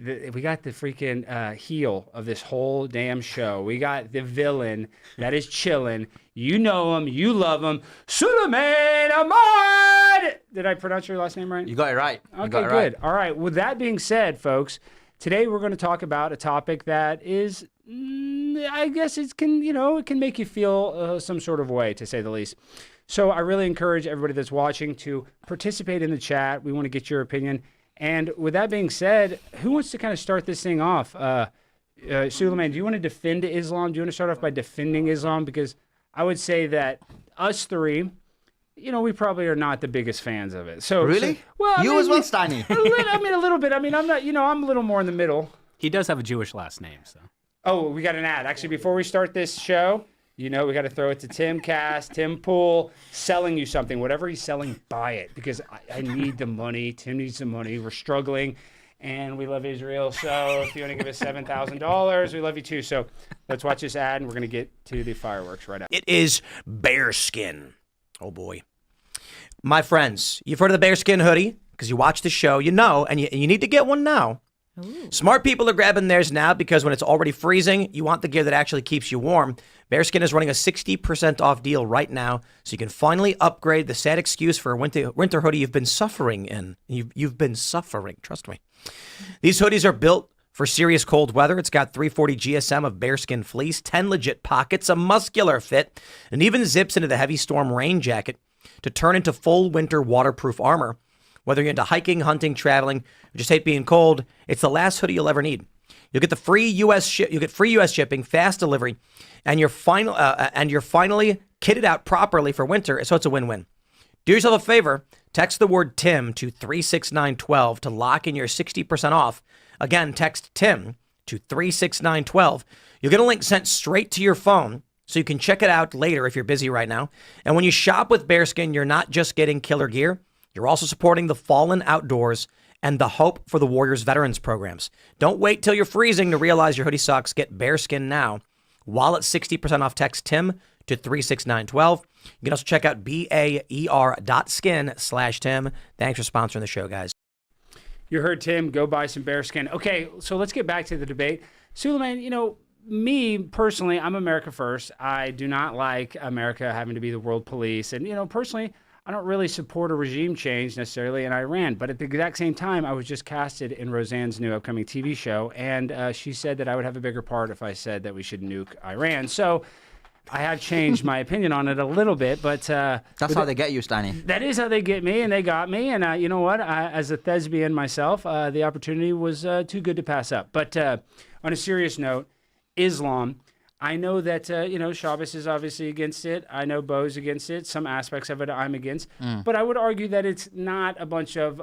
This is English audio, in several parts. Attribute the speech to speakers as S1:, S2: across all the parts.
S1: we got the freaking heel of this whole damn show. We got the villain that is chilling. You know him. You love him. Sulaiman Ahmed! Did I pronounce your last name right?
S2: You got it right.
S1: Okay, good. Right. All right. With that being said, folks, today we're going to talk about a topic that is, I guess it can make you feel some sort of way, to say the least. So I really encourage everybody that's watching to participate in the chat. We want to get your opinion. And with that being said, who wants to kind of start this thing off? Sulaiman, do you want to defend Islam? Do you want to start off by defending Islam? Because I would say that us three, we probably are not the biggest fans of it. So
S2: really? As well, Steiny.
S1: A little bit. I mean, I'm not. I'm a little more in the middle.
S3: He does have a Jewish last name, so.
S1: Oh, we got an ad. Actually, before we start this show, we got to throw it to Tim Cass, Tim Pool, selling you something. Whatever he's selling, buy it, because I need the money. Tim needs the money. We're struggling, and we love Israel. So if you want to give us $7,000, we love you too. So let's watch this ad, and we're going to get to the fireworks right after.
S4: It is bearskin. Oh, boy. My friends, you've heard of the bearskin hoodie because you watch the show, and you need to get one now. Ooh. Smart people are grabbing theirs now because when it's already freezing, you want the gear that actually keeps you warm. Bearskin is running a 60% off deal right now, so you can finally upgrade the sad excuse for a winter hoodie you've been suffering in. You've been suffering, trust me. These hoodies are built for serious cold weather. It's got 340 GSM of bearskin fleece, 10 legit pockets, a muscular fit, and even zips into the heavy storm rain jacket to turn into full winter waterproof armor. Whether you're into hiking, hunting, traveling, or just hate being cold, it's the last hoodie you'll ever need. You'll get the free U.S. shipping, fast delivery, and you're finally kitted out properly for winter, so it's a win-win. Do yourself a favor, text the word TIM to 36912 to lock in your 60% off. Again, text TIM to 36912. You'll get a link sent straight to your phone, so you can check it out later if you're busy right now. And when you shop with Bearskin, you're not just getting killer gear. You're also supporting the fallen outdoors and the Hope for the Warriors Veterans programs. Don't wait till you're freezing to realize your hoodie sucks. Get Bearskin now. While it's 60% off, text TIM to 36912. You can also check out baer.skin/Tim. Thanks for sponsoring the show, guys.
S1: You heard Tim. Go buy some Bearskin. Okay, so let's get back to the debate. Sulaiman, me personally, I'm America first. I do not like America having to be the world police. And, personally, I don't really support a regime change necessarily in Iran, but at the exact same time, I was just casted in Roseanne's new upcoming TV show, and she said that I would have a bigger part if I said that we should nuke Iran. So I have changed my opinion on it a little bit, but...
S2: That's how they get you, Steiny.
S1: That is how they get me, and they got me, and you know what? As a thespian myself, the opportunity was too good to pass up. But on a serious note, Islam... I know that, Shabbos is obviously against it. I know Bo's against it. Some aspects of it I'm against. But I would argue that it's not a bunch of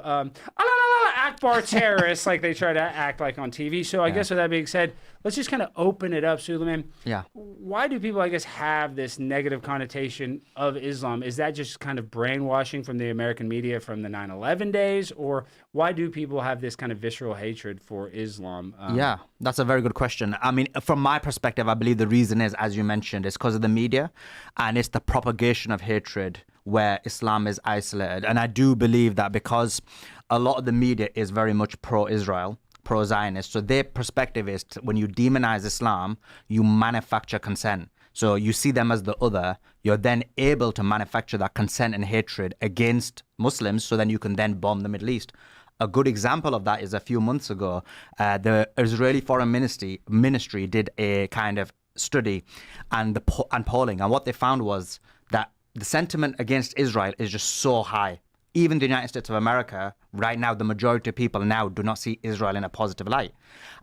S1: Akbar terrorists like they try to act like on TV. So I guess with that being said, let's just kind of open it up, Sulaiman.
S2: Yeah.
S1: Why do people, I guess, have this negative connotation of Islam? Is that just kind of brainwashing from the American media from the 9/11 days? Or why do people have this kind of visceral hatred for Islam?
S2: Yeah, that's a very good question. I mean, from my perspective, I believe the reason is, as you mentioned, it's because of the media and it's the propagation of hatred where Islam is isolated. And I do believe that because a lot of the media is very much pro-Israel, pro-Zionist. So their perspective is when you demonize Islam, you manufacture consent. So you see them as the other. You're then able to manufacture that consent and hatred against Muslims so then you can then bomb the Middle East. A good example of that is a few months ago, the Israeli Foreign Ministry did a kind of study and polling. And what they found was that the sentiment against Israel is just so high. Even the United States of America, right now, the majority of people now do not see Israel in a positive light.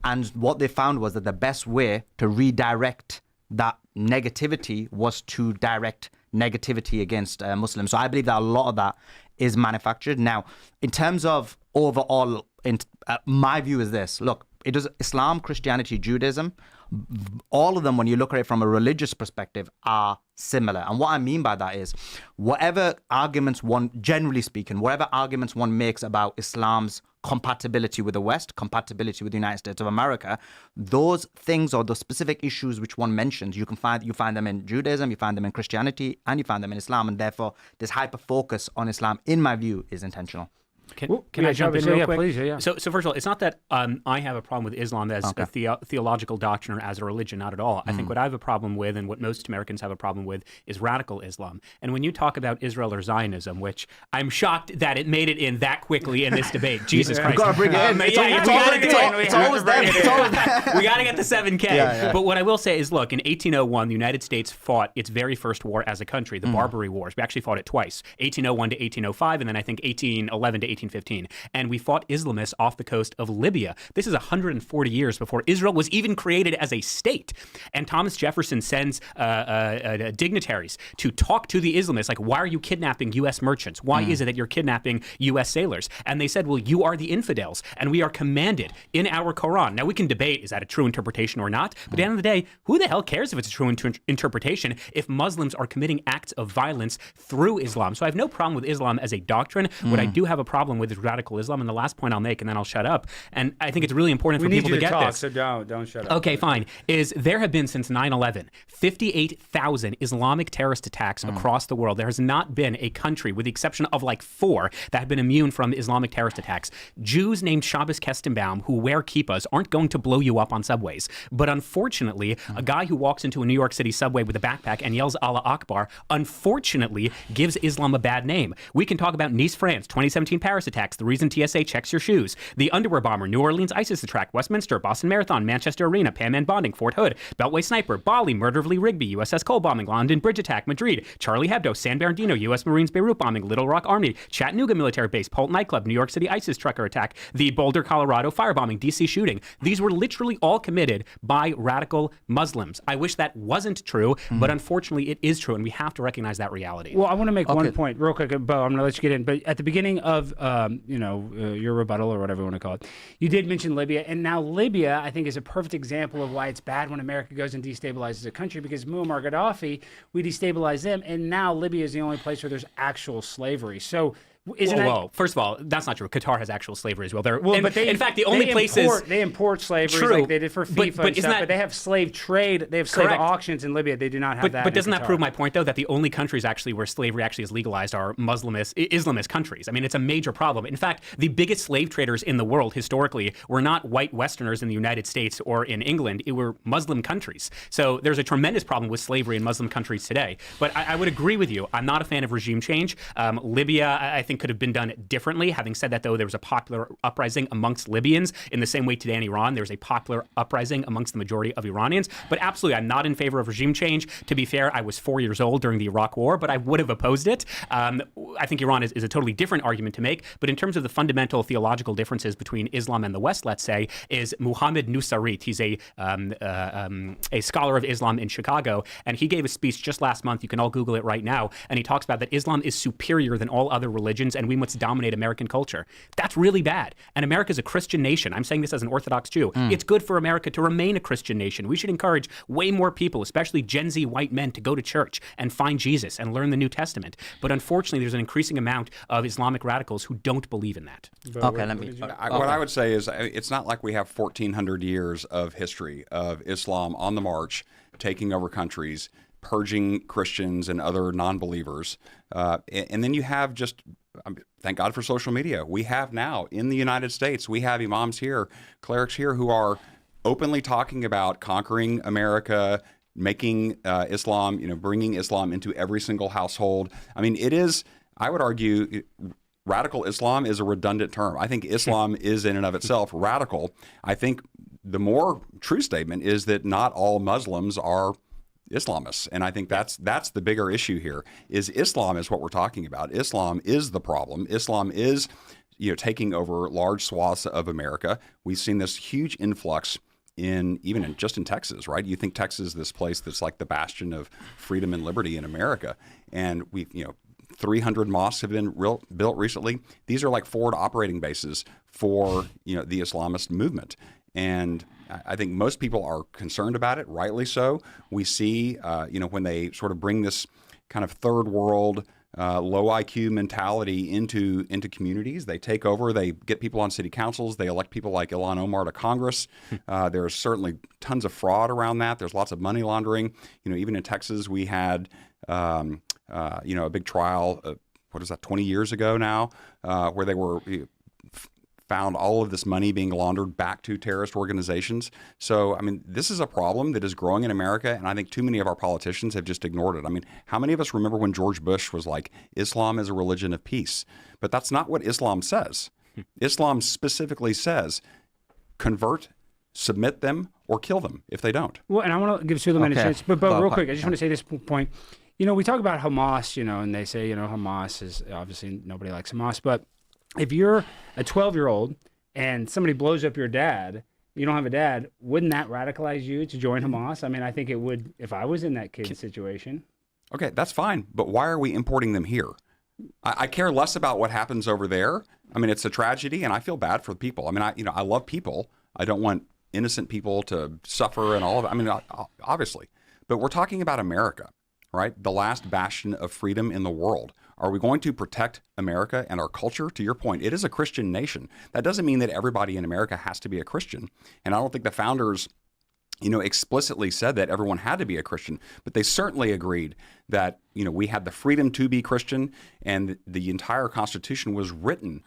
S2: And what they found was that the best way to redirect that negativity was to direct negativity against Muslims. So I believe that a lot of that is manufactured. Now, in terms of overall, my view is this. Look, it is Islam, Christianity, Judaism. All of them, when you look at it from a religious perspective, are similar. And what I mean by that is whatever arguments generally speaking, whatever arguments one makes about Islam's compatibility with the West, compatibility with the United States of America, those things or the specific issues which one mentions, you find them in Judaism, you find them in Christianity, and you find them in Islam. And therefore, this hyper focus on Islam, in my view, is intentional.
S3: Can I jump in
S1: Shabbos,
S3: real quick?
S1: Please, yeah.
S3: So first of all, it's not that I have a problem with Islam as a theological doctrine or as a religion, not at all. I think what I have a problem with and what most Americans have a problem with is radical Islam. And when you talk about Israel or Zionism, which I'm shocked that it made it in that quickly in this debate. Jesus Christ.
S2: We've got to bring it in.
S3: It's always there. We got to get the 7K.
S2: Yeah.
S3: But what I will say is, look, in 1801, the United States fought its very first war as a country, the Barbary Wars. We actually fought it twice, 1801 to 1805, and then I think 1811 to 1815. And we fought Islamists off the coast of Libya. This is 140 years before Israel was even created as a state. And Thomas Jefferson sends dignitaries to talk to the Islamists, like, why are you kidnapping U.S. merchants? Why is it that you're kidnapping U.S. sailors? And they said, well, you are the infidels, and we are commanded in our Quran. Now, we can debate, is that a true interpretation or not? But at the end of the day, who the hell cares if it's a true interpretation if Muslims are committing acts of violence through Islam? So I have no problem with Islam as a doctrine. What I do have a problem with is radical Islam. And the last point I'll make, and then I'll shut up, and I think it's really important for people to get
S1: talk,
S3: this.
S1: So don't shut up.
S3: Okay, fine. Is there have been since 9/11 58,000 Islamic terrorist attacks across the world. There has not been a country, with the exception of like 4, that have been immune from Islamic terrorist attacks. Jews named Shabbos Kestenbaum who wear kippahs aren't going to blow you up on subways. But unfortunately, a guy who walks into a New York City subway with a backpack and yells Allah Akbar, unfortunately, gives Islam a bad name. We can talk about Nice, France, 2017 Paris attacks, the reason TSA checks your shoes, the underwear bomber, New Orleans ISIS attack, Westminster, Boston Marathon, Manchester Arena, Pan Am bombing, Fort Hood, Beltway sniper, Bali, murder of Lee Rigby, USS Cole bombing, London Bridge attack, Madrid, Charlie Hebdo, San Bernardino, U.S. Marines Beirut bombing, Little Rock Army, Chattanooga military base, Polk nightclub, New York City ISIS trucker attack, the Boulder, Colorado firebombing, D.C. shooting. These were literally all committed by radical Muslims. I wish that wasn't true, but unfortunately it is true, and we have to recognize that reality.
S1: Well, I want to make one point real quick, Bo. I'm going to let you get in. But at the beginning of your rebuttal or whatever you want to call it, you did mention Libya, and now Libya, I think, is a perfect example of why it's bad when America goes and destabilizes a country, because Muammar Gaddafi, we destabilize them, and now Libya is the only place where there's actual slavery. So.
S3: Whoa. First of all, that's not true. Qatar has actual slavery as well. In fact, the only places
S1: they import slavery
S3: true,
S1: like they did for FIFA and stuff. But they have slave trade. They have slave auctions in Libya. They do not have that.
S3: But doesn't that
S1: Qatar.
S3: prove my point, though, that the only countries actually where slavery actually is legalized are Islamist countries? I mean, it's a major problem. In fact, the biggest slave traders in the world historically were not white Westerners in the United States or in England. It were Muslim countries. So there's a tremendous problem with slavery in Muslim countries today. But I would agree with you. I'm not a fan of regime change. Libya, I think, could have been done differently. Having said that, though, there was a popular uprising amongst Libyans in the same way today in Iran. There's a popular uprising amongst the majority of Iranians. But absolutely, I'm not in favor of regime change. To be fair, I was 4 years old during the Iraq War, but I would have opposed it. I think Iran is a totally different argument to make. But in terms of the fundamental theological differences between Islam and the West, let's say, is Muhammad Nusarit. He's a scholar of Islam in Chicago, and he gave a speech just last month. You can all Google it right now. And he talks about that Islam is superior than all other religions, and we must dominate American culture. That's really bad. And America's a Christian nation. I'm saying this as an Orthodox Jew. It's good for America to remain a Christian nation. We should encourage way more people, especially Gen Z white men, to go to church and find Jesus and learn the New Testament. But unfortunately, there's an increasing amount of Islamic radicals who don't believe in that.
S2: Okay, let me.
S5: What I would say is it's not like we have 1,400 years of history of Islam on the march, taking over countries, purging Christians and other non-believers. And then you have just, thank God for social media. We have now in the United States, we have imams here, clerics here who are openly talking about conquering America, making Islam, bringing Islam into every single household. I mean, it is, I would argue, radical Islam is a redundant term. I think Islam is in and of itself radical. I think the more true statement is that not all Muslims are Islamists. And I think that's the bigger issue here. Is Islam is what we're talking about. Islam is the problem. Islam is, taking over large swaths of America. We've seen this huge influx just in Texas, right? You think Texas is this place that's like the bastion of freedom and liberty in America. And we've, 300 mosques have been built recently. These are like forward operating bases for, the Islamist movement. And I think most people are concerned about it, rightly so. We see, when they sort of bring this kind of third world, low IQ mentality into communities, they take over, they get people on city councils, they elect people like Ilhan Omar to Congress. There's certainly tons of fraud around that. There's lots of money laundering. Even in Texas, we had, a big trial what is that, 20 years ago now, where they were found all of this money being laundered back to terrorist organizations. So, I mean, this is a problem that is growing in America, and I think too many of our politicians have just ignored it. I mean, how many of us remember when George Bush was like, Islam is a religion of peace? But that's not what Islam says. Islam specifically says, convert, submit them, or kill them if they don't.
S1: Well, and I want to give Sulaiman a chance, but real quick, I just want to say this point. You know, we talk about Hamas, you know, and they say, you know, Hamas is obviously nobody likes Hamas, but if you're a 12-year-old and somebody blows up your dad, you don't have a dad, wouldn't that radicalize you to join Hamas? I mean, I think it would if I was in that kid's situation.
S5: Okay, that's fine, but why are we importing them here? I care less about what happens over there. I mean, it's a tragedy, and I feel bad for the people. I mean, I love people. I don't want innocent people to suffer and all of it. I mean, obviously. But we're talking about America, right? The last bastion of freedom in the world. Are we going to protect America and our culture? To your point, it is a Christian nation. That doesn't mean that everybody in America has to be a Christian. And I don't think the founders, you know, explicitly said that everyone had to be a Christian, but they certainly agreed that, you know, we had the freedom to be Christian, and the entire Constitution was written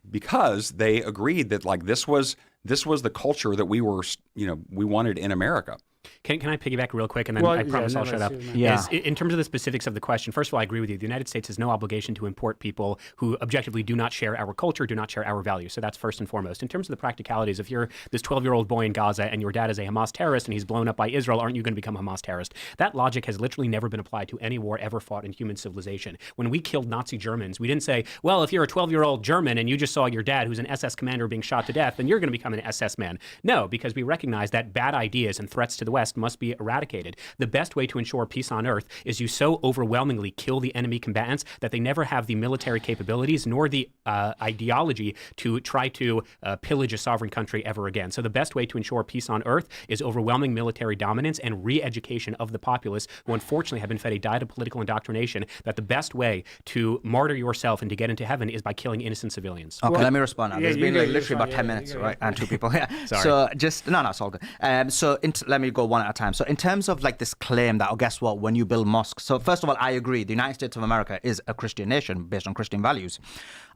S5: because they agreed that, like, this was the culture that we wanted in America.
S3: Can I piggyback real quick, and then I promise I'll shut up.
S2: Yeah.
S3: In terms of the specifics of the question, first of all, I agree with you. The United States has no obligation to import people who objectively do not share our culture, do not share our values. So that's first and foremost. In terms of the practicalities, if you're this 12-year-old boy in Gaza and your dad is a Hamas terrorist and he's blown up by Israel, aren't you going to become a Hamas terrorist? That logic has literally never been applied to any war ever fought in human civilization. When we killed Nazi Germans, we didn't say, well, if you're a 12-year-old German and you just saw your dad, who's an SS commander, being shot to death, then you're going to become an SS man. No, because we recognize that bad ideas and threats to the West must be eradicated. The best way to ensure peace on earth is you so overwhelmingly kill the enemy combatants that they never have the military capabilities nor the ideology to try to pillage a sovereign country ever again. So the best way to ensure peace on earth is overwhelming military dominance and re-education of the populace, who unfortunately have been fed a diet of political indoctrination that the best way to martyr yourself and to get into heaven is by killing innocent civilians.
S2: Okay, let me respond now.
S1: Yeah,
S2: There's been literally about 10 minutes, right? And 2 people. Yeah.
S3: Sorry.
S2: So just, no, it's all good. Let me go one at a time. So in terms of like this claim that, oh, guess what, when you build mosques. So first of all, I agree. The United States of America is a Christian nation based on Christian values.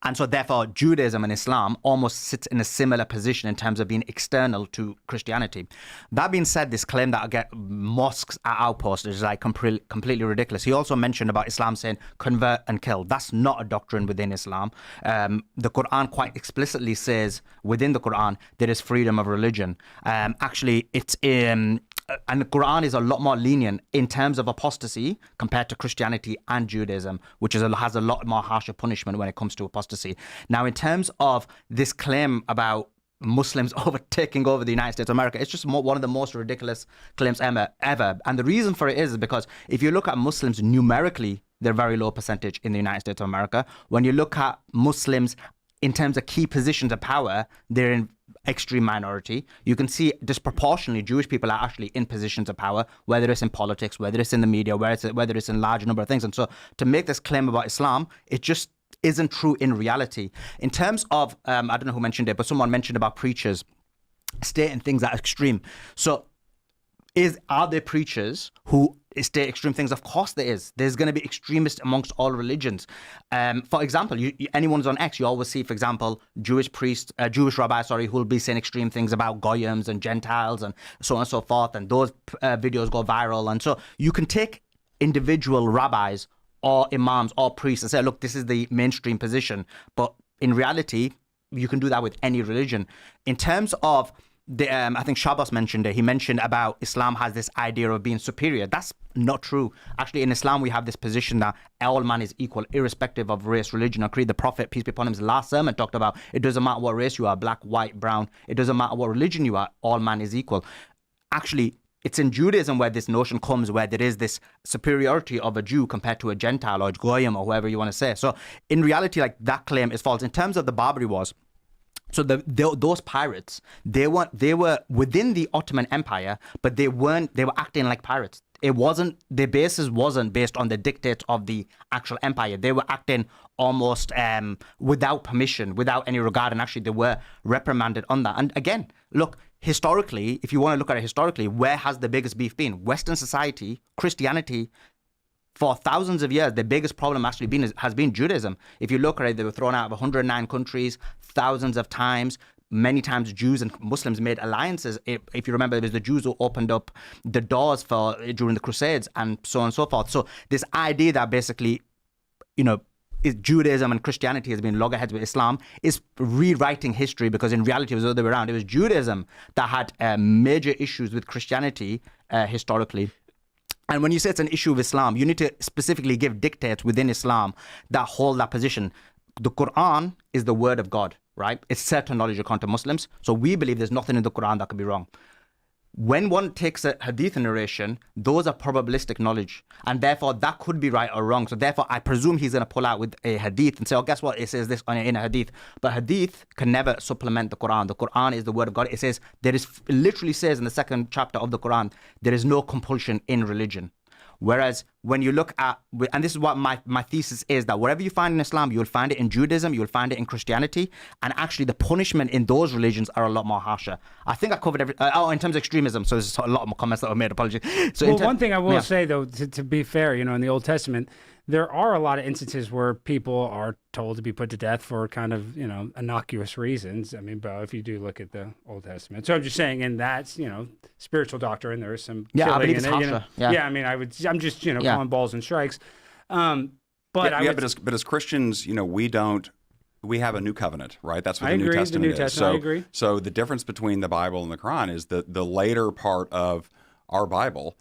S2: And so therefore, Judaism and Islam almost sits in a similar position in terms of being external to Christianity. That being said, this claim that I get mosques are outposts is like completely ridiculous. He also mentioned about Islam saying convert and kill. That's not a doctrine within Islam. The Quran quite explicitly says within the Quran there is freedom of religion. Actually, it's in... And the Quran is a lot more lenient in terms of apostasy compared to Christianity and Judaism, which has a lot more harsher punishment when it comes to apostasy. Now, in terms of this claim about Muslims taking over the United States of America, it's just one of the most ridiculous claims ever. And the reason for it is because if you look at Muslims numerically, they're a very low percentage in the United States of America. When you look at Muslims in terms of key positions of power, they're in extreme minority. You can see disproportionately Jewish people are actually in positions of power, whether it's in politics, whether it's in the media, whether it's in large number of things. And so to make this claim about Islam, it just isn't true in reality. In terms of, I don't know who mentioned it, but someone mentioned about preachers stating things that are extreme. So are there preachers who state extreme things? Of course there is. There's going to be extremists amongst all religions. For example, anyone's on X, you always see, for example, Jewish rabbis, who will be saying extreme things about Goyim and Gentiles and so on and so forth. And those videos go viral. And so you can take individual rabbis or imams or priests and say, look, this is the mainstream position. But in reality, you can do that with any religion. In terms of I think Shabbos mentioned it. He mentioned about Islam has this idea of being superior. That's not true. Actually, in Islam, we have this position that all man is equal, irrespective of race, religion, or creed. The Prophet, peace be upon him, his last sermon talked about it doesn't matter what race you are, black, white, brown. It doesn't matter what religion you are. All man is equal. Actually, it's in Judaism where this notion comes, where there is this superiority of a Jew compared to a Gentile or a Goyim or whoever you want to say. So in reality, like that claim is false. In terms of the Barbary Wars, so those pirates, they were within the Ottoman Empire, but they were acting like pirates. Their basis wasn't based on the dictates of the actual empire. They were acting almost without permission, without any regard, and actually they were reprimanded on that. And again, look, historically, if you want to look at it historically, where has the biggest beef been? Western society, Christianity, For thousands of years, the biggest problem actually has been Judaism. If you look at it, they were thrown out of 109 countries thousands of times. Many times Jews and Muslims made alliances. If you remember, it was the Jews who opened up the doors during the Crusades and so on and so forth. So this idea that basically, Judaism and Christianity has been loggerheads with Islam is rewriting history, because in reality it was the other way around. It was Judaism that had major issues with Christianity historically. And when you say it's an issue of Islam, you need to specifically give dictates within Islam that hold that position. The Quran is the word of God, right? It's certain knowledge according to Muslims. So we believe there's nothing in the Quran that could be wrong. When one takes a hadith narration, those are probabilistic knowledge. And therefore, that could be right or wrong. So therefore, I presume he's going to pull out with a hadith and say, oh, guess what? It says this in a hadith. But hadith can never supplement the Quran. The Quran is the word of God. It literally says in the second chapter of the Quran, there is no compulsion in religion. Whereas when you look at, and this is what my thesis is, that whatever you find in Islam, you'll find it in Judaism, you'll find it in Christianity, and actually the punishment in those religions are a lot more harsher. I think I covered in terms of extremism, so there's a lot more comments that were made, apologies. So
S1: one thing I will say, though, to be fair, in the Old Testament, there are a lot of instances where people are told to be put to death for kind of, innocuous reasons. I mean, but if you do look at the Old Testament. So I'm just saying, in that, spiritual doctrine, there is some killing
S2: I believe
S1: in
S2: it's harsher.
S1: I mean, I'm just, calling balls and strikes. But
S5: as Christians, we have a new covenant, right? That's what the New Testament is.
S1: I agree.
S5: So the difference between the Bible and the Quran is the later part of our Bible,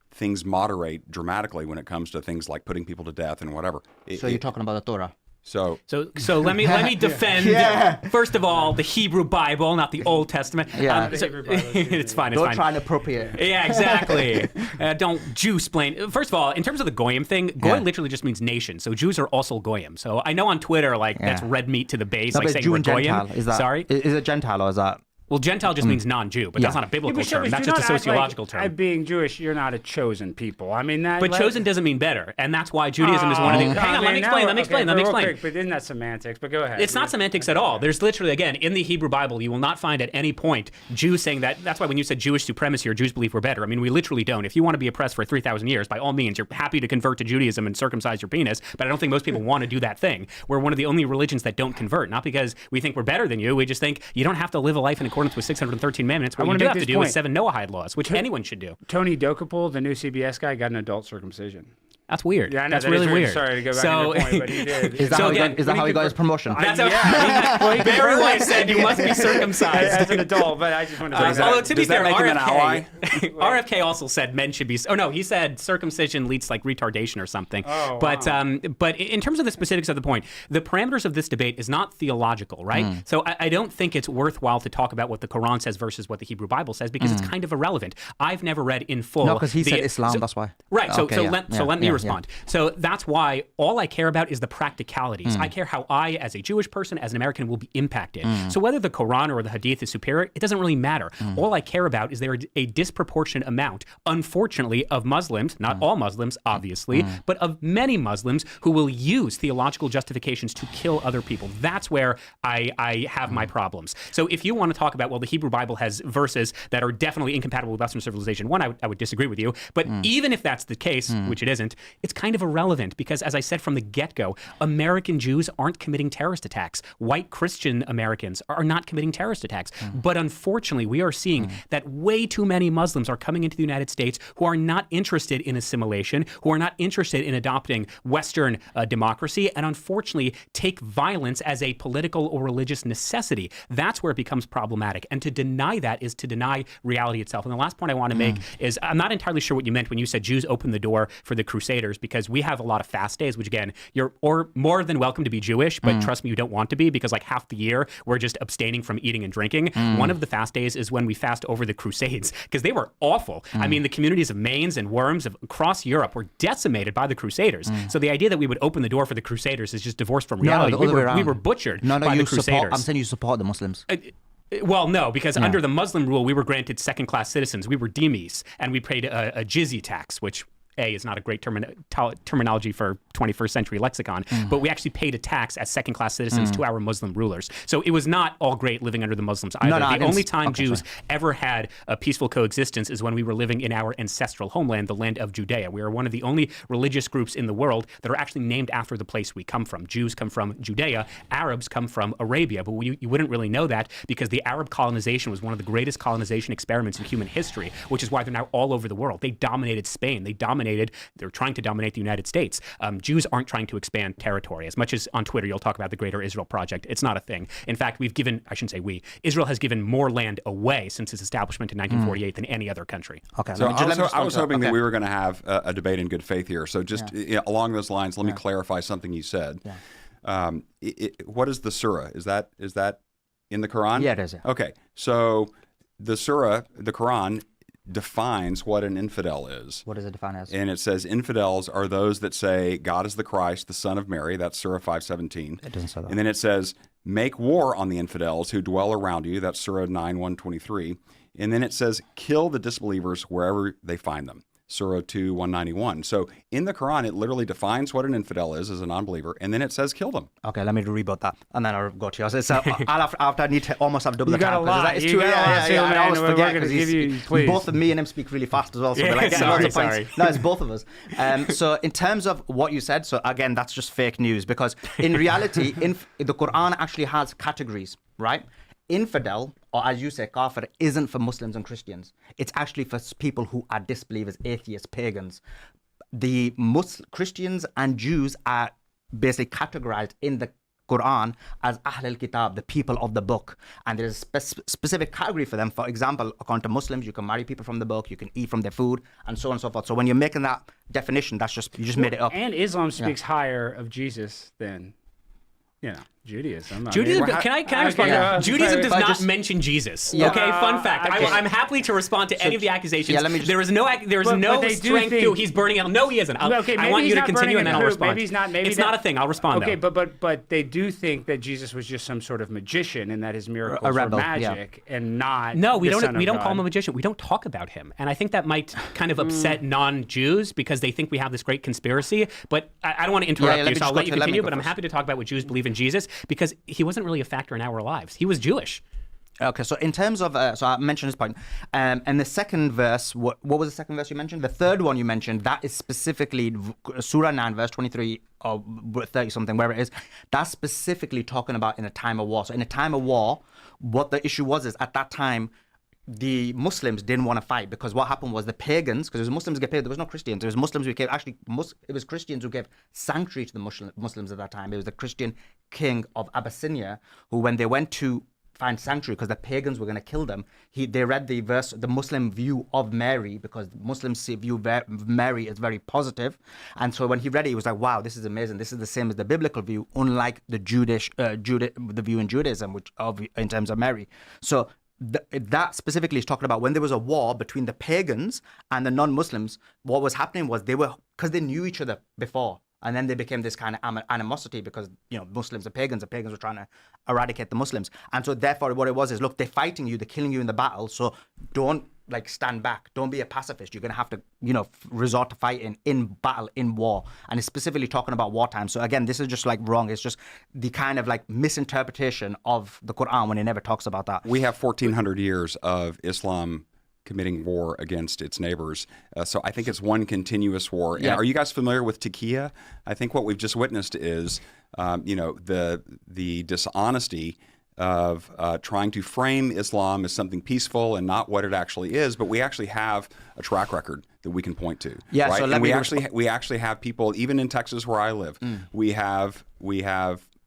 S5: things moderate dramatically when it comes to things like putting people to death and whatever.
S2: So you're talking about the Torah.
S5: So
S3: let me defend first of all the Hebrew Bible, not the Old Testament.
S2: Yeah,
S3: it's fine.
S2: Don't try and appropriate.
S3: Yeah, exactly. Don't Jew-splain. First of all, in terms of the goyim thing, goy literally just means nation. So Jews are also goyim. So I know on Twitter, that's red meat to the base,
S2: No,
S3: like
S2: but
S3: saying
S2: Jew
S3: we're
S2: and
S3: goyim.
S2: Gentile. Is it Gentile or is that?
S3: Well, Gentile just means non-Jew, but that's not a biblical term. That's just a sociological term.
S1: Being Jewish, you're not a chosen people. I mean, that.
S3: But chosen doesn't mean better, and that's why Judaism is one of the. Hang on, let me explain.
S1: Quick, but isn't that semantics? But go ahead.
S3: It's not semantics at all. There's literally, again, in the Hebrew Bible, you will not find at any point Jews saying that. That's why when you said Jewish supremacy or Jews believe we're better, I mean, we literally don't. If you want to be oppressed for 3,000 years, by all means, you're happy to convert to Judaism and circumcise your penis. But I don't think most people want to do that thing. We're one of the only religions that don't convert, not because we think we're better than you. We just think you don't have to live a life in accordance with 613 minutes. What you do have to do is 7 Noahide laws, which anyone should do.
S1: Tony Dokapol, the new CBS guy, got an adult circumcision.
S3: That's weird.
S1: Yeah, I know,
S3: that's really weird.
S1: Sorry to go back to your point, but he did.
S2: Is that how he got his promotion?
S3: That's very well said. You must be circumcised
S1: as an adult, but I just want to bring
S3: although to be fair,
S5: RFK
S3: also said men should be. Oh no, he said circumcision leads to like retardation or something.
S1: Oh,
S3: but
S1: wow.
S3: But in terms of the specifics of the point, the parameters of this debate is not theological, right? So I don't think it's worthwhile to talk about what the Quran says versus what the Hebrew Bible says because it's kind of irrelevant. I've never read in full.
S2: No, because he said Islam. That's why.
S3: Right. So let me respond. So that's why all I care about is the practicalities. I care how I, as a Jewish person, as an American, will be impacted. So whether the Quran or the Hadith is superior, it doesn't really matter. All I care about is there are a disproportionate amount, unfortunately, of Muslims, not all Muslims, obviously, but of many Muslims who will use theological justifications to kill other people. That's where I have my problems. So if you want to talk about, well, the Hebrew Bible has verses that are definitely incompatible with Western civilization, one, I would disagree with you. But even if that's the case, which it isn't, it's kind of irrelevant because, as I said from the get-go, American Jews aren't committing terrorist attacks. White Christian Americans are not committing terrorist attacks. But unfortunately, we are seeing that way too many Muslims are coming into the United States who are not interested in assimilation, who are not interested in adopting Western democracy, and unfortunately take violence as a political or religious necessity. That's where it becomes problematic. And to deny that is to deny reality itself. And the last point I want to make is I'm not entirely sure what you meant when you said Jews opened the door for the Crusaders, because we have a lot of fast days, which again, you're more than welcome to be Jewish, but trust me, you don't want to be, because like half the year we're just abstaining from eating and drinking. One of the fast days is when we fast over the Crusades, because they were awful. I mean, the communities of Mainz and Worms across Europe were decimated by the Crusaders. So the idea that we would open the door for the Crusaders is just divorced from reality. We were butchered by the Crusaders.
S2: I'm saying you support the Muslims.
S3: Well, no, because under the Muslim rule, we were granted second-class citizens. We were dhimmis, and we paid a jizya tax, which A is not a great terminology for 21st century lexicon, but we actually paid a tax as second-class citizens to our Muslim rulers. So it was not all great living under the Muslims either. The only time Jews ever had a peaceful coexistence is when we were living in our ancestral homeland, the land of Judea. We are one of the only religious groups in the world that are actually named after the place we come from. Jews come from Judea, Arabs come from Arabia, but you wouldn't really know that because the Arab colonization was one of the greatest colonization experiments in human history, which is why they're now all over the world. They dominated Spain. They're trying to dominate the United States. Jews aren't trying to expand territory. As much as on Twitter you'll talk about the Greater Israel Project, it's not a thing. In fact, Israel has given more land away since its establishment in 1948 than any other country.
S2: Okay.
S5: So I was hoping that we were going to have a debate in good faith here. So just along those lines, let me clarify something you said. Yeah. What is the surah? Is that in the Quran?
S2: Yeah, it is. Yeah.
S5: Okay. So the surah, the Quran, defines what an infidel is.
S2: What does it define as?
S5: And it says infidels are those that say God is the Christ, the Son of Mary. That's Surah 5:17.
S2: It doesn't say that.
S5: And then it says make war on the infidels who dwell around you. That's Surah 9:123. And then it says kill the disbelievers wherever they find them. Surah 2:191. So in the Quran, it literally defines what an infidel is as a non-believer, and then it says kill them.
S2: Okay, let me rebut that, and then I'll go to yours. So I need to almost have double the time.
S1: You got a lot.
S2: It's
S1: You
S2: true.
S1: got a lot,
S2: I always
S1: man.
S2: forget
S1: We're gonna
S2: because
S1: give you, please.
S2: both of me and him speak really fast as well. So
S3: Yeah,
S2: we're like getting lots of points.
S3: sorry.
S2: No, it's both of us. So in terms of what you said, so again, that's just fake news because in reality, the Quran actually has categories, right? Infidel, or as you say, kafir, isn't for Muslims and Christians. It's actually for people who are disbelievers, atheists, pagans. The Christians and Jews are basically categorized in the Quran as Ahl al-Kitab, the people of the book. And there's a specific category for them. For example, according to Muslims, you can marry people from the book, you can eat from their food, and so on and so forth. So when you're making that definition, you just made it up.
S1: And Islam speaks higher of Jesus than, Judaism.
S3: Can I respond? Judaism does not mention Jesus.
S2: Yeah.
S3: Okay, fun fact.
S2: okay.
S3: I'm happy to respond to any of the accusations.
S2: Yeah, let me just-
S3: there is no
S1: they do
S3: strength to
S1: think-
S3: he's burning it. No, he isn't. I
S1: maybe
S3: want
S1: he's
S3: you to
S1: not
S3: continue
S1: burning
S3: and then
S1: it
S3: I'll
S1: through.
S3: respond.
S1: Maybe he's not. Maybe
S3: it's not a thing. I'll respond.
S1: Okay,
S3: though.
S1: but they do think that Jesus was just some sort of magician and that his miracles
S2: A rebel,
S1: were magic and not.
S3: No, we
S1: the Son
S3: don't. We
S1: of
S3: don't call him a
S1: God.
S3: magician. We don't talk about him, and I think that might kind of upset non-Jews because they think we have this great conspiracy. But I don't want to interrupt
S2: let
S3: you,
S2: me
S3: so I'll
S2: just
S3: let
S2: go
S3: you
S2: to- let me
S3: continue.
S2: go
S3: But I'm
S2: first.
S3: happy to talk about what Jews believe in Jesus because he wasn't really a factor in our lives. He was Jewish.
S2: Okay, so in terms of, so I mentioned this point, and the second verse, what was the second verse you mentioned? The third one you mentioned, that is specifically Surah 9, verse 23 or 30 something, where it is, that's specifically talking about in a time of war. So in a time of war, what the issue was is at that time, the Muslims didn't want to fight because what happened was the pagans, because it was Muslims who gave, there was no Christians, it was Muslims who gave, it was Christians who gave sanctuary to the Muslims at that time. It was the Christian king of Abyssinia who, when they went to find sanctuary because the pagans were going to kill them, they read the verse, the Muslim view of Mary, because Muslims view Mary as very positive. And so when he read it, he was like, wow, this is amazing. This is the same as the biblical view, unlike the the view in Judaism, in terms of Mary. So that specifically is talking about when there was a war between the pagans and the non-Muslims. What was happening was because they knew each other before, and then they became this kind of animosity because Muslims are pagans, and pagans were trying to eradicate the Muslims. And so therefore what it was is, look, they're fighting you, they're killing you in the battle, so don't stand back, don't be a pacifist. You're going to have to resort to fighting in battle, in war. And it's specifically talking about wartime. So again, this is just wrong. It's just the kind of misinterpretation of the Quran when it never talks about that.
S5: We have 1,400 years of Islam committing war against its neighbors. So I think it's one continuous war. And are you guys familiar with taqiyya? I think what we've just witnessed is, the dishonesty of trying to frame Islam as something peaceful and not what it actually is. But we actually have a track record that we can point to.
S2: Yeah.
S5: Right?
S2: So
S5: And we actually have people, even in Texas where I live, we have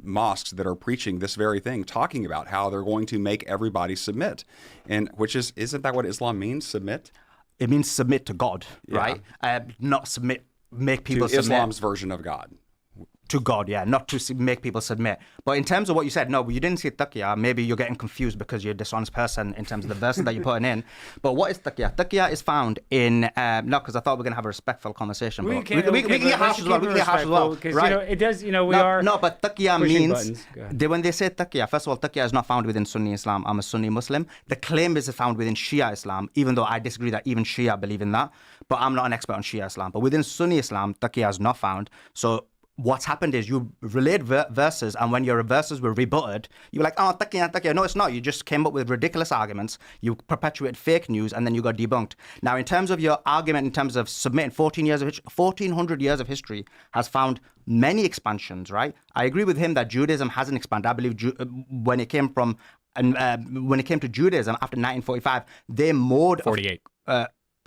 S5: mosques that are preaching this very thing, talking about how they're going to make everybody submit, and isn't that what Islam means? Submit.
S2: It means submit to God, right? Not submit, make people
S5: to
S2: submit.
S5: Islam's version of God.
S2: to God, yeah, not to make people submit. But in terms of what you said, no, you didn't say taqiyya. Maybe you're getting confused because you're a dishonest person in terms of the verses that you're putting in. But what is taqiyya? Taqiyya is found in, no, because I thought we were going to have a respectful conversation.
S1: We
S2: but
S1: can
S2: get harsh as well. We can get harsh as well.
S1: Because,
S2: right?
S1: it does, we are.
S2: No, but taqiyya means, when they say taqiyya, first of all, taqiyya is not found within Sunni Islam. I'm a Sunni Muslim. The claim is found within Shia Islam, even though I disagree that even Shia believe in that. But I'm not an expert on Shia Islam. But within Sunni Islam, taqiyya is not found. So what's happened is you relayed verses, and when your verses were rebutted, you were like, oh, taqiyya. No, it's not. You just came up with ridiculous arguments. You perpetuated fake news, and then you got debunked. Now, in terms of your argument, in terms of submitting 1,400 years of history has found many expansions, right? I agree with him that Judaism hasn't expanded. I believe when it came to Judaism after 1945, they mowed
S3: 48.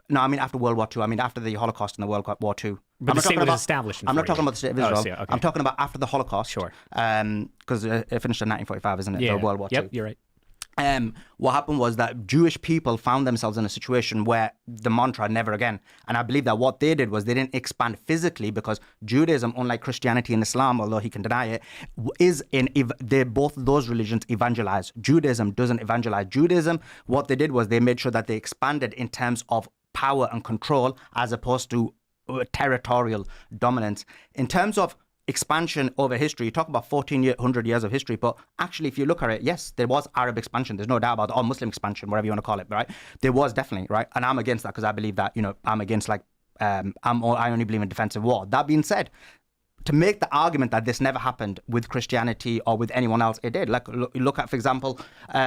S2: No, I mean after World War II. I mean after the Holocaust and the World War II.
S3: But the state was established in
S2: I'm not talking about the state of Israel.
S3: Okay.
S2: I'm talking about after the Holocaust.
S3: Sure.
S2: Because it finished in 1945, isn't it?
S3: Yeah.
S2: The World War II.
S3: Yep, you're right.
S2: What happened was that Jewish people found themselves in a situation where the mantra never again. And I believe that what they did was they didn't expand physically, because Judaism, unlike Christianity and Islam, although he can deny it, they both those religions evangelize. Judaism doesn't evangelize. Judaism, what they did was they made sure that they expanded in terms of power and control as opposed to territorial dominance. In terms of expansion over history, you talk about 1,400 years of history, but actually if you look at it, yes, there was Arab expansion. There's no doubt about it, or Muslim expansion, whatever you want to call it, right? There was definitely, right? And I'm against that because I believe that, I'm against I only believe in defensive war. That being said, to make the argument that this never happened with Christianity or with anyone else, it did. Like, look at, for example,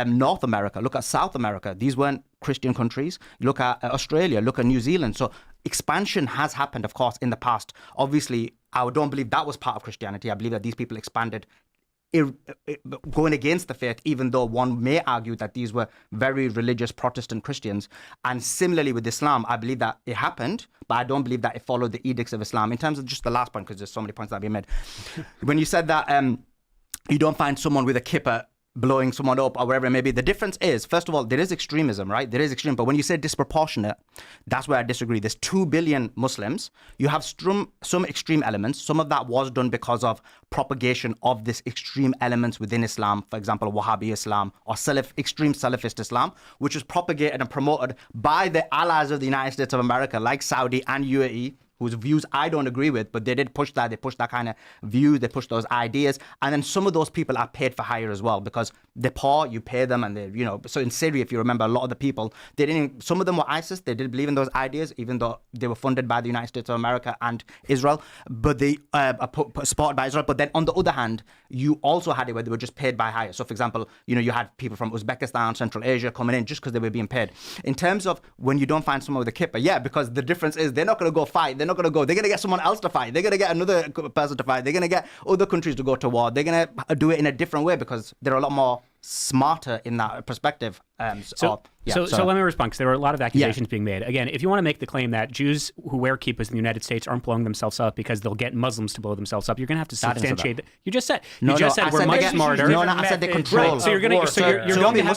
S2: North America, look at South America. These weren't Christian countries. Look at Australia, look at New Zealand. So expansion has happened, of course, in the past. Obviously, I don't believe that was part of Christianity. I believe that these people expanded going against the faith, even though one may argue that these were very religious Protestant Christians. And similarly with Islam, I believe that it happened, but I don't believe that it followed the edicts of Islam. In terms of just the last point, because there's so many points that have been made. When you said that you don't find someone with a kippah blowing someone up or whatever it may be. The difference is, first of all, there is extremism, right? There is extreme. But when you say disproportionate, that's where I disagree. There's 2 billion Muslims. You have some extreme elements. Some of that was done because of propagation of this extreme elements within Islam. For example, Wahhabi Islam or extreme Salafist Islam, which was propagated and promoted by the allies of the United States of America, like Saudi and UAE, whose views I don't agree with, but they did push that. They pushed that kind of view. They pushed those ideas. And then some of those people are paid for hire as well, because they're poor, you pay them, and they, so in Syria, if you remember, a lot of the people, some of them were ISIS. They did believe in those ideas, even though they were funded by the United States of America and Israel, but they are supported by Israel. But then on the other hand, you also had it where they were just paid by hire. So for example, you had people from Uzbekistan, Central Asia coming in just because they were being paid. In terms of when you don't find someone with a kippah, yeah, because the difference is they're not going to go fight. They're not going to go. They're going to get someone else to fight. They're going to get another person to fight. They're going to get other countries to go to war. They're going to do it in a different way because they're a lot more smarter in that perspective.
S3: So let me respond, because there were a lot of accusations being made. Again, if you want to make the claim that Jews who wear kippahs in the United States aren't blowing themselves up because they'll get Muslims to blow themselves up, you're going to have to substantiate that. You just said we're much smarter.
S2: No, I said they control.
S3: Right. So you're going to have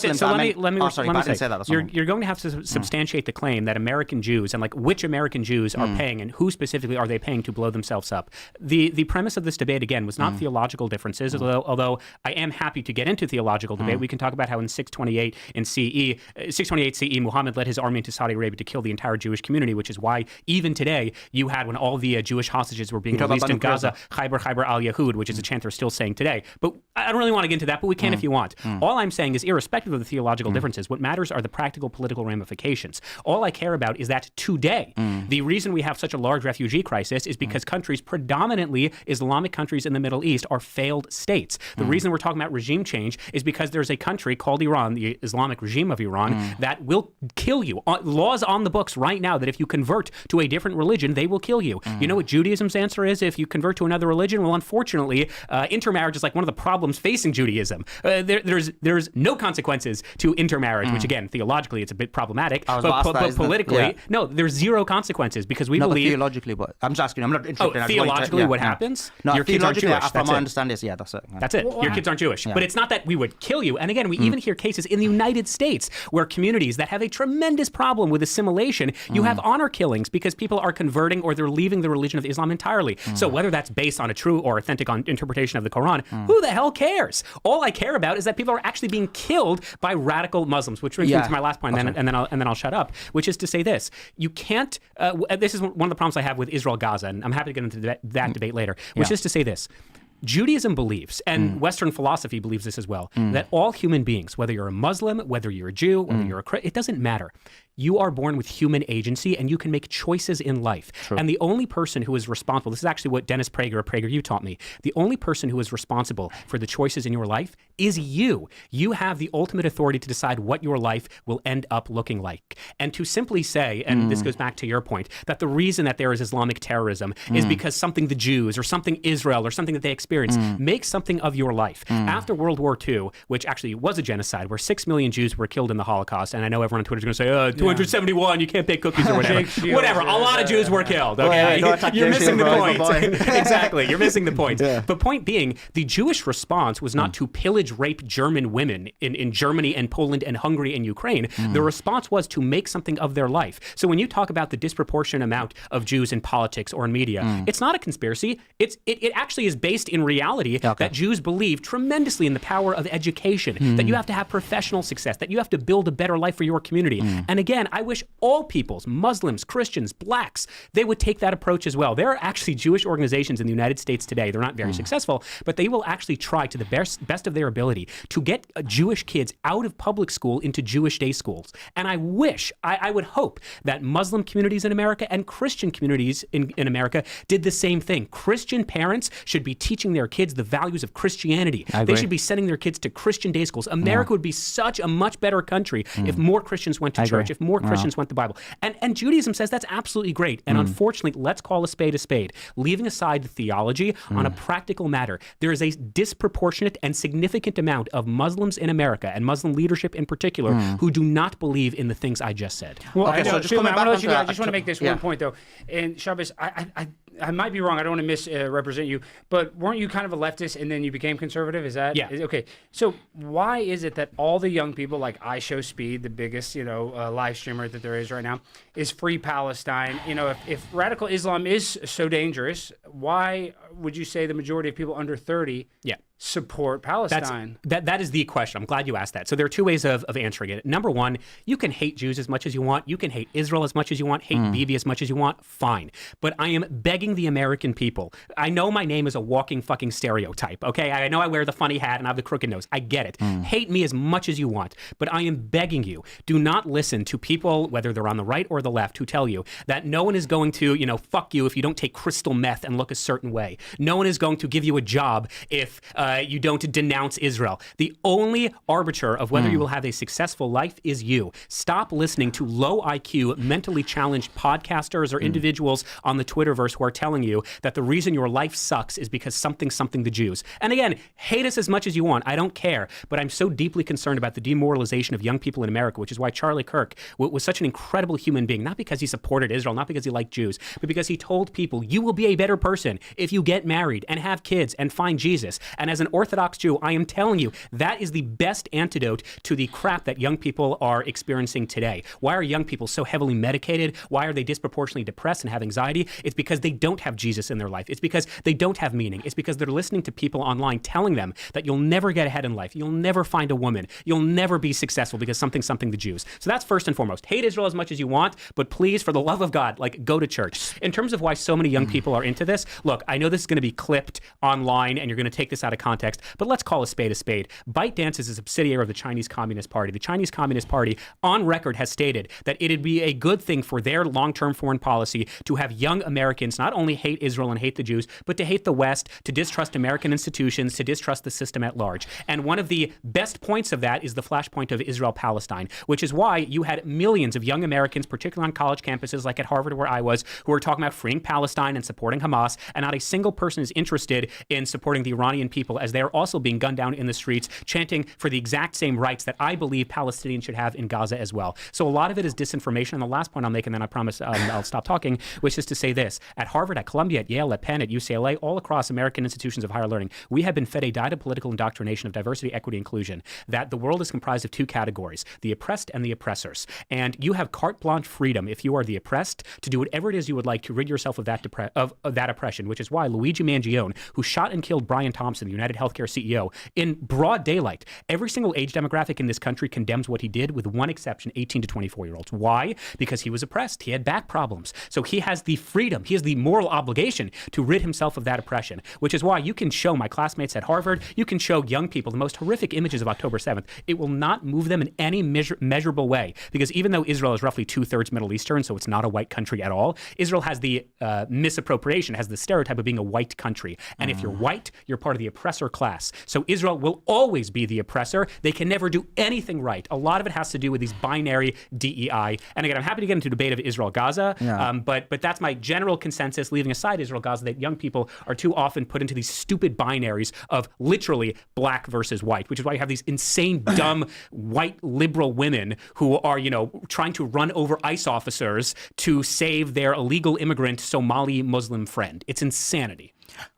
S3: to. So let me
S2: say.
S3: You're going to have to substantiate the claim that American Jews, and which American Jews are paying, and who specifically are they paying to blow themselves up. The premise of this debate, again, was not theological differences, although I am happy to get into theological debate. We can talk about how in 628 CE, Muhammad led his army into Saudi Arabia to kill the entire Jewish community, which is why even today you had, when all the Jewish hostages were being released in Gaza, Khaybar al-Yahud, which is a chant they're still saying today. But I don't really want to get into that, but we can if you want. All I'm saying is, irrespective of the theological differences, what matters are the practical political ramifications. All I care about is that today, the reason we have such a large refugee crisis is because countries, predominantly Islamic countries in the Middle East, are failed states. The reason we're talking about regime change is because there's a country called Iran, the Islamic regime of Iran, that will kill you. Laws on the books right now that if you convert to a different religion, they will kill you. You know what Judaism's answer is if you convert to another religion? Well, unfortunately, intermarriage is like one of the problems facing Judaism. There's no consequences to intermarriage, which again, theologically, it's a bit problematic. But politically, no, there's zero consequences because we believe...
S2: theologically, but I'm just asking, I'm not interested.
S3: Theologically, what happens?
S2: No,
S3: your kids aren't Jewish.
S2: from my understanding, that's it.
S3: That's it. Your kids aren't Jewish. But it's not that we would kill you. And again, we even hear cases in the United States where communities that have a tremendous problem with assimilation, you have honor killings because people are converting or they're leaving the religion of Islam entirely. So whether that's based on a true or authentic interpretation of the Quran, who the hell cares? All I care about is that people are actually being killed by radical Muslims, which brings me to my last point, and then I'll shut up, which is to say this. You can't, this is one of the problems I have with Israel-Gaza, and I'm happy to get into that debate later, which is to say this. Judaism believes, and Western philosophy believes this as well, that all human beings, whether you're a Muslim, whether you're a Jew, whether you're a Christian, it doesn't matter. You are born with human agency and you can make choices in life. True. And the only person who is responsible, this is actually what Dennis Prager of PragerU taught me, the only person who is responsible for the choices in your life is you. You have the ultimate authority to decide what your life will end up looking like. And to simply say, and this goes back to your point, that the reason that there is Islamic terrorism is because something the Jews or something Israel or something that they experience makes something of your life. After World War II, which actually was a genocide, where 6 million Jews were killed in the Holocaust, and I know everyone on Twitter is going to say, 271, you can't bake cookies or whatever. Whatever, a lot of Jews were killed. Okay, you're missing the point. Exactly, you're missing the point. But point being, the Jewish response was not to pillage, rape German women in Germany and Poland and Hungary and Ukraine. The response was to make something of their life. So when you talk about the disproportionate amount of Jews in politics or in media, it's not a conspiracy. It actually is based in reality that Jews believe tremendously in the power of education, that you have to have professional success, that you have to build a better life for your community. And again, I wish all peoples, Muslims, Christians, blacks, they would take that approach as well. There are actually Jewish organizations in the United States today. They're not very successful, but they will actually try to the best of their ability to get Jewish kids out of public school into Jewish day schools. And I wish, I would hope that Muslim communities in America and Christian communities in America did the same thing. Christian parents should be teaching their kids the values of Christianity. They should be sending their kids to Christian day schools. America would be such a much better country if more Christians went to church, if more Christians went to the Bible. And Judaism says that's absolutely great. And unfortunately, let's call a spade a spade. Leaving aside the theology on a practical matter, there is a disproportionate and significant amount of Muslims in America, and Muslim leadership in particular, who do not believe in the things I just said.
S1: Well,
S2: Okay, so just coming back
S1: I
S2: onto
S1: just
S2: that,
S1: want to make this one point, though. And Shabbos, I might be wrong. I don't want to misrepresent you, but weren't you kind of a leftist and then you became conservative? Is that okay? So why is it that all the young people, like I Show Speed, the biggest live streamer that there is right now, is Free Palestine? If radical Islam is so dangerous, why would you say the majority of people under 30 support Palestine?
S3: That is the question. I'm glad you asked that. So there are two ways of answering it. Number one, you can hate Jews as much as you want. You can hate Israel as much as you want, hate Bibi as much as you want. Fine. But I am begging the American people. I know my name is a walking fucking stereotype, okay? I know I wear the funny hat and I have the crooked nose. I get it. Hate me as much as you want. But I am begging you, do not listen to people, whether they're on the right or the left, who tell you that no one is going to, fuck you if you don't take crystal meth and look a certain way. No one is going to give you a job if you don't denounce Israel. The only arbiter of whether you will have a successful life is you. Stop listening to low IQ, mentally challenged podcasters or individuals on the Twitterverse who are telling you that the reason your life sucks is because something the Jews. And again, hate us as much as you want. I don't care. But I'm so deeply concerned about the demoralization of young people in America, which is why Charlie Kirk was such an incredible human being, not because he supported Israel, not because he liked Jews, but because he told people, you will be a better person if you get married and have kids and find Jesus. And as an Orthodox Jew, I am telling you, that is the best antidote to the crap that young people are experiencing today. Why are young people so heavily medicated? Why are they disproportionately depressed and have anxiety? It's because they don't have Jesus in their life. It's because they don't have meaning. It's because they're listening to people online telling them that you'll never get ahead in life. You'll never find a woman. You'll never be successful because something the Jews. So that's first and foremost. Hate Israel as much as you want, but please, for the love of God, go to church. In terms of why so many young people are into this, look, I know this is going to be clipped online and you're going to take this out of context, but let's call a spade a spade. ByteDance is a subsidiary of the Chinese Communist Party. The Chinese Communist Party, on record, has stated that it'd be a good thing for their long-term foreign policy to have young Americans not only hate Israel and hate the Jews, but to hate the West, to distrust American institutions, to distrust the system at large. And one of the best points of that is the flashpoint of Israel-Palestine, which is why you had millions of young Americans, particularly on college campuses like at Harvard where I was, who were talking about freeing Palestine and supporting Hamas, and not a single person is interested in supporting the Iranian people Israel as they're also being gunned down in the streets, chanting for the exact same rights that I believe Palestinians should have in Gaza as well. So a lot of it is disinformation. And the last point I'll make, and then I promise I'll stop talking, which is to say this. At Harvard, at Columbia, at Yale, at Penn, at UCLA, all across American institutions of higher learning, we have been fed a diet of political indoctrination of diversity, equity, inclusion, that the world is comprised of two categories, the oppressed and the oppressors. And you have carte blanche freedom, if you are the oppressed, to do whatever it is you would like to rid yourself of that that oppression, which is why Luigi Mangione, who shot and killed Brian Thompson, the United Healthcare CEO, in broad daylight, every single age demographic in this country condemns what he did, with one exception, 18 to 24-year-olds. Why? Because he was oppressed. He had back problems. So he has the freedom, he has the moral obligation to rid himself of that oppression, which is why you can show my classmates at Harvard, you can show young people the most horrific images of October 7th. It will not move them in any measurable way, because even though Israel is roughly 2/3 Middle Eastern, so it's not a white country at all, Israel has the misappropriation, has the stereotype of being a white country. And if you're white, you're part of the oppressor class. So Israel will always be the oppressor. They can never do anything right. A lot of it has to do with these binary DEI. And again, I'm happy to get into a debate of Israel-Gaza, but that's my general consensus, leaving aside Israel-Gaza, that young people are too often put into these stupid binaries of literally black versus white, which is why you have these insane, dumb, white liberal women who are, trying to run over ICE officers to save their illegal immigrant Somali Muslim friend. It's insanity.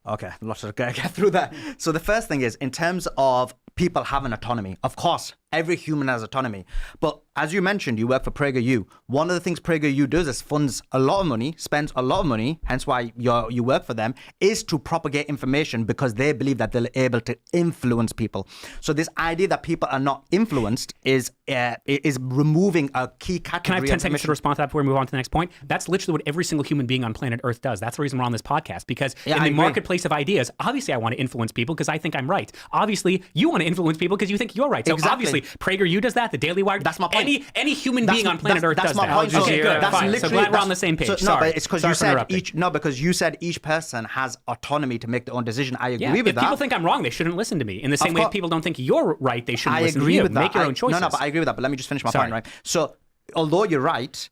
S2: Okay, let's get through that. So the first thing is, in terms of people having autonomy, of course, every human has autonomy. But as you mentioned, you work for PragerU. One of the things PragerU does is funds a lot of money, spends a lot of money, hence why you work for them, is to propagate information because they believe that they're able to influence people. So this idea that people are not influenced is removing a key category.
S3: Can I have 10 seconds to respond to that before we move on to the next point? That's literally what every single human being on planet Earth does. That's the reason we're on this podcast, because in the marketplace of ideas, obviously I want to influence people because I think I'm right. Obviously, you want to influence people because you think you're right. So obviously, PragerU does that, the Daily Wire.
S2: That's my point.
S3: Any human being on planet Earth does that.
S2: Point.
S3: Okay, good. Fine. So glad we're on the same page.
S2: But it's because you said you said each person has autonomy to make their own decision. I agree with that.
S3: If people think I'm wrong, they shouldn't listen to me. In the same way, if people don't think you're right, they shouldn't listen to you. Make your own choices.
S2: No, but I agree with that. But let me just finish my point, right? So, although you're right,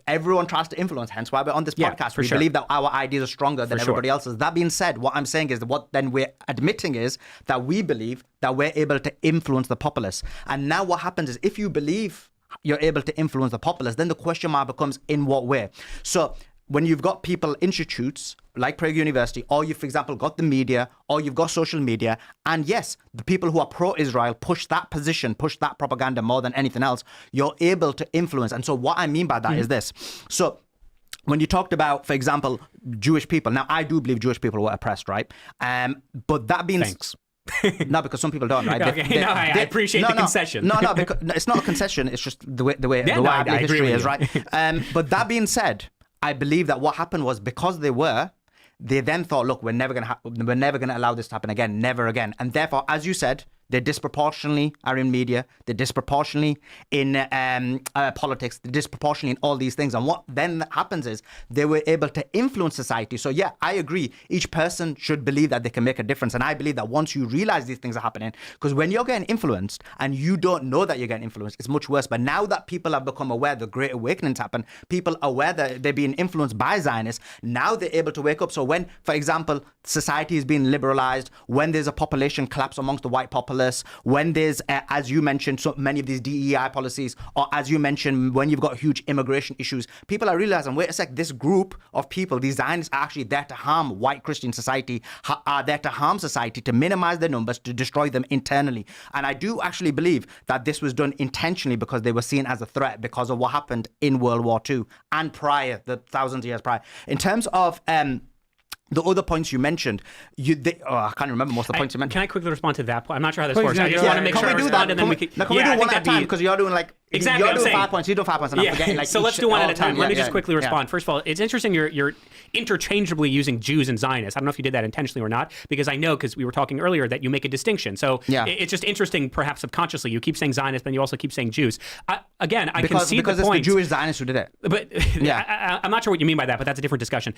S2: everyone tries to influence, hence why we're on this podcast. We believe that our ideas are stronger than everybody else's. That being said, what I'm saying is that what then we're admitting is that we believe that we're able to influence the populace. And now what happens is, if you believe you're able to influence the populace, then the question mark becomes, in what way? So when you've got people, institutes like Prager University, or you've, for example, got the media, or you've got social media, and yes, the people who are pro-Israel push that position, push that propaganda more than anything else, you're able to influence. And so what I mean by that is this. So when you talked about, for example, Jewish people, now I do believe Jewish people were oppressed, right? But that being...
S3: Thanks.
S2: No, because some people don't, right?
S3: I appreciate the concession.
S2: No, because it's not a concession. It's just the way the history is, right? But that being said, I believe that what happened was, because they then thought, look, we're never going to allow this to happen again, never again. And therefore, as you said, they disproportionately are in media, they're disproportionately in politics, they're disproportionately in all these things. And what then happens is they were able to influence society. So yeah, I agree. Each person should believe that they can make a difference. And I believe that once you realize these things are happening, because when you're getting influenced and you don't know that you're getting influenced, it's much worse. But now that people have become aware the Great Awakening's happened, people are aware that they're being influenced by Zionists, now they're able to wake up. So when, for example, society is being liberalized, when there's a population collapse amongst the white populace, when there's, as you mentioned, so many of these DEI policies, or as you mentioned, when you've got huge immigration issues, people are realizing, wait a sec, this group of people, these Zionists, are actually there to harm white Christian society, are there to harm society, to minimize their numbers, to destroy them internally. And I do actually believe that this was done intentionally because they were seen as a threat because of what happened in World War II and prior, the thousands of years prior. In terms of the other points you mentioned, I can't remember most of the points you mentioned.
S3: Can I quickly respond to that point? I'm not sure how this works. I just want to make sure I respond, and then we can...
S2: Can we do one at a time? Because you're doing
S3: Exactly,
S2: you're doing 5 points, you do 5 points, and I'm forgetting
S3: so let's do one at a time. Let me just quickly respond. First of all, it's interesting you're interchangeably using Jews and Zionists. I don't know if you did that intentionally or not, because I know, because we were talking earlier, that you make a distinction. So it's just interesting, perhaps subconsciously. You keep saying Zionists, but you also keep saying Jews. Again, I can see the point. Because
S2: it's the Jewish Zionists who did it.
S3: But I'm not sure what you mean by that, but that's a different discussion.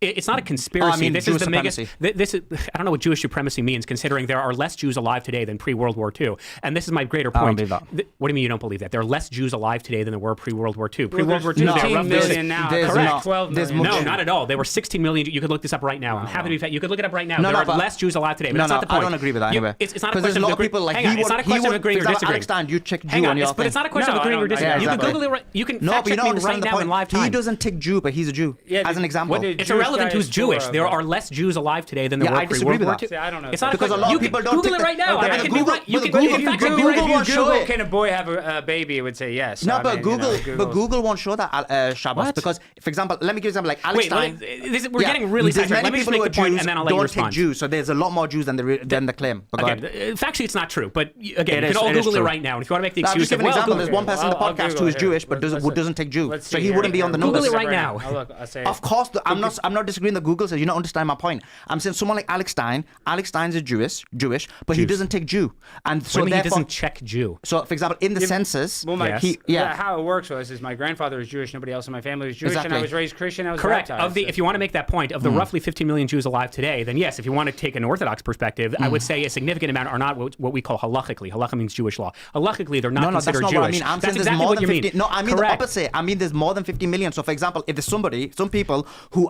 S3: It's not a conspiracy.
S2: I mean,
S3: this
S2: Jewish
S3: is the biggest. This is. I don't know what Jewish supremacy means, considering there are less Jews alive today than pre-World War II. And this is my greater point.
S2: I don't believe that.
S3: What do you mean you don't believe that? There are less Jews alive today than there were pre-World War II. Pre-World War II,
S1: There's
S3: there are
S1: 15
S3: roughly
S1: million now.
S2: there's
S1: Correct.
S2: not-
S1: 12
S2: there's
S1: million.
S3: No, not at all. There were 16 million. You could look this up right now. I'm happy to be. You could look it up right now. There are
S2: but-
S3: less Jews alive today. But
S2: No,
S3: that's not the point.
S2: I don't agree with that anyway.
S3: It's not a
S2: Because there's
S3: question
S2: a lot
S3: of
S2: of people like
S3: hang on, it's not a question of agreeing or disagreeing.
S2: Alex Stein, you check Jew
S3: Hang on,
S2: on your
S3: but it's not a question
S1: No,
S3: of agreeing
S1: I
S3: or
S1: don't-
S3: disagreeing.
S2: yeah,
S3: You can
S2: exactly.
S3: Google it. You can
S2: No,
S3: fact
S2: but you
S3: check
S2: don't
S3: me
S2: understand
S3: right
S2: the
S3: now in
S2: point.
S3: live
S2: He
S3: time.
S2: doesn't take Jew, but he's a Jew.
S1: Yeah,
S2: as an example.
S1: what did
S3: It's
S1: Jewish
S3: irrelevant who's
S1: diaspora
S3: Jewish. There
S1: about?
S3: are less Jews alive today than there
S2: Yeah,
S3: were
S2: I disagree
S3: pre-World
S2: with
S3: War
S2: that.
S3: II.
S1: See, I don't know.
S3: It's not
S2: Because a lot of
S3: you
S2: people
S3: can
S2: don't
S3: Google
S2: take
S3: it right now.
S2: okay,
S3: I
S2: but
S3: can
S2: Google-
S3: be right. You
S2: but
S3: can
S2: Google-
S3: fact check me
S2: Google
S3: right
S2: won't
S3: now.
S2: show it.
S1: Can a boy have a baby? It would say yes.
S2: No,
S1: I
S2: but
S1: mean, you know,
S2: Google won't show that Shabbos
S3: What?
S2: because, for example, let me give you an example. Like Alex
S3: Wait,
S2: Stein.
S3: we're getting really
S2: there's
S3: sidetracked.
S2: many
S3: Let me just
S2: people
S3: make
S2: who
S3: the
S2: are
S3: point,
S2: Jews
S3: and then I'll let you
S2: don't
S3: respond.
S2: take Jews, so there's a lot more Jews than the claim. But go
S3: Again,
S2: ahead.
S3: factually, it's not true. But again,
S2: It
S3: you
S2: is-
S3: can all
S2: it is
S3: Google it
S2: true.
S3: right now. And if you want to make the
S2: No, I'll
S3: excuse
S2: just give
S3: of,
S2: an
S3: well,
S2: example.
S3: Google
S2: There's
S3: it.
S2: one person in the
S1: I'll
S2: podcast
S1: Google
S2: who is
S1: it.
S2: Jewish but
S1: Let's
S2: doesn't take Jew,
S1: let's
S2: so
S1: see
S2: he
S1: here.
S2: wouldn't be on the
S3: Google
S2: numbers.
S3: it right now.
S1: Oh, look, I'll say
S2: Of course, I'm not disagreeing that Google says you don't understand my point. I'm saying someone like Alex Stein. Alex Stein is Jewish, but he doesn't take Jew, and so
S3: What do you mean he
S2: therefore,
S3: doesn't check Jew?
S2: so for example, in the census,
S1: Well, my,
S3: Yes.
S1: how it works is my grandfather is Jewish, nobody else in my family is Jewish, and I
S2: Exactly.
S1: was raised Christian. I was
S3: Correct.
S1: baptized.
S3: If you want to make that point, of the roughly 15 million Jews alive today, then yes, if you want to take an Orthodox perspective, I would say a significant amount are not what we call halachically. Halakha means Jewish law. Halachically, they're not
S2: No, that's
S3: considered
S2: not
S3: Jewish.
S2: what I mean. I'm
S3: That's
S2: saying there's
S3: exactly
S2: more
S3: what
S2: than
S3: you
S2: 50.
S3: mean.
S2: No, I mean
S3: Correct.
S2: the opposite. I mean there's more than 50 million. So, for example, if there's some people who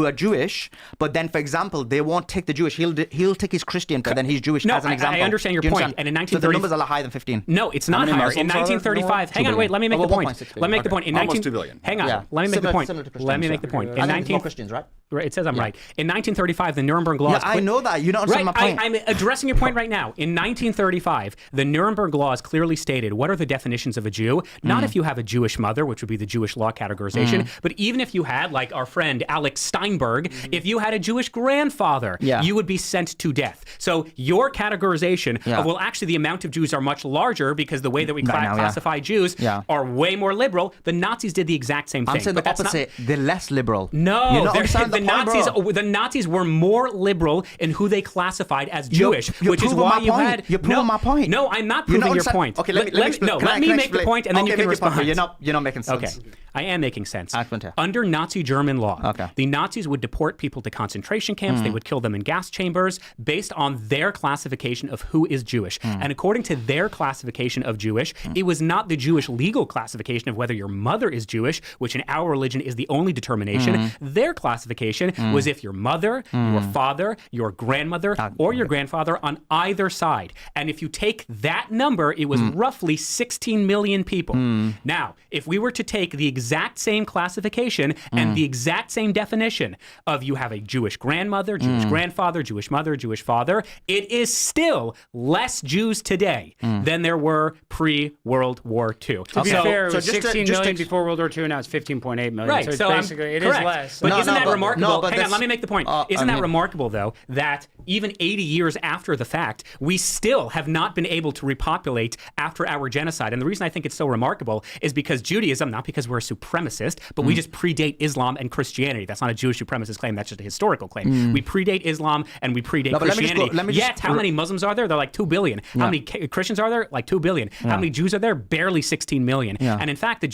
S2: are Jewish, but then, for example, they won't take the Jewish. He'll take his Christian, but then he's Jewish.
S3: No,
S2: as an
S3: I
S2: example.
S3: understand your
S2: Do you
S3: point.
S2: understand?
S3: And in
S2: so the
S3: 1930
S2: numbers are a lot higher than 15.
S3: No, it's not
S5: many
S3: higher.
S5: Muslims
S3: In
S5: are there?
S3: 1935, hang on,
S2: 2
S3: wait, let me make the
S2: billion.
S3: point.
S2: 1.6
S3: Let me make the
S5: billion.
S3: point. In
S5: Almost
S3: 19
S5: 2 billion.
S3: Hang on,
S2: Yeah.
S3: let me make the point.
S2: Similar to
S3: Let me
S2: Christians,
S3: make the point.
S2: I
S3: In
S2: think there's
S3: 19
S2: more Christians, right?
S3: Right, it says I'm right. In 1935, the Nuremberg Laws.
S2: Yeah, I know that. You don't understand
S3: Right,
S2: my point.
S3: I'm addressing your point right now. In 1935, the Nuremberg Laws clearly stated what are the definitions of a Jew. Not if you have a Jewish mother, which would be the Jewish law categorization, but even if you had, like our friend Alex Steinberg, if you had a Jewish grandfather,
S2: Yeah.
S3: you would be sent to death. So your categorization
S2: Yeah.
S3: of, well, actually, the amount of Jews are much larger because the way that we
S2: Right now, yeah.
S3: classify Jews
S2: Yeah.
S3: are way more liberal. The Nazis did the exact same thing.
S2: I'm saying
S3: but
S2: the
S3: that's not-
S2: opposite. They're less liberal.
S3: No,
S2: you don't
S3: they're-
S2: understand
S3: the
S2: point,
S3: Nazis.
S2: bro.
S3: The Nazis were more liberal in who they classified as Jewish,
S2: you're
S3: which is
S2: proving
S3: why
S2: my
S3: you
S2: point.
S3: had.
S2: You're proving
S3: no,
S2: my point.
S3: No, I'm not
S2: You
S3: proving
S2: don't
S3: your
S2: understand-
S3: point.
S2: Okay, let me explain.
S3: No,
S2: Can
S3: let
S2: I
S3: me make the
S2: explain?
S3: point, and then
S2: Okay,
S3: you can
S2: make your point,
S3: respond.
S2: but you're not making sense.
S3: Okay. I am making sense.
S2: Excellent, yeah.
S3: Under Nazi German law,
S2: Okay.
S3: the Nazis would deport people to concentration camps. They would kill them in gas chambers based on their classification of who is Jewish. And according to their classification of Jewish, it was not the Jewish legal classification of whether your mother is Jewish, which in our religion is the only determination. Their classification was if your mother, your father, your grandmother, or your grandfather on either side. And if you take that number, it was roughly 16 million people. Now, if we were to take the exact same classification and the exact same definition of you have a Jewish grandmother, Jewish grandfather, Jewish mother, Jewish father, it is still less Jews today than there were pre-World War II.
S1: To be fair, it
S2: so
S1: was
S2: just to-
S1: 16
S2: just
S1: million
S2: to-
S1: before World War II, now it's 15.8 million.
S3: Right,
S1: So it's
S3: so
S1: basically, it is
S3: correct.
S1: less.
S3: But
S2: No,
S3: isn't
S2: no,
S3: that
S2: but-
S3: remarkable?
S2: no, but
S3: Hang on,
S2: that's-
S3: let me make the point.
S2: I
S3: Isn't that
S2: mean-
S3: remarkable, though, that even 80 years after the fact, we still have not been able to repopulate after our genocide? And the reason I think it's so remarkable is because Judaism, not because we're a supremacist, but we just predate Islam and Christianity. That's not a Jewish supremacist claim. That's just a historical claim. We predate Islam and we predate
S2: No, but let me just
S3: Christianity.
S2: go- let me just-
S3: Yet, how many Muslims are there? They're like 2 billion. How many Christians are there? Like 2 billion. How many Jews are there? Barely 16 million.
S2: Yeah.
S3: And in fact, the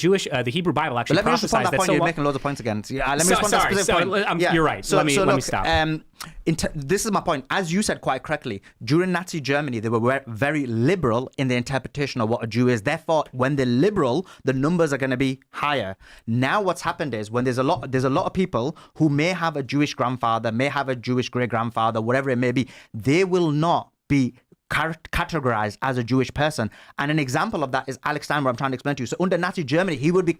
S3: Hebrew Bible actually
S2: Let me just respond
S3: prophesies
S2: to that point.
S3: so
S2: You're
S3: long-
S2: making loads of points again. Yeah, let me
S3: So-
S2: respond to that
S3: sorry,
S2: specific
S3: so,
S2: point.
S3: you're right. Let me stop.
S2: This is my point. As you said quite correctly, during Nazi Germany, they were very liberal in the interpretation of what a Jew is. Therefore, when they're liberal, the numbers are going to be higher. Now, what's happened is when there's a lot of people who may have a Jewish grandfather, may have a Jewish great grandfather, whatever it may be, they will not be categorized as a Jewish person. And an example of that is Alex Stein, what I'm trying to explain to you. So under Nazi Germany, he would be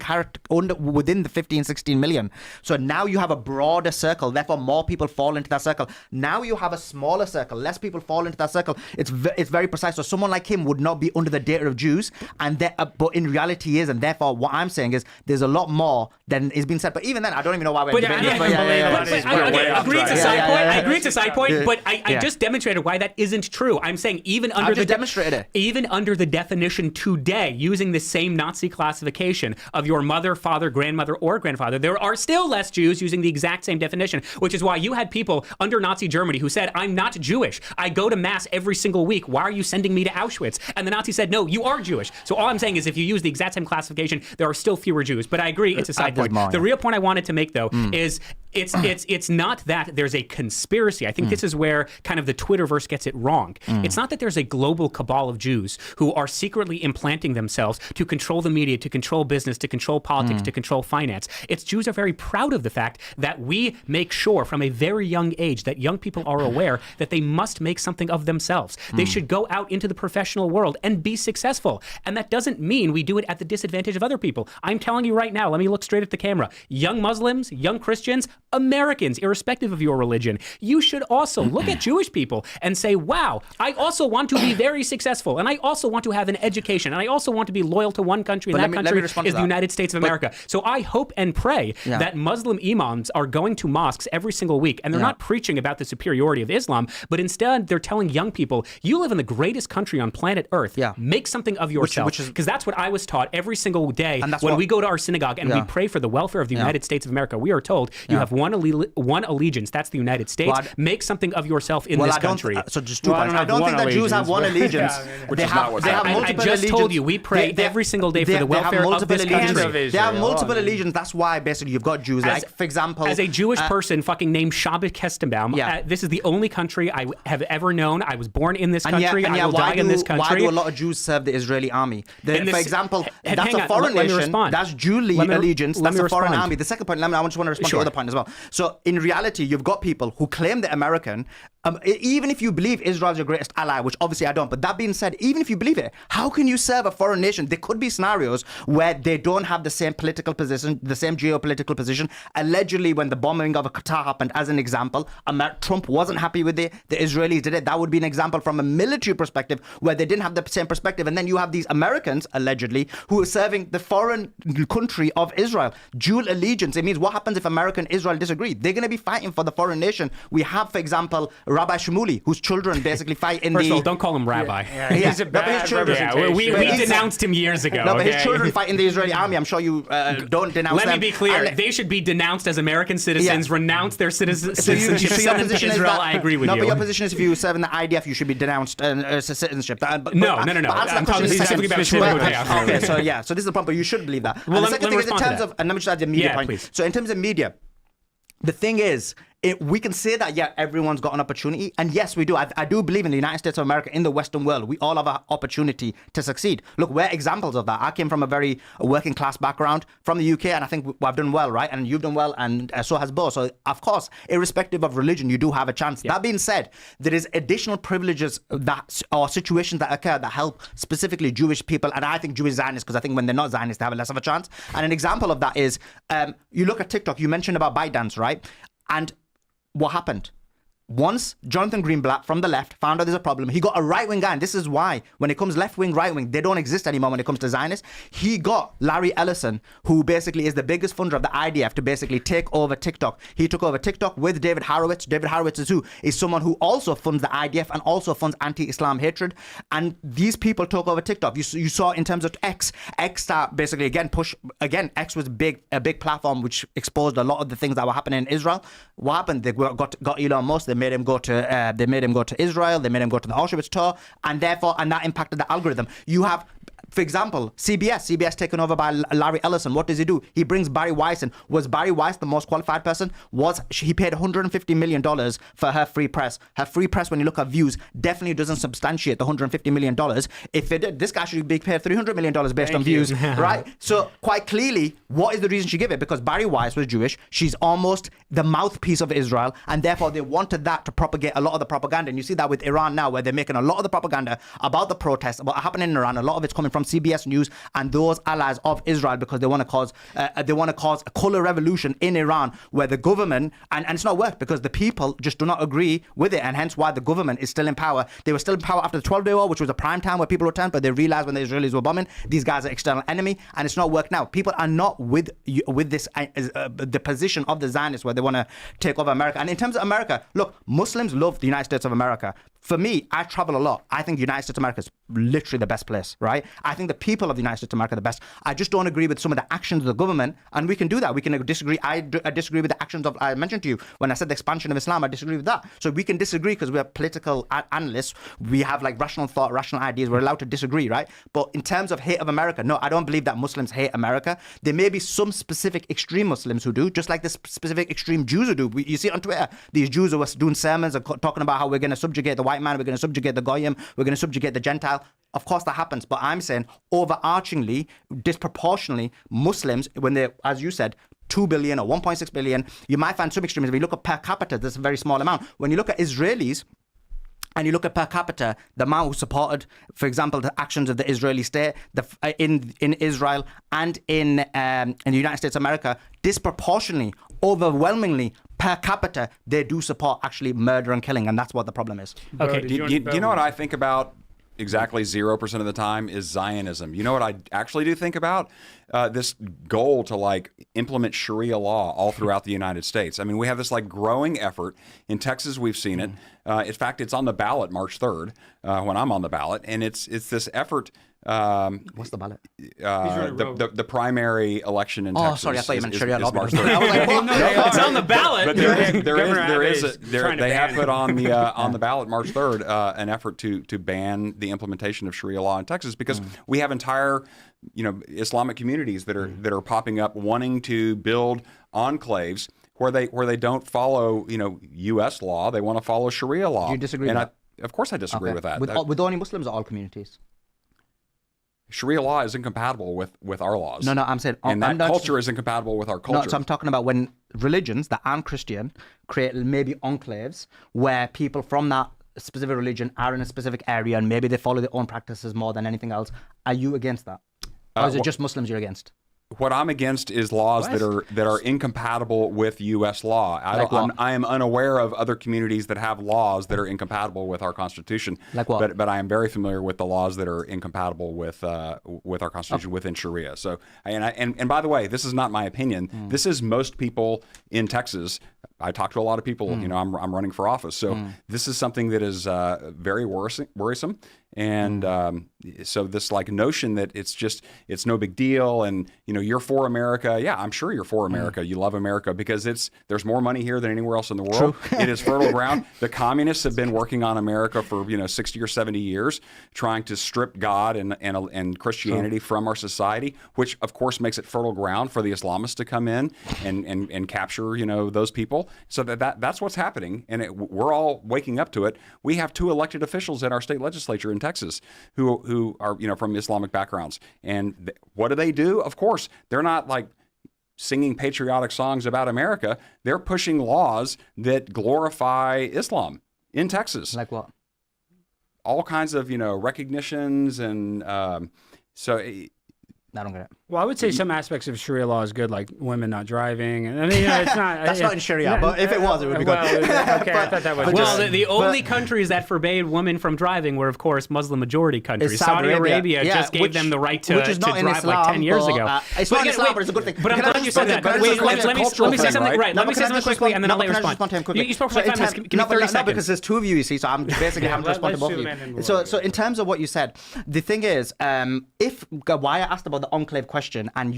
S2: within the 15, 16 million. So now you have a broader circle, therefore more people fall into that circle. Now you have a smaller circle, less people fall into that circle. It's very precise. So someone like him would not be under the data of Jews, and but in reality he is, and therefore what I'm saying is there's a lot more than is being said. But even then, I don't even know why we're debating this.
S1: I
S3: agree it's a side point. I agree it's a side point, but I
S2: Yeah.
S3: just demonstrated why that isn't true. I'm saying mean, even under even under the definition today, using the same Nazi classification of your mother, father, grandmother, or grandfather, there are still less Jews using the exact same definition, which is why you had people under Nazi Germany who said, I'm not Jewish. I go to mass every single week. Why are you sending me to Auschwitz? And the Nazis said, no, you are Jewish. So all I'm saying is if you use the exact same classification, there are still fewer Jews. But I agree, it's a side point. The real point I wanted to make, though, is it's not that there's a conspiracy. I think this is where kind of the Twitterverse gets it wrong. It's not that there's a global cabal of Jews who are secretly implanting themselves to control the media, to control business, to control politics, to control finance. It's Jews are very proud of the fact that we make sure from a very young age that young people are aware that they must make something of themselves. They should go out into the professional world and be successful. And that doesn't mean we do it at the disadvantage of other people. I'm telling you right now, let me look straight at the camera. Young Muslims, young Christians, Americans, irrespective of your religion, you should also look at Jewish people and say, wow, I also want to be very successful, and I also want to have an education, and I also want to be loyal to one country, and that country is the United States of America. So I hope and pray that Muslim imams are going to mosques every single week, and they're not preaching about the superiority of Islam, but instead they're telling young people, you live in the greatest country on planet Earth. Make something of yourself. Because that's what I was taught every single day when we go to our synagogue and we pray for the welfare of the United States of America. We are told you have one allegiance, that's the United States. Make something of yourself in this country.
S2: So just 2 points. I don't think that Jews have one allegiance. They have multiple allegiances.
S3: I just told you, we pray every single day for the welfare of this country.
S2: They have multiple allegiances. That's why basically you've got Jews, like, for example...
S3: As a Jewish person fucking named Shabbos Kestenbaum, this is the only country I have ever known. I was born in this country. I will die in this country.
S2: Why do a lot of Jews serve the Israeli army? For example, that's a foreign nation. That's Jew allegiance. That's a foreign army. The second point, I just want to respond to the other point as well. So in reality, you've got people who claim they're American. Even if you believe Israel's your greatest ally, which obviously I don't, but that being said, even if you believe it, how can you serve a foreign nation? There could be scenarios where they don't have the same political position, the same geopolitical position. Allegedly, when the bombing of Qatar happened, as an example, Trump wasn't happy with it. The Israelis did it. That would be an example from a military perspective where they didn't have the same perspective. And then you have these Americans, allegedly, who are serving the foreign country of Israel. Dual allegiance. It means what happens if America and Israel disagree? They're going to be fighting for the foreign nation. We have, for example, Rabbi Shmuley, whose children basically fight in
S3: First of all, don't call him rabbi.
S1: He's a bad representation.
S3: We denounced him years ago.
S2: No, but his children fight in the Israeli army. I'm sure you don't denounce them.
S3: Let me be clear. They should be denounced as American citizens, renounce their citizenship, send them to Israel. I agree with you.
S2: No, but your position is if you serve in the IDF, you should be denounced as a citizenship.
S3: No. I'm talking specifically about Shmuley.
S2: Okay, so this is the problem, but you should believe that.
S3: Well,
S2: the second thing is in terms of, and let me just add the media point.
S3: Please.
S2: So in terms of media, the thing is, we can say that, everyone's got an opportunity. And yes, we do. I do believe in the United States of America, in the Western world, we all have an opportunity to succeed. Look, we're examples of that. I came from a very working class background from the UK, and I think I've done well, right? And you've done well, and so has Bo. So, of course, irrespective of religion, you do have a chance. That being said, there is additional privileges or situations that occur that help specifically Jewish people, and I think Jewish Zionists, because I think when they're not Zionists, they have less of a chance. And an example of that is, you look at TikTok, you mentioned about ByteDance, right? And what happened? Once Jonathan Greenblatt from the left found out there's a problem, he got a right-wing guy, and this is why when it comes left-wing, right-wing, they don't exist anymore when it comes to Zionists. He got Larry Ellison, who basically is the biggest funder of the IDF, to basically take over TikTok. He took over TikTok with David Horowitz. David Horowitz is someone who also funds the IDF and also funds anti-Islam hatred. And these people took over TikTok. You saw in terms of X basically X was a big platform which exposed a lot of the things that were happening in Israel. What happened? They got Elon Musk. They made him go to Israel. They made him go to the Auschwitz tour, and that impacted the algorithm. You have, for example, CBS taken over by Larry Ellison. What does he do? He brings Barry Weiss in. Was Barry Weiss the most qualified person? He paid $150 million for her free press. Her free press, when you look at views, definitely doesn't substantiate the $150 million. If it did, this guy should be paid $300 million based on views, right? So quite clearly, what is the reason she gave it? Because Barry Weiss was Jewish. She's almost the mouthpiece of Israel, and therefore they wanted that to propagate a lot of the propaganda. And you see that with Iran now, where they're making a lot of the propaganda about the protests, about happening in Iran. A lot of it's coming from CBS News and those allies of Israel, because they want to cause a color revolution in Iran, where the government, and it's not worked because the people just do not agree with it, and hence why the government is still in power. They were still in power after the 12-day war, which was a prime time where people were turned, but they realized when the Israelis were bombing, these guys are external enemy, and it's not worked now. People are not with this the position of the Zionists where they want to take over America. And in terms of America, look, Muslims love the United States of America. for me, I travel a lot. I think the United States of America is literally the best place, right? I think the people of the United States of America are the best. I just don't agree with some of the actions of the government, and we can do that. We can disagree. I disagree with the actions of, I mentioned to you, when I said the expansion of Islam, I disagree with that. So we can disagree because we're political analysts. We have like rational thought, rational ideas. We're allowed to disagree, right? But in terms of hate of America, no, I don't believe that Muslims hate America. There may be some specific extreme Muslims who do, just like the specific extreme Jews who do. You see it on Twitter, these Jews who are doing sermons and talking about how we're going to subjugate the white man, we're going to subjugate the Goyim, we're going to subjugate the Gentile. Of course that happens, but I'm saying overarchingly, disproportionately, Muslims, when they, as you said, 2 billion or 1.6 billion, you might find some extremism. If you look at per capita, there's a very small amount. When you look at Israelis, and you look at per capita, the amount who supported, for example, the actions of the Israeli state in Israel and in the United States of America, disproportionately, overwhelmingly, per capita, they do support actually murder and killing, and that's what the problem is.
S3: Okay.
S5: Do you know what I think about exactly 0% of the time is Zionism? You know what I actually do think about? This goal to like implement Sharia law all throughout the United States. I mean, we have this like growing effort. In Texas, we've seen it. In fact, it's on the ballot March 3rd when I'm on the ballot. And it's this effort.
S2: What's the ballot?
S5: The primary election in Texas.
S2: Oh, sorry, I thought you meant Sharia
S5: is
S2: law.
S5: March 3rd.
S2: I was like, what?
S3: It's on the ballot.
S5: But they have put on the ballot March 3rd an effort to ban the implementation of Sharia law in Texas because we have entire Islamic communities that are popping up wanting to build enclaves where they don't follow U.S. law. They want to follow Sharia law.
S2: Do you disagree with that?
S5: Of course I disagree with that.
S2: With only Muslims or all communities?
S5: Sharia law is incompatible with our laws.
S2: No, I'm saying...
S5: And that culture is incompatible with our culture.
S2: No, so I'm talking about when religions that aren't Christian create maybe enclaves where people from that specific religion are in a specific area and maybe they follow their own practices more than anything else. Are you against that? Or is it just Muslims you're against?
S5: What I'm against is laws that are incompatible with U.S. law. I am unaware of other communities that have laws that are incompatible with our Constitution.
S2: Like what?
S5: But I am very familiar with the laws that are incompatible with our Constitution within Sharia. So and by the way, this is not my opinion. This is most people in Texas. I talk to a lot of people. I'm running for office, so this is something that is very worrisome. And so this like notion that it's no big deal, and you're for America. Yeah, I'm sure you're for America. You love America because there's more money here than anywhere else in the world. It is fertile ground. The communists have been working on America for 60 or 70 years, trying to strip God and Christianity from our society, which of course makes it fertile ground for the Islamists to come in and capture those people. So that's what's happening, and we're all waking up to it. We have 2 elected officials in our state legislature in Texas who are from Islamic backgrounds, and what do? Of course, they're not like singing patriotic songs about America. They're pushing laws that glorify Islam in Texas.
S2: Like what?
S5: All kinds of recognitions and so.
S2: I don't get it.
S1: Well, I would say some aspects of Sharia law is good, like women not driving. And I mean, it's not.
S2: That's not in Sharia, but if it was, it would be good.
S1: Okay, I thought that was.
S3: Well, the only countries that forbade women from driving were, of course, Muslim majority countries. Saudi Arabia just gave them the right to drive
S2: Islam,
S3: like 10 years ago.
S2: It's not in Islam, but it's a good thing.
S3: But I'm glad you said that. Let me say something. Right. Let me say something quickly, and then I'll let you respond. You spoke for like 5 minutes. Give me 30 seconds.
S2: No, because there's 2 of you, you see, so I'm basically having to respond to both of you. So in terms of what you said, the thing is, why I asked about the enclave question, and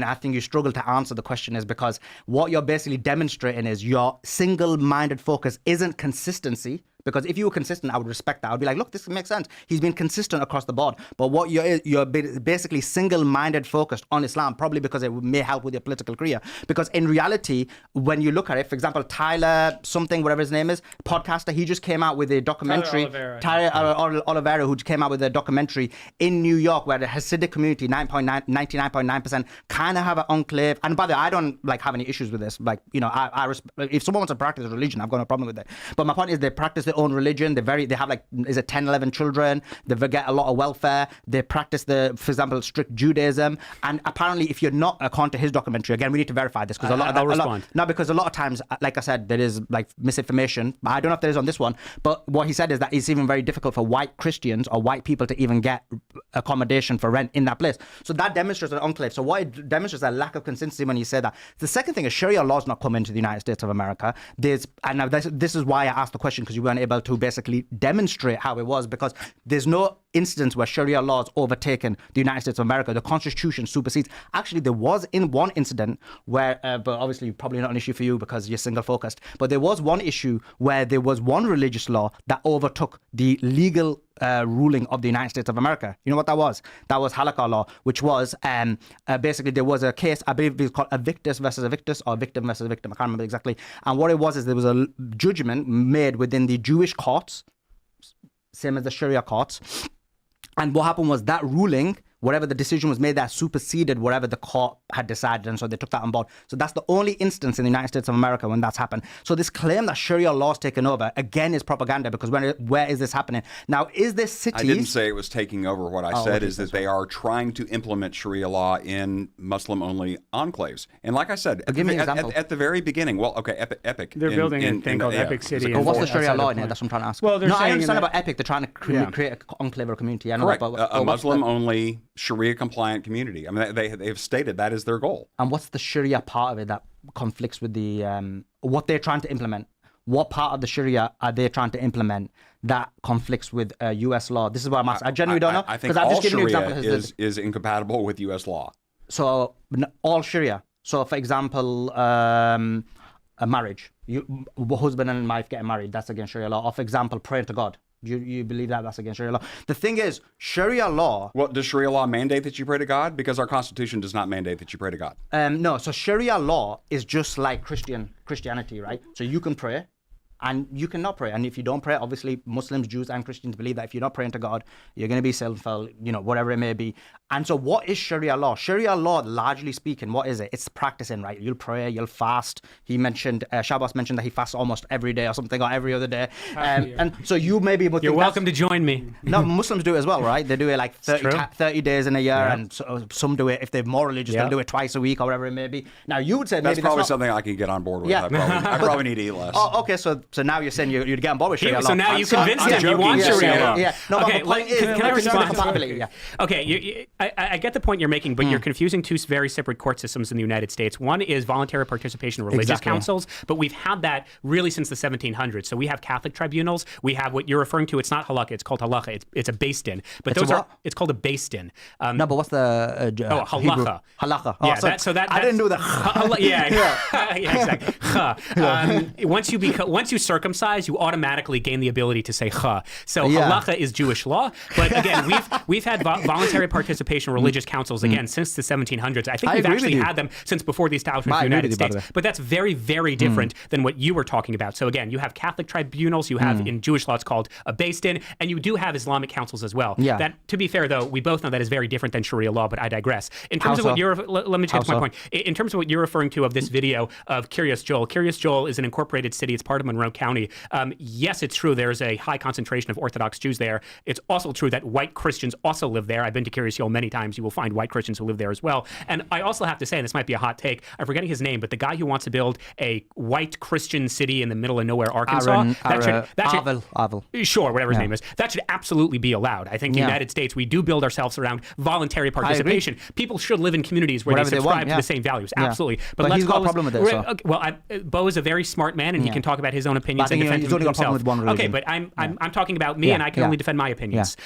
S2: I think you struggle to answer the question, is because what you're basically demonstrating is your single-minded focus isn't consistency. Because if you were consistent, I would respect that. I would be like, look, this makes sense. He's been consistent across the board. But what you're basically single-minded focused on Islam, probably because it may help with your political career. Because in reality, when you look at it, for example, Tyler something, whatever his name is, podcaster, he just came out with a documentary. Tyler Oliveira, who came out with a documentary in New York where the Hasidic community, 99.9% kind of have an enclave. And by the way, I don't have any issues with this. If someone wants to practice religion, I've got no problem with it. But my point is they practice their own religion. They have 10, 11 children. They get a lot of welfare. They practice for example, strict Judaism. And apparently, if you're not, according to his documentary, again, we need to verify this because because a lot of times, like I said, there is misinformation. I don't know if there is on this one, but what he said is that it's even very difficult for white Christians or white people to even get accommodation for rent in that place. So that demonstrates an enclave. So what it demonstrates a lack of consistency when you say that. The second thing is Sharia law is not coming to the United States of America. This is why I asked the question, because you weren't able to basically demonstrate how it was, because there's no instance where Sharia law has overtaken the United States of America. The Constitution supersedes. Actually, there was in one incident where, but obviously probably not an issue for you because you're single focused, but there was one issue where there was one religious law that overtook the legal ruling of the United States of America. You know what that was? That was halakha law, which was basically there was a case, I believe it was called a victus versus a victus, or victim versus a victim. I can't remember exactly. And what it was is there was a judgment made within the Jewish courts, same as the Sharia courts. And what happened was that ruling, whatever the decision was made, that superseded whatever the court had decided, and so they took that on board. So that's the only instance in the United States of America when that's happened. So this claim that Sharia law is taken over, again, is propaganda, because where is this happening? Now, is this cities...
S5: I didn't say it was taking over. What I said is that they are trying to implement Sharia law in Muslim-only enclaves. And like I said,
S2: give me an example.
S5: At the very beginning, well, okay, Epic.
S1: They're building a thing called Epic City.
S2: Well, what's the Sharia law in it? That's what I'm trying to ask.
S1: Well, they're
S2: no,
S1: saying
S2: I understand about Epic. They're trying to create an enclave or community. I know
S5: Correct.
S2: that, but
S5: A Muslim-only, Sharia-compliant community. I mean, they've stated that is their goal.
S2: And what's the Sharia part of it that conflicts with the what they're trying to implement? What part of the Sharia are they trying to implement that conflicts with U.S. law? This is what I'm asking. I genuinely don't know.
S5: I think
S2: I've
S5: all
S2: just given you
S5: Sharia
S2: examples.
S5: is incompatible with U.S. law.
S2: So all Sharia. So for example, a marriage. Husband and wife getting married. That's against Sharia law. Or for example, praying to God. You believe that that's against Sharia law? The thing is, Sharia law...
S5: Well, does Sharia law mandate that you pray to God? Because our Constitution does not mandate that you pray to God.
S2: No, so Sharia law is just like Christianity, right? So you can pray and you cannot pray. And if you don't pray, obviously Muslims, Jews and Christians believe that if you're not praying to God, you're going to be sinful, whatever it may be. And so what is Sharia law? Sharia law, largely speaking, what is it? It's practicing, right? You'll pray, you'll fast. He mentioned, Shabbos mentioned that he fasts almost every day or something, or every other day. And so you may be able to...
S3: You're welcome to join me.
S2: No, Muslims do it as well, right? They do it like 30 days in a year, and so, some do it, if they're more religious, they'll do it twice a week or whatever it may be. Now, you would say maybe
S5: that's probably
S2: not...
S5: something I can get on board with.
S2: Yeah.
S5: I probably need to eat less.
S2: Oh, okay, so now you're saying you'd get on board with Sharia law.
S3: So now you convinced him you want Sharia law.
S2: Yeah. No,
S3: okay,
S2: but the point is,
S3: can I respond?
S2: Yeah.
S3: Okay, I get the point you're making, but you're confusing two very separate court systems in the United States. One is voluntary participation in religious councils, but we've had that really since the 1700s. So we have Catholic tribunals. We have what you're referring to. It's not halakha. It's called halakha. It's a beis din. But it's called a beis din.
S2: No, but what's the
S3: halakha?
S2: Hebrew? Halakha.
S3: Oh, yeah,
S2: I didn't do that.
S3: Yeah, exactly. Once you circumcise, you automatically gain the ability to say cha. So halakha is Jewish law, but again, we've had voluntary participation in religious councils again since the 1700s. I think we've actually had them since before the establishment of the United States. But that's very, very different than what you were talking about. So again, you have Catholic tribunals, you have in Jewish law it's called a beis din, and you do have Islamic councils as well. Yeah. That, to be fair though, we both know that is very different than Sharia law, but I digress. In terms of what you're, let me get to my point. In terms of what you're referring to of this video of Kiryas Joel is an incorporated city. It's part of Monroe County. Yes, it's true. There's a high concentration of Orthodox Jews there. It's also true that white Christians also live there. I've been to Kiryas Joel many times. You will find white Christians who live there as well. And I also have to say, and this might be a hot take, I'm forgetting his name, but the guy who wants to build a white Christian city in the middle of nowhere, Arkansas, sure, whatever his name is, that should absolutely be allowed. I think the United States, we do build ourselves around voluntary participation. People should live in communities where they subscribe to the same values. Absolutely.
S2: But he's got a problem with this. So.
S3: Well, Bo is a very smart man, and he can talk about his own opinions and defend himself. Okay, but I'm talking about me, and I can only defend my opinions.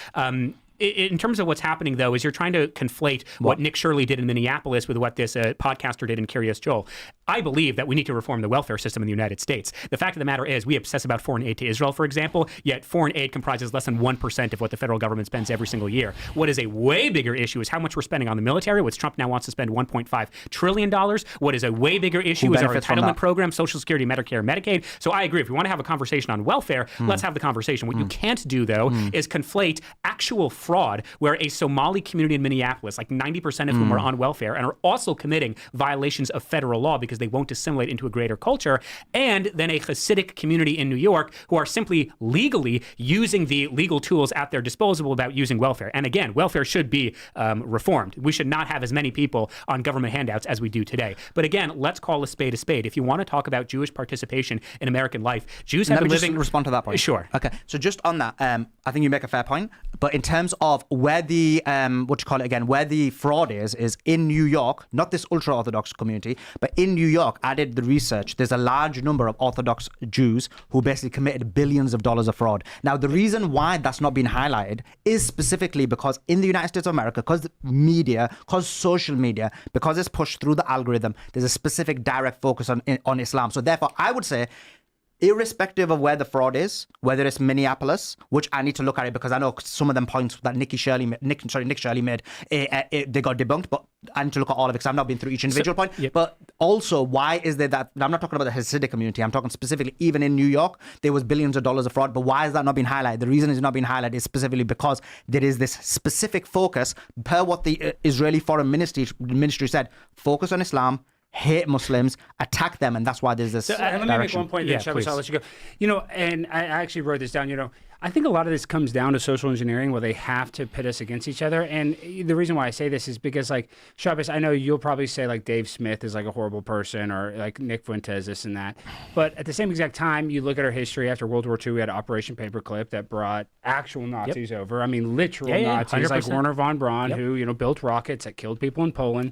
S3: In terms of what's happening, though, is you're trying to conflate what Nick Shirley did in Minneapolis with what this podcaster did in Kiryas Joel. I believe that we need to reform the welfare system in the United States. The fact of the matter is we obsess about foreign aid to Israel, for example, yet foreign aid comprises less than 1% of what the federal government spends every single year. What is a way bigger issue is how much we're spending on the military, which Trump now wants to spend $1.5 trillion. What is a way bigger issue is our entitlement program, Social Security, Medicare, Medicaid. So I agree. If we want to have a conversation on welfare, let's have the conversation. What you can't do, though, is conflate actual fraud where a Somali community in Minneapolis, like 90% of whom are on welfare and are also committing violations of federal law because they won't assimilate into a greater culture, and then a Hasidic community in New York who are simply legally using the legal tools at their disposal about using welfare. And again, welfare should be reformed. We should not have as many people on government handouts as we do today. But again, let's call a spade a spade. If you want to talk about Jewish participation in American life, Jews have been living...
S2: Just respond to that point.
S3: Sure.
S2: Okay, so just on that, I think you make a fair point, but in terms of where the, where the fraud is in New York, not this ultra-Orthodox community, but in New New York, I did the research. There's a large number of Orthodox Jews who basically committed billions of dollars of fraud. Now, the reason why that's not been highlighted is specifically because in the United States of America, because media, because social media, because it's pushed through the algorithm, there's a specific direct focus on Islam. So therefore, I would say, irrespective of where the fraud is, whether it's Minneapolis, which I need to look at it because I know some of them points that Nick Shirley made, they got debunked, but I need to look at all of it because I've not been through each individual point. Yep. But also, why is there that, I'm not talking about the Hasidic community, I'm talking specifically, even in New York, there was billions of dollars of fraud, but why is that not being highlighted? The reason it's not being highlighted is specifically because there is this specific focus, per what the Israeli Foreign Ministry said, focus on Islam, hate Muslims, attack them, and that's why there's this
S1: let me make one point, then Shabbos, I'll let you go. And I actually wrote this down, I think a lot of this comes down to social engineering where they have to pit us against each other. And the reason why I say this is because, like, Shabbos, I know you'll probably say, like, Dave Smith is, like, a horrible person or, like, Nick Fuentes, this and that. But at the same exact time, you look at our history after World War II, we had Operation Paperclip that brought actual Nazis over. I mean, literal Nazis, 100%. Like Werner von Braun, who, built rockets that killed people in Poland.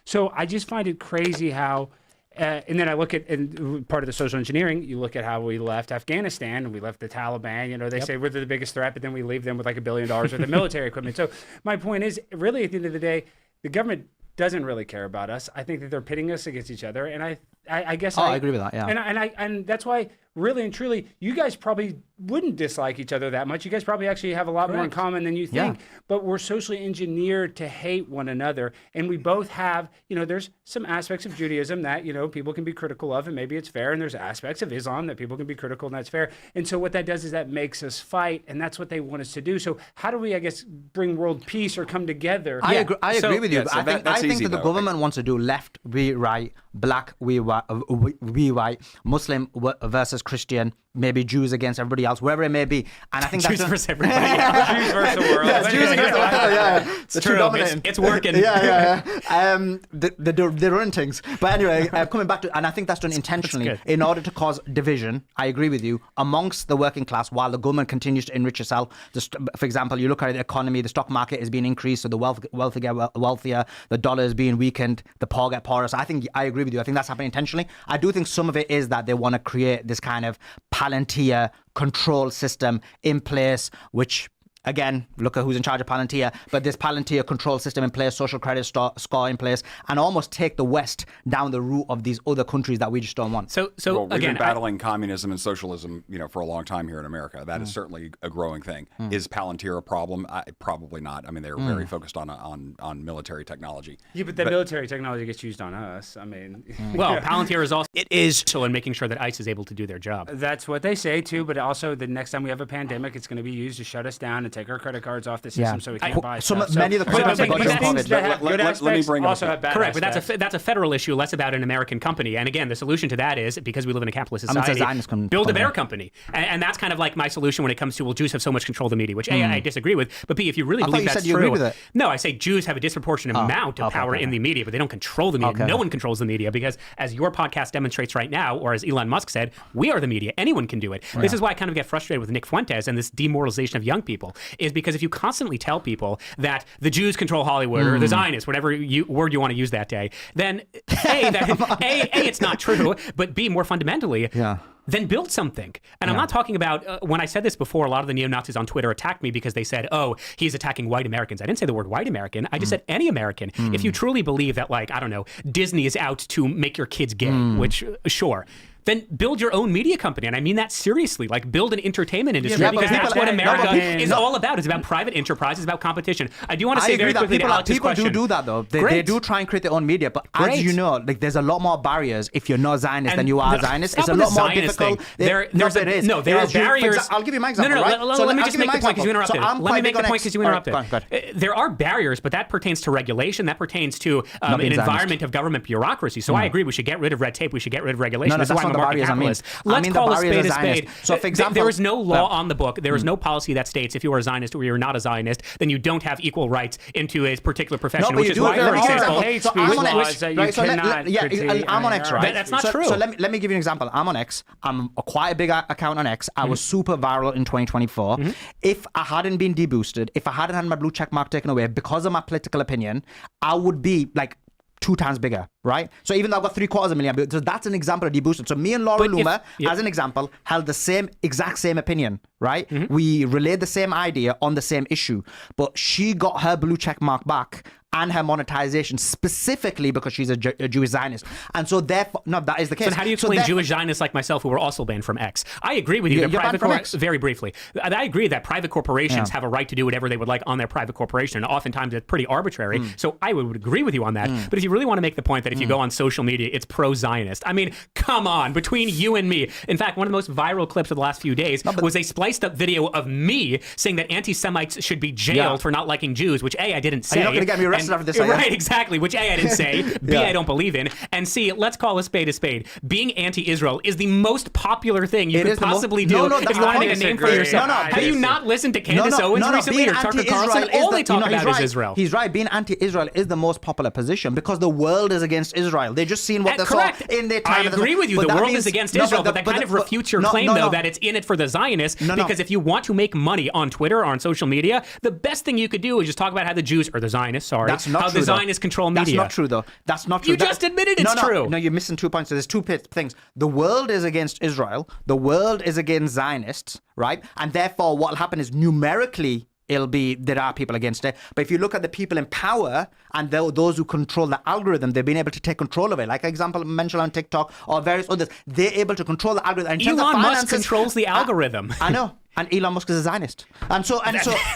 S1: So I just find it crazy how... and then I look at, and part of the social engineering, you look at how we left Afghanistan and we left the Taliban. They say we're the biggest threat, but then we leave them with like $1 billion worth of military equipment. So my point is, really, at the end of the day, the government doesn't really care about us. I think that they're pitting us against each other, and I guess
S2: I agree with that. Yeah,
S1: and that's why, really and truly, you guys probably wouldn't dislike each other that much. You guys probably actually have a lot more in common than you think. But we're socially engineered to hate one another, and we both have, there's some aspects of Judaism that people can be critical of, and maybe it's fair, and there's aspects of Islam that people can be critical, and that's fair. And so what that does is that makes us fight, and that's what they want us to do. So how do we, I guess, bring world peace or come together?
S2: I agree with you.
S5: So
S2: I think that the government wants to do left, we right, black, we white, Muslim versus Christian, maybe Jews against everybody else, wherever it may be. And I think
S3: Jews
S2: that's
S3: versus everybody.
S1: Jews versus the world.
S2: Yes, Jews against the world.
S3: It's true. It's working.
S2: They're running things. But anyway, coming back to, and I think that's done intentionally in order to cause division. I agree with you, amongst the working class, while the government continues to enrich itself. For example, you look at the economy, the stock market is being increased, so the wealthy get wealthier, the dollar is being weakened, the poor get poorer. So I agree with you. I think that's happening intentionally. I do think some of it is that they want to create this kind of Palantir control system in place, which, again, look at who's in charge of Palantir, but this Palantir control system in place, social credit score in place, and almost take the West down the route of these other countries that we just don't want.
S5: So we've been battling communism and socialism, for a long time here in America. That is certainly a growing thing. Is Palantir a problem? Probably not. I mean, they're very focused on military technology.
S1: Yeah, but the military technology gets used on us. I mean,
S3: well, Palantir is also in making sure that ICE is able to do their job.
S1: That's what they say too. But also, the next time we have a pandemic, it's going to be used to shut us down and take our credit cards off the system so we can't buy stuff.
S2: Many of the
S1: things that have good aspects also have bad
S3: correct,
S1: aspects.
S3: but that's a federal issue, less about an American company. And again, the solution to that is, because we live in a capitalist society, build a better company. And that's kind of like my solution when it comes to, Jews have so much control of the media, which A, I disagree with, but B, if you really believe that's true, no, I say Jews have a disproportionate amount of power in the media, but they don't control the media. No one controls the media, because as your podcast demonstrates right now, or as Elon Musk said, we are the media. Anyone can do it. This is why I kind of get frustrated with Nick Fuentes and this demoralization of young people, is because if you constantly tell people that the Jews control Hollywood or the Zionists, whatever word you want to use that day, then A, it's not true, but B, more fundamentally, then build something. And I'm not talking about, when I said this before, a lot of the neo-Nazis on Twitter attacked me because they said, oh, he's attacking white Americans. I didn't say the word white American. I just said any American. If you truly believe that, like, I don't know, Disney is out to make your kids gay, which, sure, then build your own media company. And I mean that seriously. Like, build an entertainment industry, because that's what America is all about. It's about private enterprise. It's about competition. I do want to say very quickly to Alex's question.
S2: People do that, though. They do try and create their own media. But as you know, like, there's a lot more barriers if you're not Zionist than you are Zionist. It's a lot more difficult.
S3: There are barriers.
S2: I'll give you my example.
S3: Let me just make the point because you interrupted. Let me make the point because you interrupted. There are barriers, but that pertains to regulation. That pertains to an environment of government bureaucracy. So I agree we should get rid of red tape. We should get rid of regulation. This is why I'm a market capitalist. Let's call a spade a spade.
S2: So, for example,
S3: there is no law on the book. There is no policy that states if you are a Zionist or you're not a Zionist, then you don't have equal rights into a particular profession, which is why, for example,
S1: hate speech laws that you cannot critique.
S2: I'm on X, right?
S3: That's not true.
S2: So let me give you an example. I'm on X. I'm quite a big account on X. I was super viral in 2024. If I hadn't been deboosted, if I hadn't had my blue check mark taken away because of my political opinion, I would be like 2 times bigger, right? So even though I've got 750,000, so that's an example of deboosted. So me and Laura Loomer, as an example, held the exact same opinion, right? We relayed the same idea on the same issue, but she got her blue check mark back and her monetization specifically because she's a Jewish Zionist. And so therefore, no, that is the case.
S3: So how do you explain Jewish Zionists like myself who were also banned from X? I agree with you that very briefly, I agree that private corporations have a right to do whatever they would like on their private corporation, and oftentimes it's pretty arbitrary. So I would agree with you on that. But if you really want to make the point that if you go on social media, it's pro-Zionist, I mean, come on, between you and me. In fact, one of the most viral clips of the last few days was a spliced up video of me saying that anti-Semites should be jailed for not liking Jews, which A, I didn't say.
S2: You're not going to get me arrested after this.
S3: Right, exactly, which A, I didn't say, B, I don't believe in, and C, let's call a spade a spade. Being anti-Israel is the most popular thing you could possibly do if you want to make a name for yourself. Have you not listened to Candace Owens recently or Tucker Carlson? All they talk about is Israel.
S2: He's right. Being anti-Israel is the most popular position because the world is against Israel. They're just seeing what they saw in their time.
S3: I agree with you. The world is against Israel, but that kind of refutes your claim, though, that it's in it for the Zionists, because if you want to make money on Twitter or on social media, the best thing you could do is just talk about how the Jews, or the Zionists, how the Zionists control media.
S2: That's not true, though. That's not true.
S3: You just admitted it's true.
S2: No, you're missing 2 points. So there's 2 things. The world is against Israel. The world is against Zionists, right? And therefore, what will happen is numerically, there are people against it. But if you look at the people in power and those who control the algorithm, they've been able to take control of it. Like example mentioned on TikTok or various others, they're able to control the algorithm.
S3: Elon Musk controls the algorithm.
S2: I know. And Elon Musk is a Zionist, and so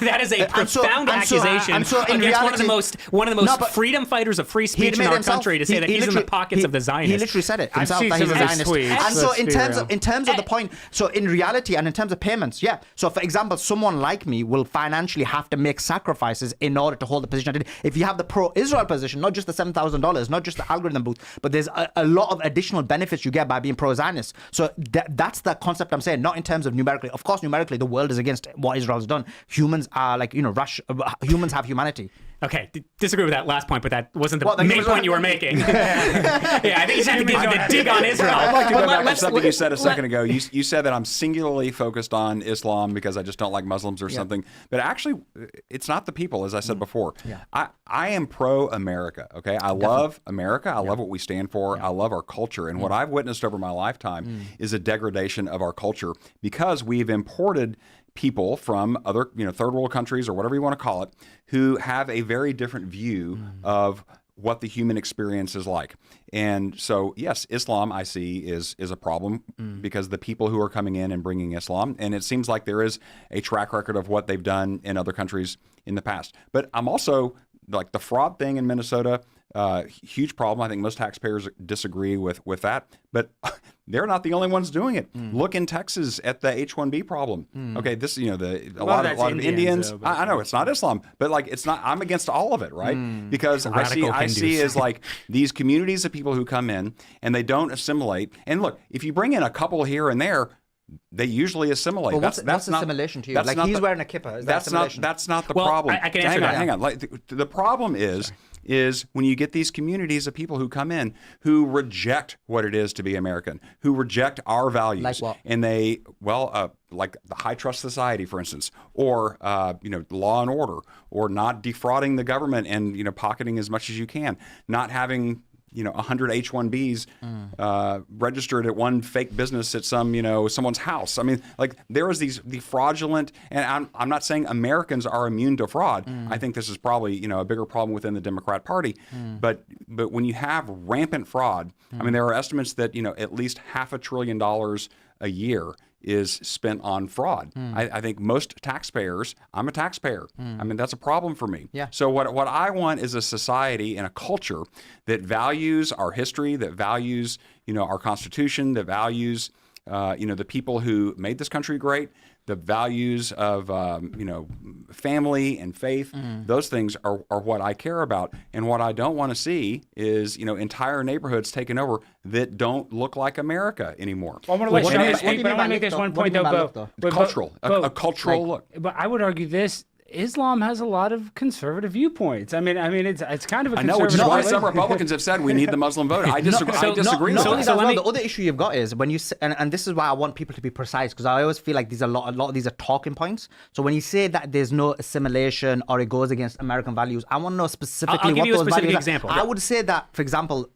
S3: that is a profound accusation against one of the most freedom fighters of free speech in our country to say that he's in the pockets of the Zionists.
S2: He literally said it himself that he's a Zionist. And so in terms of the point, so in reality and in terms of payments, yeah. So for example, someone like me will financially have to make sacrifices in order to hold the position I did. If you have the pro-Israel position, not just the $7,000, not just the algorithm boost, but there's a lot of additional benefits you get by being pro-Zionist. So that's the concept I'm saying, not in terms of numerically. Of course, numerically, the world is against what Israel's done. Humans are humans have humanity.
S3: Okay, disagree with that last point, but that wasn't the main point you were making. Yeah, I think you had to give the dig on Israel.
S5: I'd like to go back to something you said a second ago. You said that I'm singularly focused on Islam because I just don't like Muslims or something. But actually, it's not the people, as I said before. Yeah. I am pro-America, okay? I love America. I love what we stand for. I love our culture. And what I've witnessed over my lifetime is a degradation of our culture because we've imported people from other, third world countries or whatever you want to call it, who have a very different view of what the human experience is like. And so, yes, Islam I see is a problem because the people who are coming in and bringing Islam, and it seems like there is a track record of what they've done in other countries in the past. But I'm also, like the fraud thing in Minnesota, huge problem. I think most taxpayers disagree with that, but they're not the only ones doing it. Look in Texas at the H-1B problem. Okay, this a lot of Indians. Though, I know it's not Islam, but like it's not. I'm against all of it, right? Because I see as like these communities of people who come in and they don't assimilate. And look, if you bring in a couple here and there, they usually assimilate.
S2: Well, that's not assimilation to you. Like he's wearing a kippah. That's not
S5: the problem.
S3: I can answer that.
S5: Hang on. Like the problem is when you get these communities of people who come in who reject what it is to be American, who reject our values,
S2: like what?
S5: And they like the high trust society, for instance, or law and order, or not defrauding the government and pocketing as much as you can, not having 100 H-1Bs registered at one fake business at someone's house. I mean, like there is the fraudulent, and I'm not saying Americans are immune to fraud. I think this is probably a bigger problem within the Democrat Party. But when you have rampant fraud, I mean, there are estimates that at least $500 billion a year is spent on fraud. I think most taxpayers, I'm a taxpayer. I mean, that's a problem for me.
S2: Yeah.
S5: So what I want is a society and a culture that values our history, that values, our Constitution, that values, the people who made this country great, the values of, family and faith. Those things are what I care about. And what I don't want to see is, entire neighborhoods taken over that don't look like America anymore.
S1: Well, I want to let Sean speak, but I want to make this one point, though.
S5: A cultural look.
S1: But I would argue this. Islam has a lot of conservative viewpoints. I mean, it's kind of a
S5: I know, which is why
S1: conservative.
S5: some Republicans have said we need the Muslim vote. I disagree. I disagree with that.
S2: The other issue you've got is when you say, and this is why I want people to be precise, because I always feel like a lot of these are talking points. So when you say that there's no assimilation or it goes against American values, I want to know specifically
S3: I'll give
S2: what
S3: you a
S2: those
S3: specific
S2: values
S3: example.
S2: are. I would say that, for example,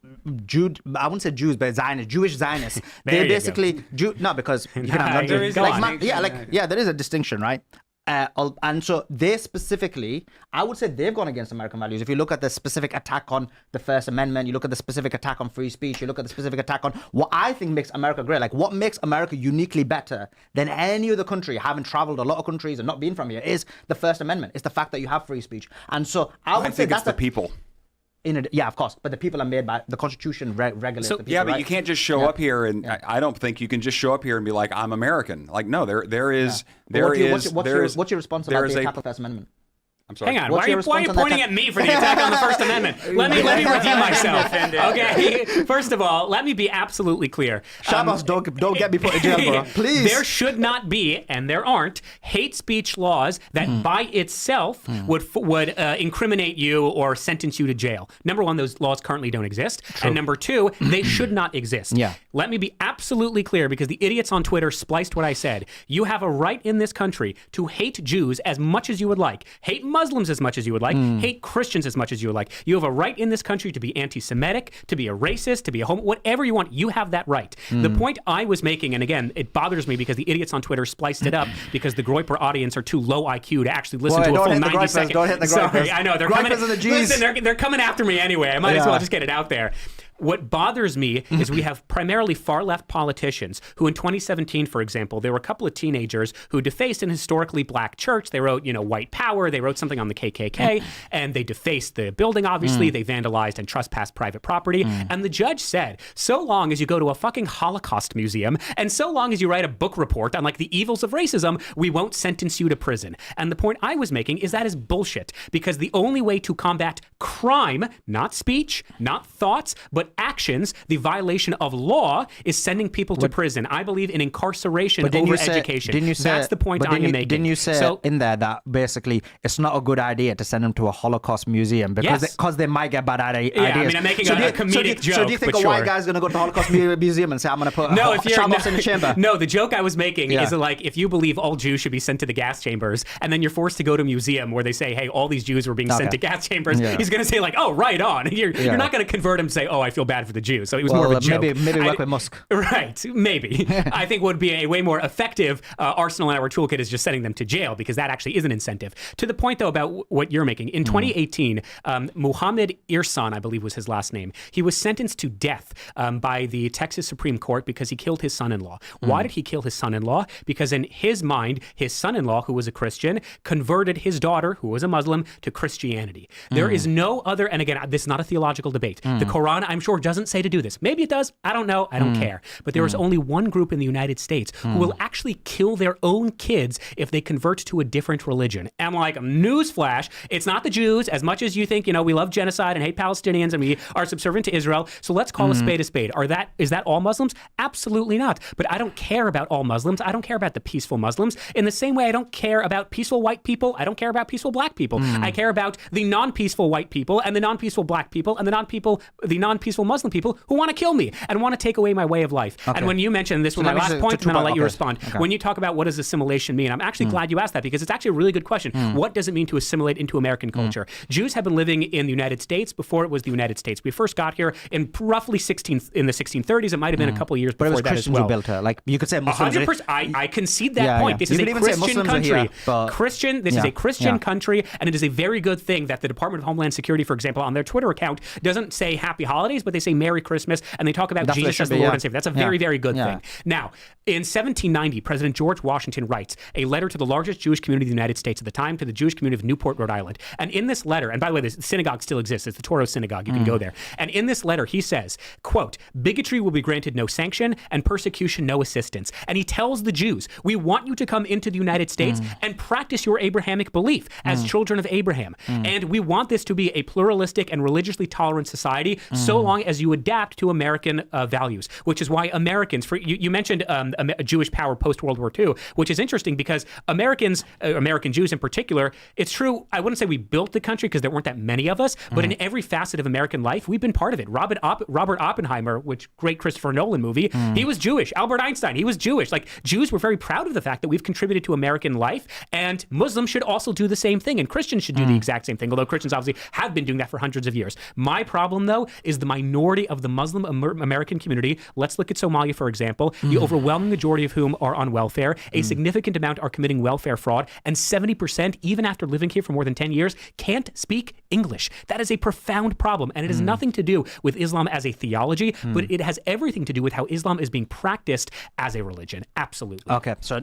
S2: I wouldn't say Jews, but Jewish Zionists.
S3: There
S2: They
S3: you go.
S2: basically because you can have
S3: There is a
S2: there is a distinction, right? And so they specifically, I would say they've gone against American values. If you look at the specific attack on the First Amendment, you look at the specific attack on free speech, you look at the specific attack on what I think makes America great, like what makes America uniquely better than any other country, having traveled a lot of countries and not being from here, is the First Amendment. It's the fact that you have free speech. And so I would say
S5: think
S2: that's
S5: it's the people.
S2: Yeah, of course. But the people are made by the Constitution regulates the people.
S5: Yeah, but
S2: right?
S5: you can't just show up here and I don't think you can just show up here and be like, I'm American. Like, no, there is.
S2: What's your response about the attack on the First Amendment?
S5: I'm sorry.
S3: Hang on.
S2: What's
S3: Why are
S2: your
S3: you
S2: response on
S3: pointing
S2: that?
S3: at me for the attack on the First Amendment? Let me review myself. Okay. First of all, let me be absolutely clear.
S2: Shabbos, don't get me put in jail, bro. Please.
S3: There should not be, and there aren't, hate speech laws that by itself would incriminate you or sentence you to jail. Number one, those laws currently don't exist. True. And number two, they should not exist.
S2: Yeah.
S3: Let me be absolutely clear, because the idiots on Twitter spliced what I said. You have a right in this country to hate Jews as much as you would like, hate Muslims as much as you would like, hate Christians as much as you would like. You have a right in this country to be anti-Semitic, to be a racist, to be a homo, whatever you want. You have that right. The point I was making, and again, it bothers me because the idiots on Twitter spliced it up because the Groyper audience are too low IQ to actually listen to a full 90 second.
S2: Don't hit the Groypers.
S3: Sorry, I know they're coming.
S2: Groypers and the G's.
S3: Listen, they're coming after me anyway. I might as well just get it out there. What bothers me is we have primarily far-left politicians who in 2017, for example, there were a couple of teenagers who defaced an historically black church. They wrote, white power. They wrote something on the KKK, and they defaced the building, obviously. They vandalized and trespassed private property. And the judge said, so long as you go to a fucking Holocaust museum, and so long as you write a book report on, the evils of racism, we won't sentence you to prison. And the point I was making is that is bullshit, because the only way to combat crime, not speech, not thoughts, but actions, the violation of law, is sending people to prison. I believe in incarceration over education. That's the point I am making.
S2: Didn't you say in there that basically it's not a good idea to send them to a Holocaust museum because they might get bad ideas?
S3: Yeah, I mean, I'm making a comedic joke.
S2: So do you think a white guy's going to go to the Holocaust museum and say, I'm going to put Shabbos in the chamber?
S3: No, the joke I was making is if you believe all Jews should be sent to the gas chambers, and then you're forced to go to a museum where they say, hey, all these Jews were being sent to gas chambers, he's going to say oh, right on. You're not going to convert him and say, oh, I feel bad for the Jews. So it was more of a joke.
S2: Maybe work with Musk.
S3: Right, maybe. I think would be a way more effective arsenal in our toolkit is just sending them to jail, because that actually is an incentive. To the point, though, about what you're making. In 2018, Muhammad Irsan, I believe was his last name, he was sentenced to death by the Texas Supreme Court because he killed his son-in-law. Why did he kill his son-in-law? Because in his mind, his son-in-law, who was a Christian, converted his daughter, who was a Muslim, to Christianity. There is no other, and again, this is not a theological debate. The Quran, I'm sure, doesn't say to do this. Maybe it does. I don't know. I don't care. But there is only one group in the United States who will actually kill their own kids if they convert to a different religion. And newsflash, it's not the Jews, as much as you think, we love genocide and hate Palestinians and we are subservient to Israel. So let's call a spade a spade. Is that all Muslims? Absolutely not. But I don't care about all Muslims. I don't care about the peaceful Muslims. In the same way I don't care about peaceful white people, I don't care about peaceful black people. I care about the non-peaceful white people and the non-peaceful black people and the non-peaceful Muslim people who want to kill me and want to take away my way of life. Okay. And when you mentioned, this was my last point, and then I'll let you respond. Okay. When you talk about what does assimilation mean, I'm actually glad you asked that, because it's actually a really good question. What does it mean to assimilate into American culture? Jews have been living in the United States before it was the United States. We first got here in roughly in the 1630s. It might have been a couple of years before that as well.
S2: Who built it. You could say Muslims.
S3: 100%. I concede that point. This is a Christian country. This is a Christian country, and it is a very good thing that the Department of Homeland Security, for example, on their Twitter account, doesn't say Happy Holidays, but they say Merry Christmas, and they talk about Jesus as the Lord and Savior. That's a very, very good thing. Now, in 1790, President George Washington writes a letter to the largest Jewish community in the United States at the time, to the Jewish community of Newport, Rhode Island. And in this letter, and by the way, the synagogue still exists. It's the Toro Synagogue. You can go there. And in this letter, he says, quote, bigotry will be granted no sanction and persecution no assistance. And he tells the Jews, we want you to come into the United States and practice your Abrahamic belief as children of Abraham. And we want this to be a pluralistic and religiously tolerant society, so long long as you adapt to American values, which is why Americans, you mentioned a Jewish power post-World War II, which is interesting because Americans, American Jews in particular, it's true, I wouldn't say we built the country because there weren't that many of us, but in every facet of American life, we've been part of it. Robert Oppenheimer, which great Christopher Nolan movie, he was Jewish. Albert Einstein, he was Jewish. Like, Jews were very proud of the fact that we've contributed to American life, and Muslims should also do the same thing, and Christians should do the exact same thing, although Christians obviously have been doing that for hundreds of years. My problem, though, is the minority of the Muslim American community. Let's look at Somalia, for example, the overwhelming majority of whom are on welfare. A significant amount are committing welfare fraud, and 70%, even after living here for more than 10 years, can't speak English. That is a profound problem, and it has nothing to do with Islam as a theology, but it has everything to do with how Islam is being practiced as a religion. Absolutely.
S2: Okay, so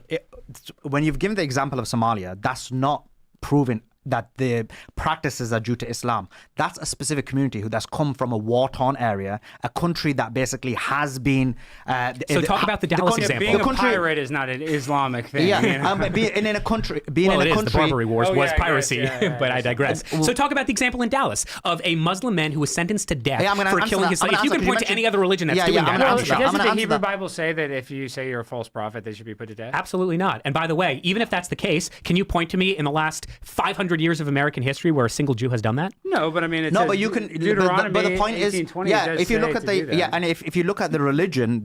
S2: when you've given the example of Somalia, that's not proven that the practices are due to Islam. That's a specific community that's come from a war-torn area, a country that basically has been...
S3: so talk about the Dallas example.
S1: Being a pirate is not an Islamic thing.
S2: Yeah,
S1: you know?
S2: being in a country...
S3: The Barbary Wars was piracy,
S1: yeah,
S3: but I digress. So talk about the example in Dallas of a Muslim man who was sentenced to death for killing his... If you can point to any other religion that's doing that, I'm sure.
S1: Doesn't the Hebrew Bible say that if you say you're a false prophet, they should be put to death?
S3: Absolutely not. And by the way, even if that's the case, can you point to me in the last 500 years of American history where a single Jew has done that?
S1: No, but I mean,
S2: but you can.
S1: Deuteronomy,
S2: but the point is, if you look at and if you look at the religion,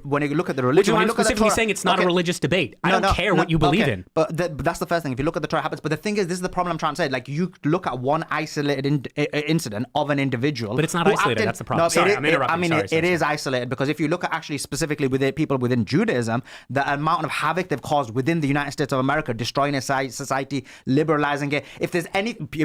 S2: when you look at the religion,
S3: I'm specifically saying it's not a religious debate. I don't care what you believe in.
S2: But that's the first thing. If you look at the Torah habits, but the thing is, this is the problem I'm trying to say. Like, you look at one isolated incident of an individual,
S3: but it's not isolated. That's the problem. Sorry, I'm interrupting.
S2: I mean, it is isolated because if you look at actually specifically with people within Judaism, the amount of havoc they've caused within the United States of America, destroying a society, liberalizing it. If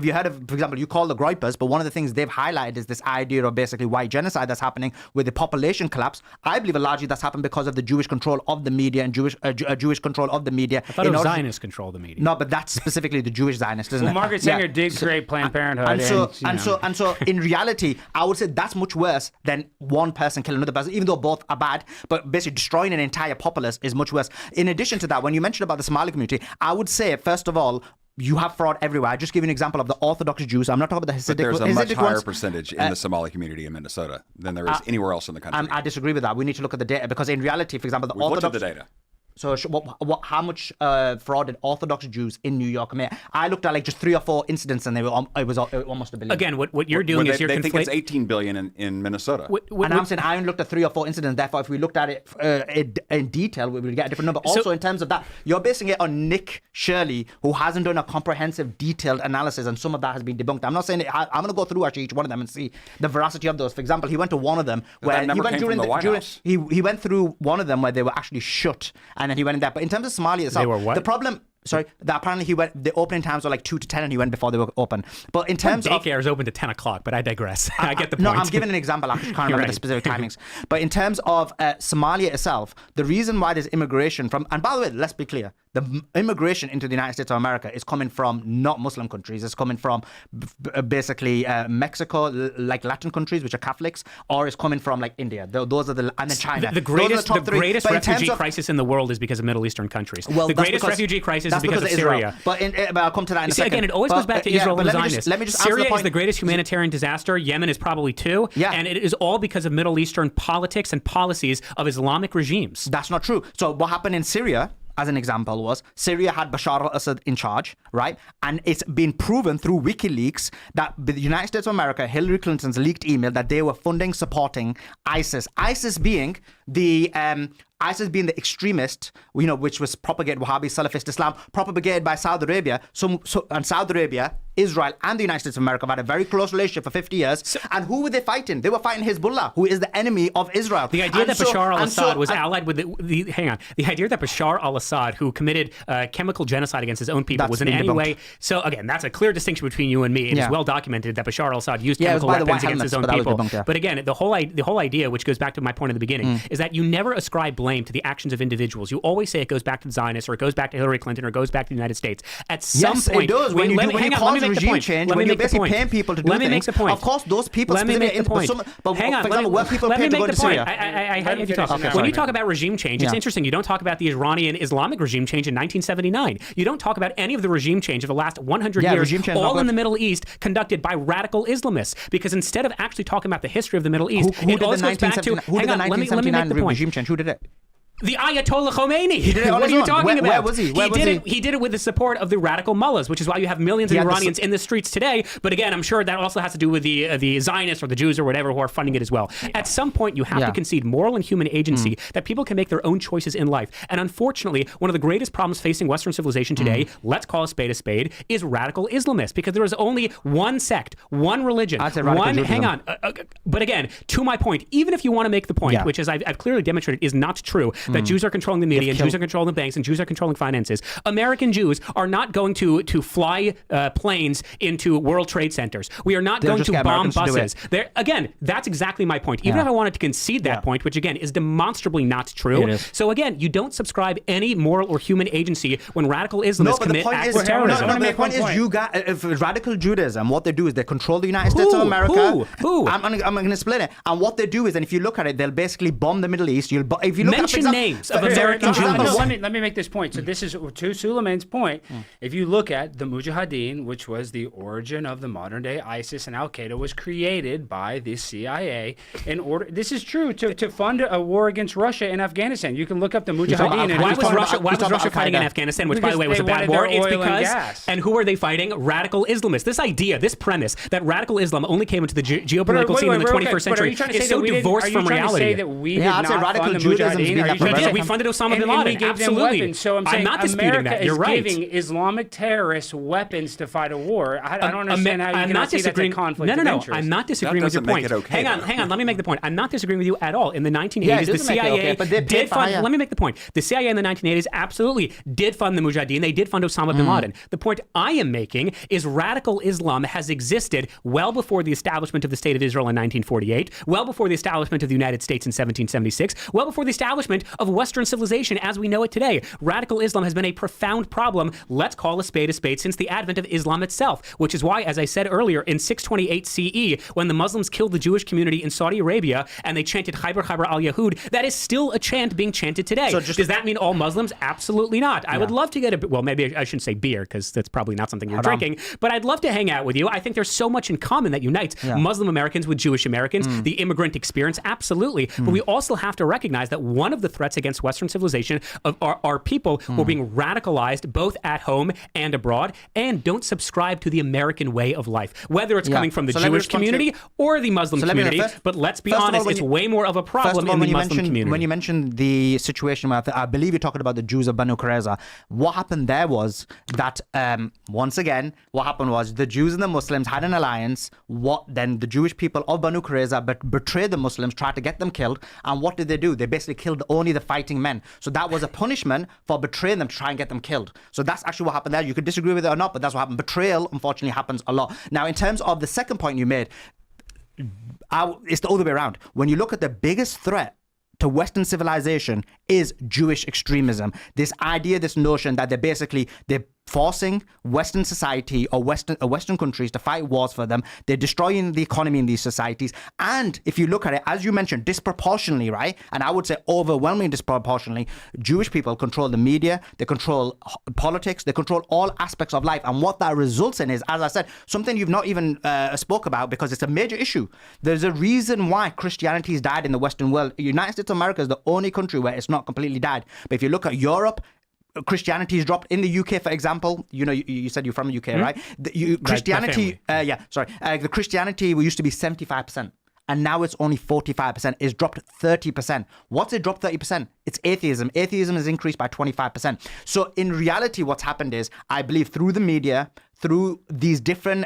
S2: you heard of, for example, you call the Groypers, but one of the things they've highlighted is this idea of basically white genocide that's happening with the population collapse. I believe largely that's happened because of the Jewish control of the media and Jewish control of the media.
S3: I thought it was Zionist control of the media.
S2: No, but that's specifically the Jewish Zionist, isn't it?
S1: Margaret Sanger did create Planned Parenthood.
S2: And so in reality, I would say that's much worse than one person killing another person, even though both are bad, but basically destroying an entire populace is much worse. In addition to that, when you mentioned about the Somali community, I would say, first of all, you have fraud everywhere. I just give you an example of the Orthodox Jews. I'm not talking about the Hasidic.
S5: But there's a much higher percentage in the Somali community in Minnesota than there is anywhere else in the country.
S2: I disagree with that. We need to look at the data because in reality, for example,
S5: We've looked at the data.
S2: So how much fraud did Orthodox Jews in New York commit? I looked at like just 3 or 4 incidents and it was almost $1 billion.
S3: Again, what you're doing is you're
S5: They think it's $18 billion in Minnesota.
S2: And I'm saying I only looked at 3 or 4 incidents. Therefore, if we looked at it in detail, we would get a different number. Also, in terms of that, you're basing it on Nick Shirley, who hasn't done a comprehensive, detailed analysis, and some of that has been debunked. I'm not saying I'm going to go through actually each one of them and see the veracity of those. For example, he went to one of them where he went through one of them where they were actually shut, and then he went in there. But in terms of Somalia itself,
S3: they were what?
S2: The problem. Sorry, that apparently the opening times were like 2 to 10 and he went before they were open. But in terms of...
S3: Daycare is open to 10 o'clock, but I digress. I get the point.
S2: No, I'm giving an example. I can't remember the specific timings. But in terms of Somalia itself, the reason why there's immigration from... And by the way, let's be clear. The immigration into the United States of America is coming from not Muslim countries. It's coming from basically Mexico, like Latin countries, which are Catholics, or it's coming from like India. Those are the... And then China.
S3: The greatest refugee crisis in the world is because of Middle Eastern countries.
S2: Well,
S3: the greatest refugee crisis is because of Syria.
S2: But I'll come to that in a second.
S3: Again, it always goes back to Israel and the Zionists.
S2: Let me just
S3: Syria is the greatest humanitarian disaster. Yemen is probably too.
S2: Yeah.
S3: And it is all because of Middle Eastern politics and policies of Islamic regimes.
S2: That's not true. So what happened in Syria, as an example, was Syria had Bashar al-Assad in charge, right? And it's been proven through WikiLeaks that the United States of America, Hillary Clinton's leaked email, that they were funding, supporting ISIS. ISIS being the extremist, which was propagated Wahhabi Salafist Islam, propagated by Saudi Arabia. And Saudi Arabia, Israel, and the United States of America have had a very close relationship for 50 years. And who were they fighting? They were fighting Hezbollah, who is the enemy of Israel.
S3: The idea that Bashar al-Assad was allied with the idea that Bashar al-Assad, who committed chemical genocide against his own people, was in any way. So again, that's a clear distinction between you and me. It is well documented that Bashar al-Assad used chemical weapons against his own people. But again, the whole idea, which goes back to my point in the beginning, is that you never ascribe blame to the actions of individuals. You always say it goes back to the Zionists, or it goes back to Hillary Clinton, or it goes back to the United States. At some point,
S2: it does. When you cause regime change, when you're basically paying people to do things, of course, those people.
S3: Let me make the point.
S2: But
S3: hang on.
S2: For example, where people pay to go to Syria.
S3: When you talk about regime change, it's interesting. You don't talk about the Iranian Islamic regime change in 1979. You don't talk about any of the regime change of the last 100 years, all in the Middle East, conducted by radical Islamists. Because instead of actually talking about the history of the Middle East, it always goes back to. Hang on, let me make the point.
S2: Regime change. Who did it?
S3: The Ayatollah Khomeini.
S2: He did it on
S3: what
S2: his
S3: are you
S2: own.
S3: talking about?
S2: Where was he?
S3: He did it with the support of the radical mullahs, which is why you have millions of Iranians in the streets today. But again, I'm sure that also has to do with the Zionists or the Jews or whatever who are funding it as well. At some point, you have to concede moral and human agency that people can make their own choices in life. And unfortunately, one of the greatest problems facing Western civilization today, let's call a spade, is radical Islamists, because there is only one sect, one religion, one. Hang on. But again, to my point, even if you want to make the point, which is I've clearly demonstrated is not true, that Jews are controlling the media, and Jews are controlling the banks, and Jews are controlling finances. American Jews are not going to fly planes into World Trade Centers. We are not going to bomb buses. Again, that's exactly my point. Even if I wanted to concede that point, which again is demonstrably not true. So again, you don't subscribe any moral or human agency when radical Islamists commit acts of terrorism.
S2: No, the point is, if radical Judaism, what they do is they control the United States of America.
S3: Who?
S2: I'm going to explain it. And what they do is, and if you look at it, they'll basically bomb the Middle East. If you look
S3: mention names of American Jews.
S1: Let me make this point. So this is to Sulaiman's point. If you look at the Mujahideen, which was the origin of the modern day ISIS and Al Qaeda, was created by the CIA in order. This is true to fund a war against Russia in Afghanistan. You can look up the Mujahideen.
S3: Why was Russia fighting in Afghanistan? Which, by the way, was a bad war. It's because. And who are they fighting? Radical Islamists. This idea, this premise that radical Islam only came into the geopolitical scene in the 21st century is so divorced from reality.
S1: I'd say radical Judaism.
S3: We funded Osama bin Laden. Absolutely.
S1: So I'm
S3: not disputing that. You're right.
S1: Giving Islamic terrorists weapons to fight a war. I don't understand how you can see that's a conflict of interest.
S3: I'm not disagreeing with your point.
S5: Okay,
S3: hang on. Let me make the point. I'm not disagreeing with you at all. In the 1980s, the CIA did fund. Let me make the point. The CIA in the 1980s absolutely did fund the Mujahideen. They did fund Osama bin Laden. The point I am making is radical Islam has existed well before the establishment of the State of Israel in 1948, well before the establishment of the United States in 1776, well before the establishment of Western civilization as we know it today. Radical Islam has been a profound problem, let's call a spade, since the advent of Islam itself, which is why, as I said earlier, in 628 CE, when the Muslims killed the Jewish community in Saudi Arabia and they chanted Khaybar Khaybar al-Yahud, that is still a chant being chanted today. So does that mean all Muslims? Absolutely not. I would love to get well, maybe I shouldn't say beer, because that's probably not something you're drinking, but I'd love to hang out with you. I think there's so much in common that unites Muslim Americans with Jewish Americans, the immigrant experience, absolutely. But we also have to recognize that one of the threats against Western civilization are people who are being radicalized both at home and abroad and don't subscribe to the American way of life, whether it's coming from the Jewish community or the Muslim community. But let's be honest, it's way more of a problem in the Muslim community.
S2: When you mentioned the situation where I believe you're talking about the Jews of Banu Qurayza, what happened there was that once again, what happened was the Jews and the Muslims had an alliance. Then the Jewish people of Banu Qurayza betrayed the Muslims, tried to get them killed, and what did they do? They basically killed only the fighting men. So that was a punishment for betraying them to try and get them killed. So that's actually what happened there. You could disagree with it or not, but that's what happened. Betrayal, unfortunately, happens a lot. Now, in terms of the second point you made, it's the other way around. When you look at the biggest threat to Western civilization is Jewish extremism. This idea, this notion that they're forcing Western society or Western countries to fight wars for them. They're destroying the economy in these societies. And if you look at it, as you mentioned, disproportionately, right? And I would say overwhelmingly disproportionately, Jewish people control the media, they control politics, they control all aspects of life. And what that results in is, as I said, something you've not even spoke about because it's a major issue. There's a reason why Christianity has died in the Western world. The United States of America is the only country where it's not completely died. But if you look at Europe, Christianity has dropped. In the UK, for example, you said you're from the UK, right? Christianity, the Christianity used to be 75%. And now it's only 45%. It's dropped 30%. What's it dropped 30%? It's atheism. Atheism has increased by 25%. So in reality, what's happened is, I believe through the media, through these different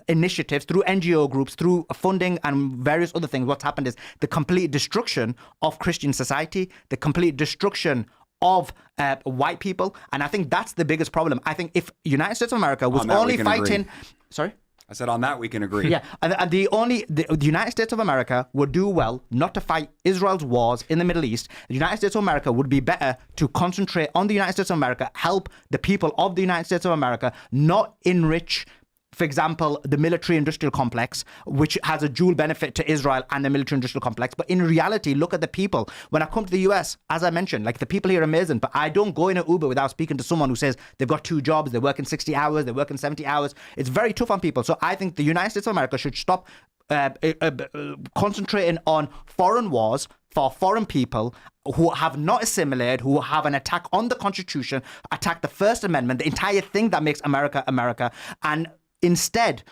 S2: initiatives, through NGO groups, through funding and various other things, what's happened is the complete destruction of Christian society, the complete destruction of white people. And I think that's the biggest problem. I think if United States of America was only fighting... Sorry?
S5: I said on that we can agree.
S2: Yeah, and the United States of America would do well not to fight Israel's wars in the Middle East. The United States of America would be better to concentrate on the United States of America, help the people of the United States of America, not enrich, for example, the military-industrial complex, which has a dual benefit to Israel and the military-industrial complex. But in reality, look at the people. When I come to the US, as I mentioned, like the people here are amazing, but I don't go in an Uber without speaking to someone who says they've got 2 jobs, they're working 60 hours, they're working 70 hours. It's very tough on people. So I think the United States of America should stop concentrating on foreign wars for foreign people who have not assimilated, who have an attack on the Constitution, attack the First Amendment, the entire thing that makes America America, and instead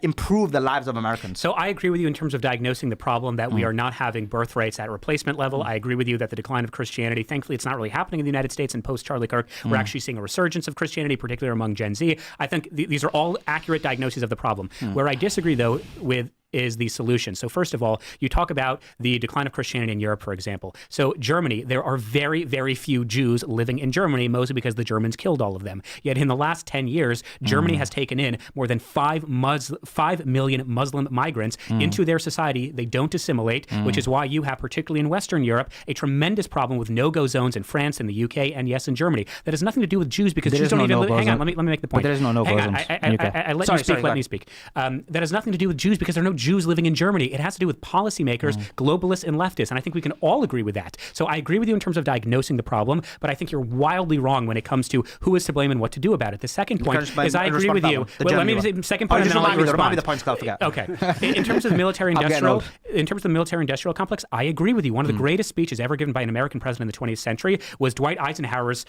S2: improve the lives of Americans.
S3: So I agree with you in terms of diagnosing the problem that we are not having birth rates at replacement level. I agree with you that the decline of Christianity, thankfully, it's not really happening in the United States. And post-Charlie Kirk, we're actually seeing a resurgence of Christianity, particularly among Gen Z. I think these are all accurate diagnoses of the problem. Where I disagree, though, with is the solution. So first of all, you talk about the decline of Christianity in Europe, for example. So Germany, there are very, very few Jews living in Germany, mostly because the Germans killed all of them. Yet in the last 10 years, Germany has taken in more than 5 million Muslim migrants into their society. They don't assimilate, which is why you have, particularly in Western Europe, a tremendous problem with no-go zones in France and the UK and yes, in Germany. That has nothing to do with Jews because Jews don't even live. Hang on, let me make the point.
S2: But there is no no-go zones in UK.
S3: I let me speak. That has nothing to do with Jews because there are no Jews living in Germany. It has to do with policymakers, globalists, and leftists. And I think we can all agree with that. So I agree with you in terms of diagnosing the problem, but I think you're wildly wrong when it comes to who is to blame and what to do about it. The second point is I agree with you. Well, let me say the second point, and then I'll let you respond.
S2: Remind me the points I'll forget.
S3: Okay. In terms of the military-industrial complex, I agree with you. One of the greatest speeches ever given by an American president in the 20th century was Dwight Eisenhower's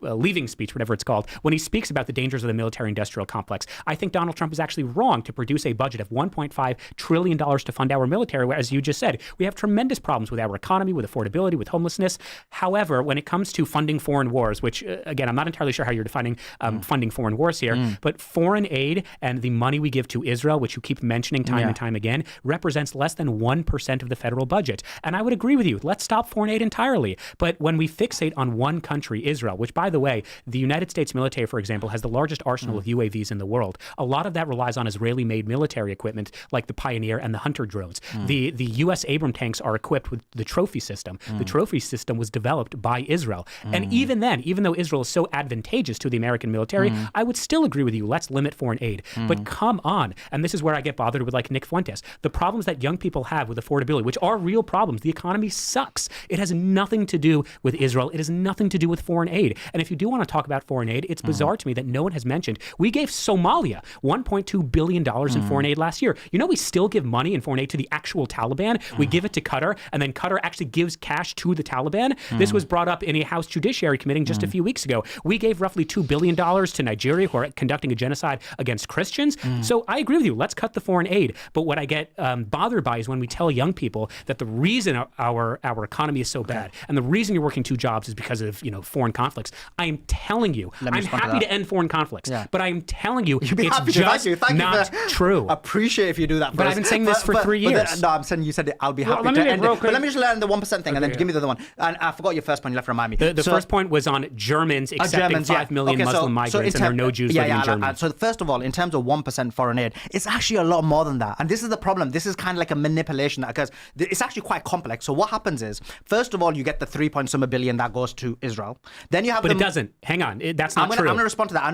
S3: leaving speech, whatever it's called, when he speaks about the dangers of the military-industrial complex. I think Donald Trump is actually wrong to produce a budget of $1.5 trillion to fund our military, where, as you just said, we have tremendous problems with our economy, with affordability, with homelessness. However, when it comes to funding foreign wars, which, again, I'm not entirely sure how you're defining funding foreign wars here, but foreign aid and the money we give to Israel, which you keep mentioning time and time again, represents less than 1% of the federal budget. And I would agree with you. Let's stop foreign aid entirely. But when we fixate on one country, Israel, which, by the way, the United States military, for example, has the largest arsenal of UAVs in the world. A lot of that relies on Israeli-made military equipment like the Pioneer and the Hunter drones. The U.S. Abrams tanks are equipped with the Trophy system. The Trophy system was developed by Israel. And even then, even though Israel is so advantageous to the American military, I would still agree with you. Let's limit foreign aid. But come on. And this is where I get bothered with like Nick Fuentes. The problems that young people have with affordability, which are real problems. The economy sucks. It has nothing to do with Israel. It has nothing to do with foreign aid. And if you do want to talk about foreign aid, it's bizarre to me that no one has mentioned. We gave Somalia $1.2 billion in foreign aid last year. You know, we still give money in foreign aid to the actual Taliban. We give it to Qatar, and then Qatar actually gives cash to the Taliban. This was brought up in a House Judiciary Committee just a few weeks ago. We gave roughly $2 billion to Nigeria, who are conducting a genocide against Christians. So I agree with you. Let's cut the foreign aid. But what I get bothered by is when we tell young people that the reason our economy is so bad and the reason you're working 2 jobs is because of foreign conflicts. I am telling you, I'm happy to end foreign conflicts, but I'm telling you, it's just not true.
S2: Appreciate if you do that.
S3: But I've been saying this for 3 years.
S2: No, I'm saying you said it. I'll be happy to end it. But let me just learn the 1% thing and then give me the other one. And I forgot your first point. You left to remind me.
S3: The first point was on Germans accepting 5 million Muslim migrants, and there are no Jews living in Germany.
S2: So first of all, in terms of 1% foreign aid, it's actually a lot more than that. And this is the problem. This is kind of like a manipulation because it's actually quite complex. So what happens is, first of all, you get the 3-point-some billion that goes to Israel. Then you have
S3: But it doesn't. Hang on. That's not true.
S2: I'm going to respond to that. I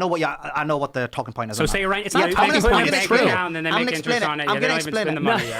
S2: know what the talking point is.
S3: So say it right. It's
S1: Yeah,
S3: not a
S1: I'm
S3: talking
S1: gonna
S3: point.
S1: explain
S3: It's
S1: it.
S3: true.
S1: Down and then
S2: I'm
S1: make
S2: going to explain
S1: interest
S2: it.
S1: on it.
S2: I'm
S1: Yeah,
S2: going to
S1: they
S2: explain
S1: don't
S2: it.
S1: even spend the money.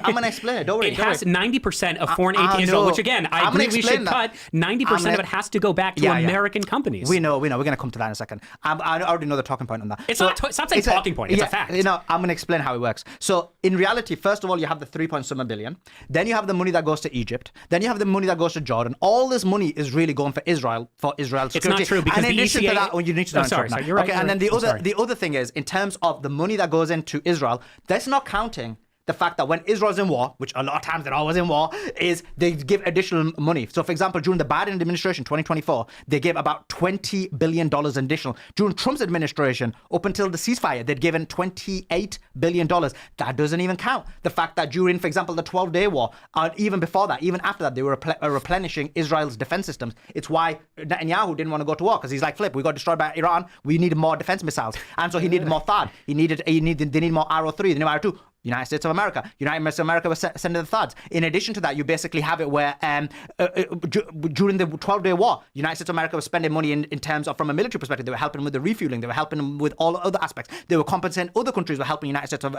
S2: I'm going to explain it. Don't worry.
S3: It has 90% of foreign aid
S2: I
S3: to Israel,
S2: know.
S3: which again, I
S2: I'm gonna
S3: agree we should
S2: explain that.
S3: cut. 90% of it has to go back to American companies.
S2: We know. We're going to come to that in a second. I already know the talking point on that.
S3: Stop saying talking point. It's a fact.
S2: I'm going to explain how it works. So in reality, first of all, you have the 3-point-some billion. Then you have the money that goes to Egypt. Then you have the money that goes to Jordan. All this money is really going for Israel's security.
S3: It's not true because
S2: and in
S3: the
S2: addition
S3: ECA...
S2: to that, you need to know.
S3: Sorry, you're right.
S2: Okay, and then the other thing is, in terms of the money that goes into Israel, that's not counting the fact that when Israel's in war, which a lot of times they're always in war, is they give additional money. So, for example, during the Biden administration, 2024, they gave about $20 billion additional. During Trump's administration, up until the ceasefire, they'd given $28 billion. That doesn't even count the fact that during, for example, the 12-day war, even before that, even after that, they were replenishing Israel's defense systems. It's why Netanyahu didn't want to go to war, because he's like, flip, we got destroyed by Iran, we needed more defense missiles. And so he needed more THAAD. They need more Arrow 3, they need Arrow 2. United States of America. United States of America was sending the THAADs. In addition to that, you basically have it where during the 12-day war, United States of America was spending money in terms of, from a military perspective, they were helping them with the refueling, they were helping them with all other aspects. They were compensating, other countries were helping United States of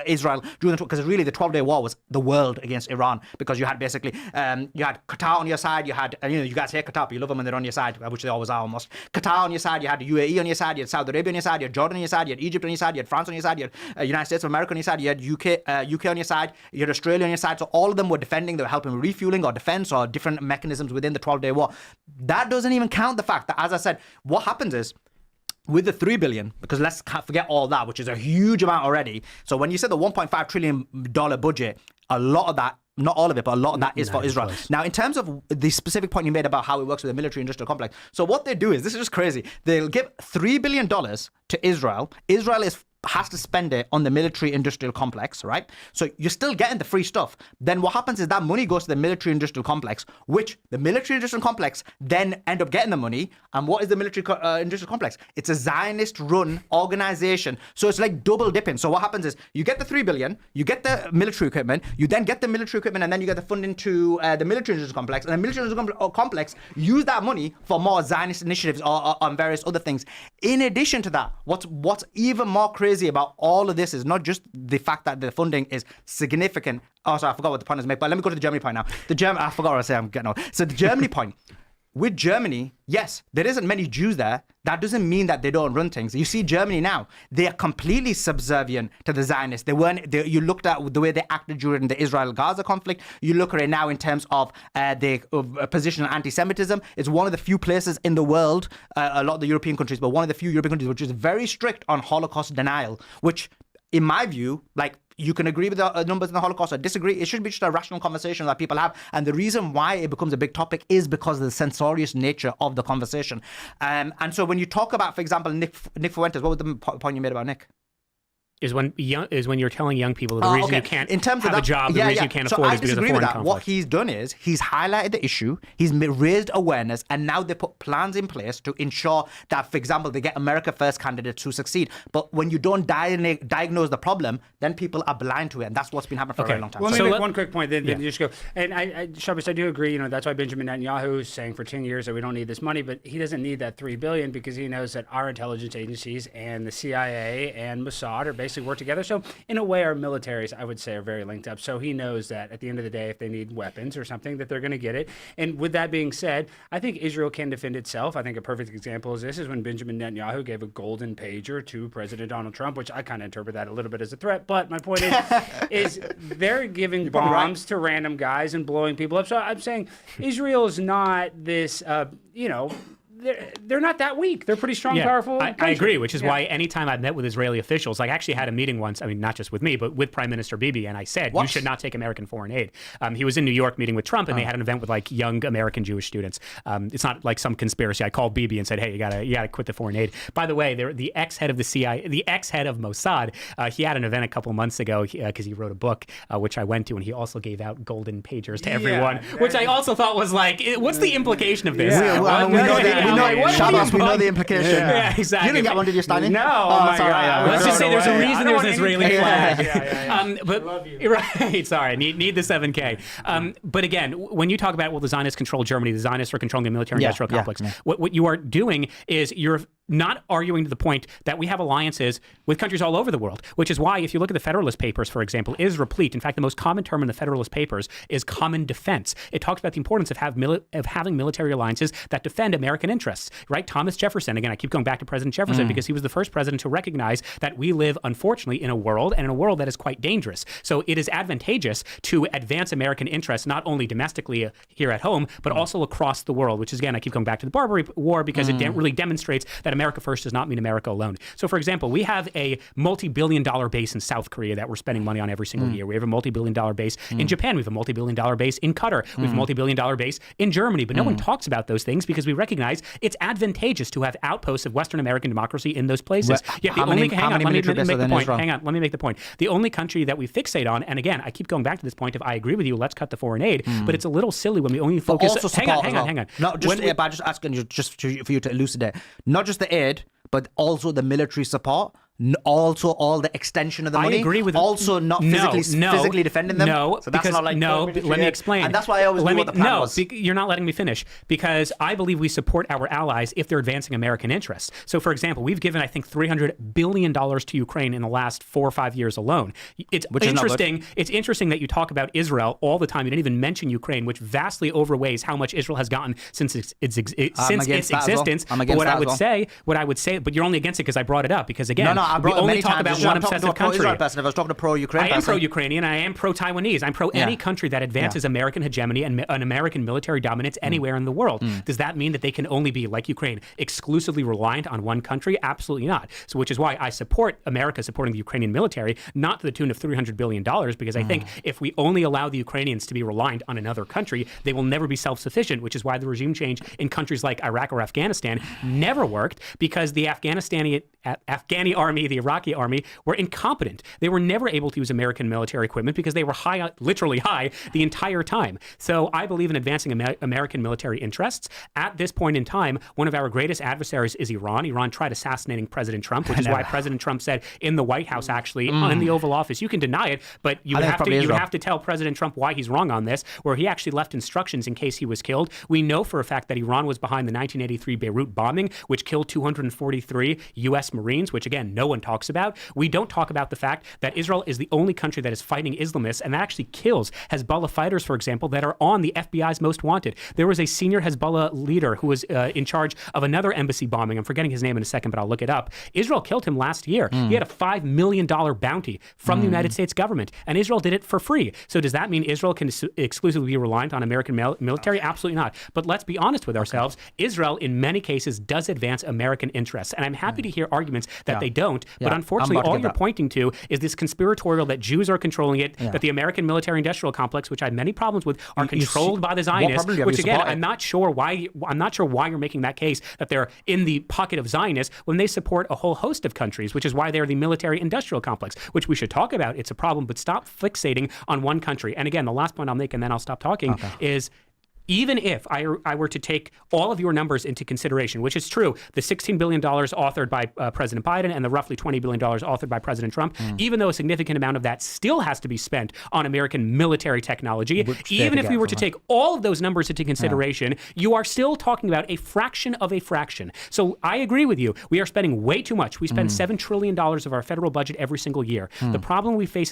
S2: Israel during because really the 12-day war was the world against Iran, because you had basically, you had Qatar on your side, you had, you guys hate Qatar, but you love them when they're on your side, which they always are almost. Qatar on your side, you had the UAE on your side, you had Saudi Arabia on your side, you had Jordan on your side, you had Egypt on your side, you had France on your side, you had United States of America on your side, you had UK on your side, you had Australia on your side. So all of them were defending, they were helping with refueling or defense or different mechanisms within the 12-day war. That doesn't even count the fact that, as I said, what happens is, with the $3 billion, because let's forget all that, which is a huge amount already. So when you said the $1.5 trillion budget, a lot of that, not all of it, but a lot of that is for Israel. Now, in terms of the specific point you made about how it works with the military-industrial complex, so what they do is, this is just crazy. They'll give $3 billion to Israel. Israel has to spend it on the military-industrial complex, right? So you're still getting the free stuff. Then what happens is that money goes to the military-industrial complex, which the military-industrial complex then end up getting the money. And what is the military-industrial complex? It's a Zionist-run organization. So it's like double dipping. So what happens is you get the $3 billion, you get the military equipment, you then get the military equipment, and then you get the funding to the military-industrial complex. And the military-industrial complex use that money for more Zionist initiatives or on various other things. In addition to that, what's even more crazy about all of this is not just the fact that the funding is significant. Oh, sorry, I forgot what the point is made, but let me go to the Germany point now. I forgot what I said, I'm getting old. So the Germany point. With Germany, yes, there isn't many Jews there. That doesn't mean that they don't run things. You see Germany now, they are completely subservient to the Zionists. You looked at the way they acted during the Israel-Gaza conflict. You look at it now in terms of the position on anti-Semitism. It's one of the few places in the world, a lot of the European countries, but one of the few European countries which is very strict on Holocaust denial, which in my view, like, you can agree with the numbers in the Holocaust or disagree. It should be just a rational conversation that people have. And the reason why it becomes a big topic is because of the censorious nature of the conversation. And so when you talk about, for example, Nick Fuentes, what was the point you made about Nick?
S3: Is when you're telling young people the reason you can't have a job, the reason you can't afford is because of foreign conflict.
S2: What he's done is he's highlighted the issue, he's raised awareness, and now they put plans in place to ensure that, for example, they get America First candidates who succeed. But when you don't diagnose the problem, then people are blind to it, and that's what's been happening for a very long time.
S1: Well, let me make one quick point, then just go. And Shabbos, I do agree. That's why Benjamin Netanyahu is saying for 10 years that we don't need this money, but he doesn't need that $3 billion because he knows that our intelligence agencies and the CIA and Mossad are basically work together. So in a way, our militaries, I would say, are very linked up. So he knows that at the end of the day, if they need weapons or something, that they're going to get it. And with that being said, I think Israel can defend itself. I think a perfect example is when Benjamin Netanyahu gave a golden pager to President Donald Trump, which I kind of interpret that a little bit as a threat. But my point is they're giving bombs to random guys and blowing people up. So I'm saying Israel is not this, they're not that weak. They're pretty strong, powerful.
S3: I agree, which is why anytime I've met with Israeli officials, like I actually had a meeting once, I mean, not just with me, but with Prime Minister Bibi, and I said, you should not take American foreign aid. He was in New York meeting with Trump, and they had an event with like young American Jewish students. It's not like some conspiracy. I called Bibi and said, hey, you gotta quit the foreign aid. By the way, the ex-head of the CIA, the ex-head of Mossad, he had an event a couple months ago because he wrote a book, which I went to, and he also gave out golden pagers to everyone, which I also thought was like, what's the implication of this?
S2: We know the implication.
S3: Yeah, exactly.
S2: You didn't get one, did you, Stein?
S3: No. Let's just say there's a reason there's an Israeli flag. But love you. Right. Sorry. Need the 7K. But again, when you talk about, well, the Zionists control Germany, the Zionists are controlling the military-industrial complex. What you are doing is you're not arguing to the point that we have alliances with countries all over the world, which is why if you look at the Federalist Papers, for example, is replete. In fact, the most common term in the Federalist Papers is common defense. It talks about the importance of having military alliances that defend American interests, right? Thomas Jefferson, again, I keep going back to President Jefferson because he was the first president to recognize that we live, unfortunately, in a world that is quite dangerous. So it is advantageous to advance American interests, not only domestically here at home, but also across the world, which is, again, I keep going back to the Barbary War because it really demonstrates that that America first does not mean America alone. So, for example, we have a multi-billion-dollar base in South Korea that we're spending money on every single year. We have a multi-billion-dollar base in Japan. We have a multi-billion-dollar base in Qatar. We have a multi-billion-dollar base in Germany. But no one talks about those things because we recognize it's advantageous to have outposts of Western American democracy in those places. Yet let me make the point. The only country that we fixate on, and again, I keep going back to this point of I agree with you, let's cut the foreign aid, but it's a little silly when we only focus. Hang on.
S2: No, by just asking you, just for you to elucidate, not just the aid, but also the military support. Also, all the extension of the money.
S3: I agree with
S2: also not physically defending them.
S3: No,
S2: so that's
S3: because
S2: not like
S3: let me explain.
S2: And that's why I always knew what the plan was.
S3: You're not letting me finish because I believe we support our allies if they're advancing American interests. So, for example, we've given I think $300 billion to Ukraine in the last 4 or 5 years alone. It's interesting. It's interesting that you talk about Israel all the time. You didn't even mention Ukraine, which vastly overweighs how much Israel has gotten since its existence.
S2: I'm against that as well.
S3: What I would say, but you're only against it because I brought it up. Because again,
S2: I brought
S3: we only
S2: many
S3: talk
S2: times.
S3: about one obsessive country.
S2: Person. If I was talking to pro-Ukraine
S3: I am pro-Ukrainian. I am pro-Taiwanese. I'm pro any country that advances American hegemony and an American military dominance anywhere in the world. Does that mean that they can only be, like Ukraine, exclusively reliant on one country? Absolutely not. So which is why I support America supporting the Ukrainian military, not to the tune of $300 billion, because I think if we only allow the Ukrainians to be reliant on another country, they will never be self-sufficient, which is why the regime change in countries like Iraq or Afghanistan never worked, because the Afghani army, the Iraqi army, were incompetent. They were never able to use American military equipment because they were literally high the entire time. So I believe in advancing American military interests. At this point in time, one of our greatest adversaries is Iran. Iran tried assassinating President Trump, which is why President Trump said in the White House, actually, in the Oval Office, you can deny it, but you have to tell President Trump why he's wrong on this, where he actually left instructions in case he was killed. We know for a fact that Iran was behind the 1983 Beirut bombing, which killed 243 U.S. Marines, which again, no one talks about. We don't talk about the fact that Israel is the only country that is fighting Islamists, and that actually kills Hezbollah fighters, for example, that are on the FBI's most wanted. There was a senior Hezbollah leader who was in charge of another embassy bombing. I'm forgetting his name in a second, but I'll look it up. Israel killed him last year. He had a $5 million bounty from the United States government, and Israel did it for free. So does that mean Israel can exclusively be reliant on American military? Absolutely not. But let's be honest with ourselves. Israel, in many cases, does advance American interests, and I'm happy to hear arguments that they don't, but unfortunately, all you're pointing to is this conspiratorial that Jews are controlling it, that the American military-industrial complex, which I have many problems with, are controlled by the Zionists. Which again, I'm not sure why you're making that case that they're in the pocket of Zionists when they support a whole host of countries, which is why they're the military-industrial complex, which we should talk about. It's a problem, but stop fixating on one country. And again, the last point I'll make, and then I'll stop talking, is even if I were to take all of your numbers into consideration, which is true, the $16 billion authored by President Biden and the roughly $20 billion authored by President Trump, even though a significant amount of that still has to be spent on American military technology, even if we were to take all of those numbers into consideration, you are still talking about a fraction of a fraction. So I agree with you. We are spending way too much. We spend $7 trillion of our federal budget every single year. The problem we face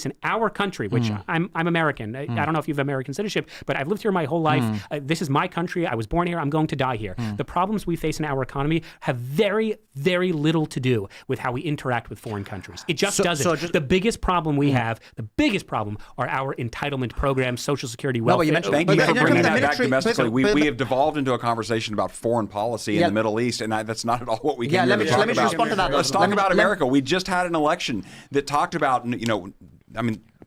S3: in our country, which I'm American. I don't know if you have American citizenship, but I've lived here my whole life. This is my country. I was born here. I'm going to die here. The problems we face in our economy have very, very little to do with how we interact with foreign countries. It just doesn't. The biggest problem we have, are our entitlement programs, Social Security, welfare.
S5: Thank you for bringing that back domestically. We have devolved into a conversation about foreign policy in the Middle East, and that's not at all what we came here to talk about.
S2: Respond to that.
S5: Let's talk about America. We just had an election that talked about,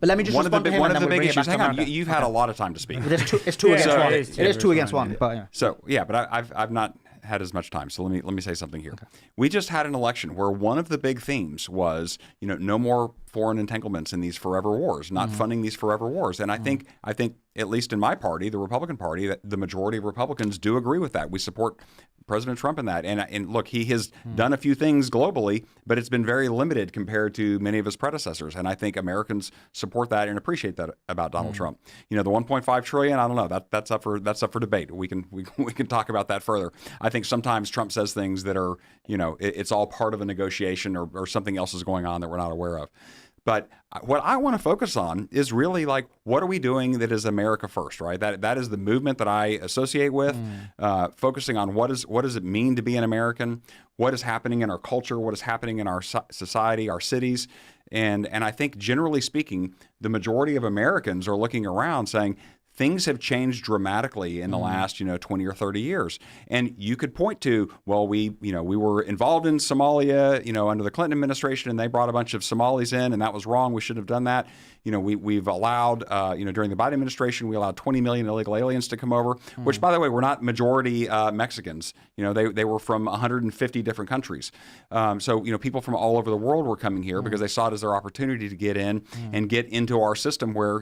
S2: but let me just respond to him.
S5: One of the big issues. Hang on, you've had a lot of time to speak.
S2: It's two against one. It is two against one. But
S5: I've not had as much time. So let me say something here. We just had an election where one of the big themes was, no more foreign entanglements in these forever wars, not funding these forever wars. And I think at least in my party, the Republican Party, that the majority of Republicans do agree with that. We support President Trump in that. And look, he has done a few things globally, but it's been very limited compared to many of his predecessors. And I think Americans support that and appreciate that about Donald Trump. The 1.5 trillion, I don't know, that's up for debate. We can talk about that further. I think sometimes Trump says things that are, it's all part of a negotiation or something else is going on that we're not aware of. But what I want to focus on is really like, what are we doing that is America first, right? That is the movement that I associate with, focusing on what does it mean to be an American, what is happening in our culture, what is happening in our society, our cities. And I think generally speaking, the majority of Americans are looking around saying, things have changed dramatically in the last, 20 or 30 years. And you could point to, well, we were involved in Somalia, under the Clinton administration, and they brought a bunch of Somalis in, and that was wrong. We shouldn't have done that. We've allowed, during the Biden administration, we allowed 20 million illegal aliens to come over, which, by the way, were not majority Mexicans. They were from 150 different countries. So people from all over the world were coming here because they saw it as their opportunity to get in and get into our system where,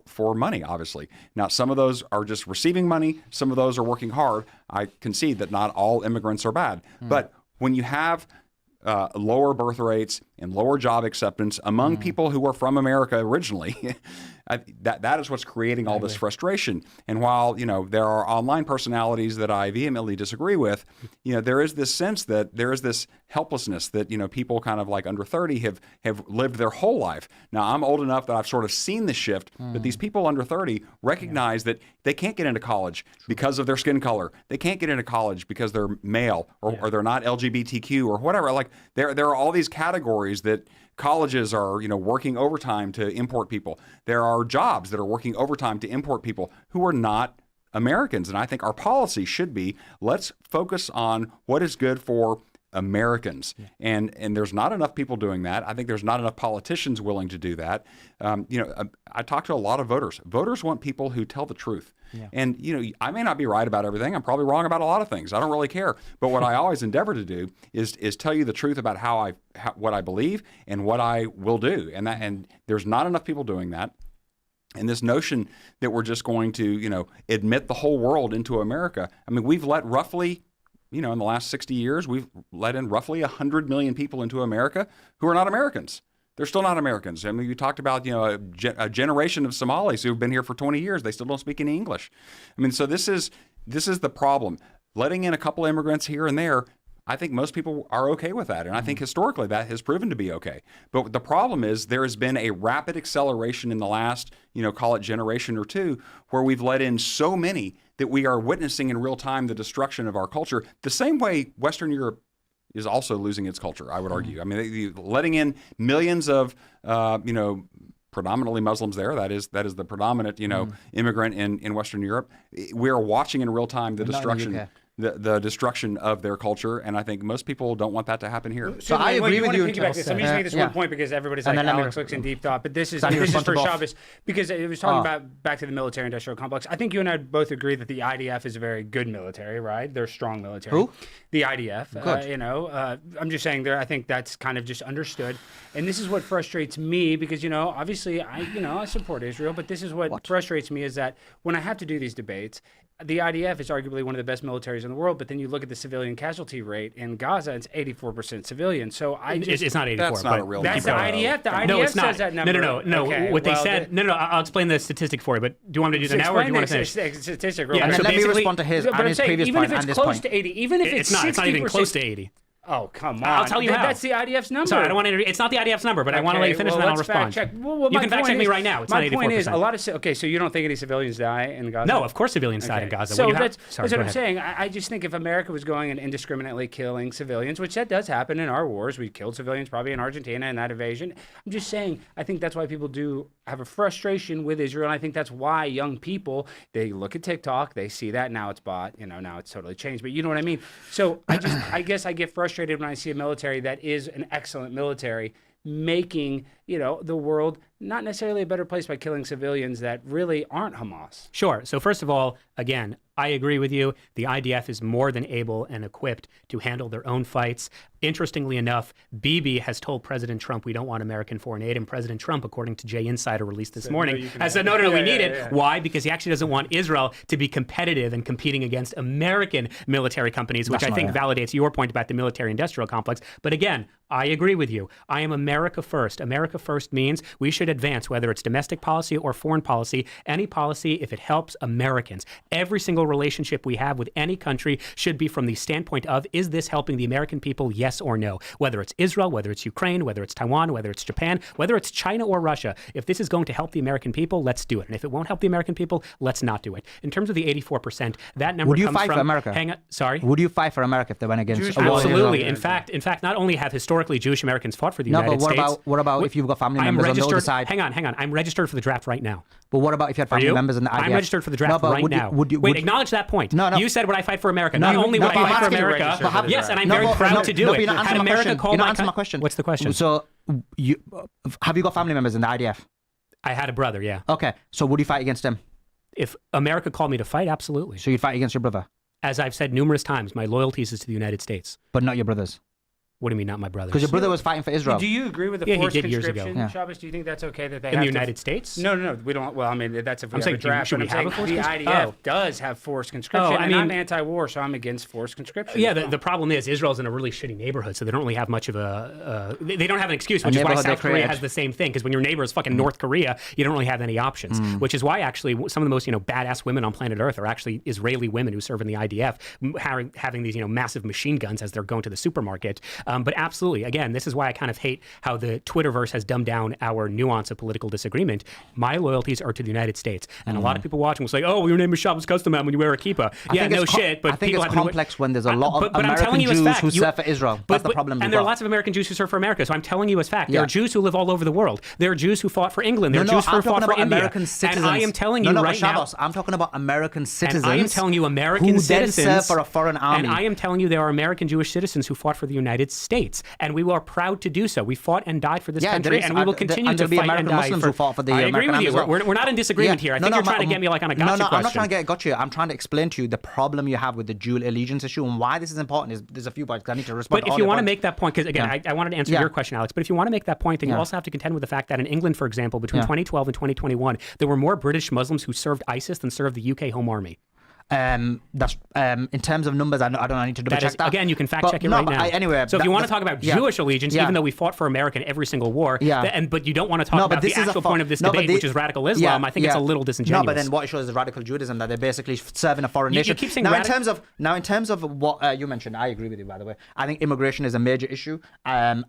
S5: for money, obviously. Now, some of those are just receiving money. Some of those are working hard. I concede that not all immigrants are bad. But when you have lower birth rates and lower job acceptance among people who are from America originally, that is what's creating all this frustration. And while there are online personalities that I vehemently disagree with, there is this sense that there is this helplessness that people kind of like under 30 have lived their whole life. Now, I'm old enough that I've sort of seen the shift, but these people under 30 recognize that they can't get into college because of their skin color. They can't get into college because they're male or they're not LGBTQ or whatever. Like there are all these categories that colleges are, working overtime to import people. There are jobs that are working overtime to import people who are not Americans. And I think our policy should be, let's focus on what is good for Americans. And there's not enough people doing that. I think there's not enough politicians willing to do that. I talk to a lot of voters. Voters want people who tell the truth. And, I may not be right about everything. I'm probably wrong about a lot of things. I don't really care. But what I always endeavor to do is tell you the truth about what I believe and what I will do. And there's not enough people doing that. And this notion that we're just going to, admit the whole world into America. I mean, we've let roughly, in the last 60 years, we've let in roughly 100 million people into America who are not Americans. They're still not Americans. I mean, you talked about, a generation of Somalis who've been here for 20 years. They still don't speak any English. I mean, so this is the problem. Letting in a couple immigrants here and there, I think most people are okay with that. And I think historically that has proven to be okay. But the problem is there has been a rapid acceleration in the last, call it generation or two, where we've let in so many that we are witnessing in real time the destruction of our culture, the same way Western Europe is also losing its culture, I would argue. I mean, letting in millions of, predominantly Muslims there. That is the predominant, immigrant in Western Europe. We are watching in real time the destruction. The destruction of their culture, and I think most people don't want that to happen here.
S1: So I agree with you. I'm just making this one point because everybody's like, Alex looks in deep thought, but this is for Shabbos, because it was talking about back to the military-industrial complex. I think you and I both agree that the IDF is a very good military, right? They're strong military.
S2: Who?
S1: The IDF. I'm just saying I think that's kind of just understood. And this is what frustrates me because, obviously I support Israel, but this is what frustrates me is that when I have to do these debates, the IDF is arguably one of the best militaries in the world, but then you look at the civilian casualty rate in Gaza, it's 84% civilian. So
S3: it's not 84.
S5: That's not a real
S1: That's
S5: number.
S1: The IDF. The IDF says that number.
S3: No.
S1: Okay,
S3: what they said. No. I'll explain the statistic for you. But do you want me to do that now, or do you want to finish?
S1: Statistic.
S3: Yeah.
S2: And
S3: So
S2: then let me
S3: basically,
S2: respond to his
S1: But I'm saying,
S2: previous
S1: even
S2: point
S1: if
S2: and
S1: it's
S2: this
S1: close
S2: point.
S1: to 80, even if it's 60%,
S3: it's not even close to 80.
S1: Oh, come on.
S3: I'll tell you how.
S1: That's the IDF's number.
S3: Sorry, I don't want to. It's not the IDF's number, but I want to let you finish and then I'll respond. You can fact check me right now. It's not 84%.
S1: My point is, a lot of so you don't think any civilians die in Gaza?
S3: No, of course civilians died in Gaza.
S1: So that's what I'm saying. I just think if America was going and indiscriminately killing civilians, which that does happen in our wars, we killed civilians probably in Argentina in that invasion. I'm just saying, I think that's why people do have a frustration with Israel, and I think that's why young people, they look at TikTok, they see that, now it's bought, now it's totally changed, but you know what I mean? So I guess I get frustrated when I see a military that is an excellent military making, the world not necessarily a better place by killing civilians that really aren't Hamas.
S3: Sure. So first of all, again, I agree with you. The IDF is more than able and equipped to handle their own fights. Interestingly enough, Bibi has told President Trump we don't want American foreign aid, and President Trump, according to Jay Insider released this morning, has said, no, we need it. Yeah. Why? Because he actually doesn't want Israel to be competitive and competing against American military companies, which I think validates your point about the military-industrial complex. But again, I agree with you. I am America first. America first means we should advance, whether it's domestic policy or foreign policy, any policy if it helps Americans. Every single relationship we have with any country should be from the standpoint of, is this helping the American people, yes or no? Whether it's Israel, whether it's Ukraine, whether it's Taiwan, whether it's Japan, whether it's China or Russia, if this is going to help the American people, let's do it. And if it won't help the American people, let's not do it. In terms of the 84%, that number
S2: Would you
S3: comes
S2: fight
S3: from...
S2: for America?
S3: Sorry?
S2: Would you fight for America if they went against...
S3: Absolutely. In fact, not only have historically Jewish Americans fought for the United States...
S2: No, but what about if you've got family members on the other side died.
S3: Hang on. I'm registered for the draft right now.
S2: But what about if you had family members in the IDF?
S3: I'm registered for the draft
S2: but
S3: right now. Acknowledge that point.
S2: No.
S3: You said, would I fight for America?
S2: No,
S3: Not only would I fight for America,
S1: yes,
S3: and I'm very proud to do it. Had America called
S2: my question.
S3: What's the question?
S2: So, have you got family members in the IDF?
S3: I had a brother, yeah.
S2: Okay, so would you fight against him?
S3: If America called me to fight, absolutely.
S2: So you'd fight against your brother?
S3: As I've said numerous times, my loyalties is to the United States.
S2: But not your brothers?
S3: What do you mean, not my brothers?
S2: Because your brother was fighting for Israel.
S1: Do you agree with the
S3: Yeah, he
S1: forced
S3: did years ago.
S1: conscription,
S2: Yeah.
S1: Shabbos? Do you think that's okay that they
S3: In
S1: have
S3: the
S1: to-
S3: United States?
S1: No. We don't. Well, I mean, that's if we
S3: I'm
S1: have
S3: saying,
S1: a draft.
S3: should
S1: but
S3: we
S1: I'm
S3: have a
S1: saying
S3: forced
S1: the
S3: conscription?
S1: IDF does have forced conscription.
S3: I
S1: and I'm
S3: mean-
S1: anti-war, so I'm against forced conscription.
S3: Yeah, the problem is Israel's in a really shitty neighborhood, so they don't really have much of they don't have an excuse, which is why
S2: neighborhood they
S3: South Korea
S2: created.
S3: has the same thing, because when your neighbor is fucking North Korea, you don't really have any options, which is why actually some of the most, badass women on planet Earth are actually Israeli women who serve in the IDF, having these, massive machine guns as they're going to the supermarket. But absolutely, again, this is why I kind of hate how the Twitterverse has dumbed down our nuance of political disagreement. My loyalties are to the United States. And a lot of people watching will say, oh, well, your name is Shabbos Kestenbaum when you wear a kippah. Yeah, no shit. But
S2: I think
S3: people
S2: it's
S3: have
S2: complex when there's a lot of
S3: but I'm telling
S2: American
S3: you as
S2: Jews
S3: fact.
S2: who serve for Israel. That's the problem.
S3: And there are lots of American Jews who serve for America. So I'm telling you as fact. There
S2: Yeah.
S3: are Jews who live all over the world. There are Jews who fought for England. There are Jews who
S2: I'm
S3: fought
S2: talking
S3: for
S2: about
S3: India.
S2: American citizens.
S3: And I am telling you right
S2: Shabbos,
S3: now.
S2: I'm talking about American citizens.
S3: And I am telling you American
S2: who
S3: citizens.
S2: then serve for a foreign army.
S3: And I am telling you there are American Jewish citizens who fought for the United States. And we are proud to do so. We fought and died for this country. And we will continue to fight
S2: American
S3: and die
S2: Muslims
S3: for...
S2: who fought for the
S3: I agree
S2: American
S3: with
S2: army
S3: you.
S2: as well.
S3: We're not in disagreement here. I think you're trying to get me like on a gotcha question.
S2: I'm not trying to get gotcha. I'm trying to explain to you the problem you have with the dual allegiance issue and why this is important. There's a few points. I need to respond.
S3: But if you want to make that point, because again, I wanted to answer
S2: Yeah.
S3: your question, Alex, but if you want to make that point, then you also have to contend with the fact that in England, for example, between 2012 and 2021, there were more British Muslims who served ISIS than served the UK Home Army.
S2: That's in terms of numbers. I need to double check that.
S3: Again, you can fact check it right now.
S2: Anyway,
S3: so if you want to talk about Jewish allegiance, even though we fought for America in every single war, but you don't want to talk about the actual point of this debate, which is radical Islam, I think it's a little disingenuous.
S2: No, but then what it shows is radical Judaism, that they're basically serving a foreign nation.
S3: You keep saying
S2: in terms of what you mentioned, I agree with you, by the way. I think immigration is a major issue, and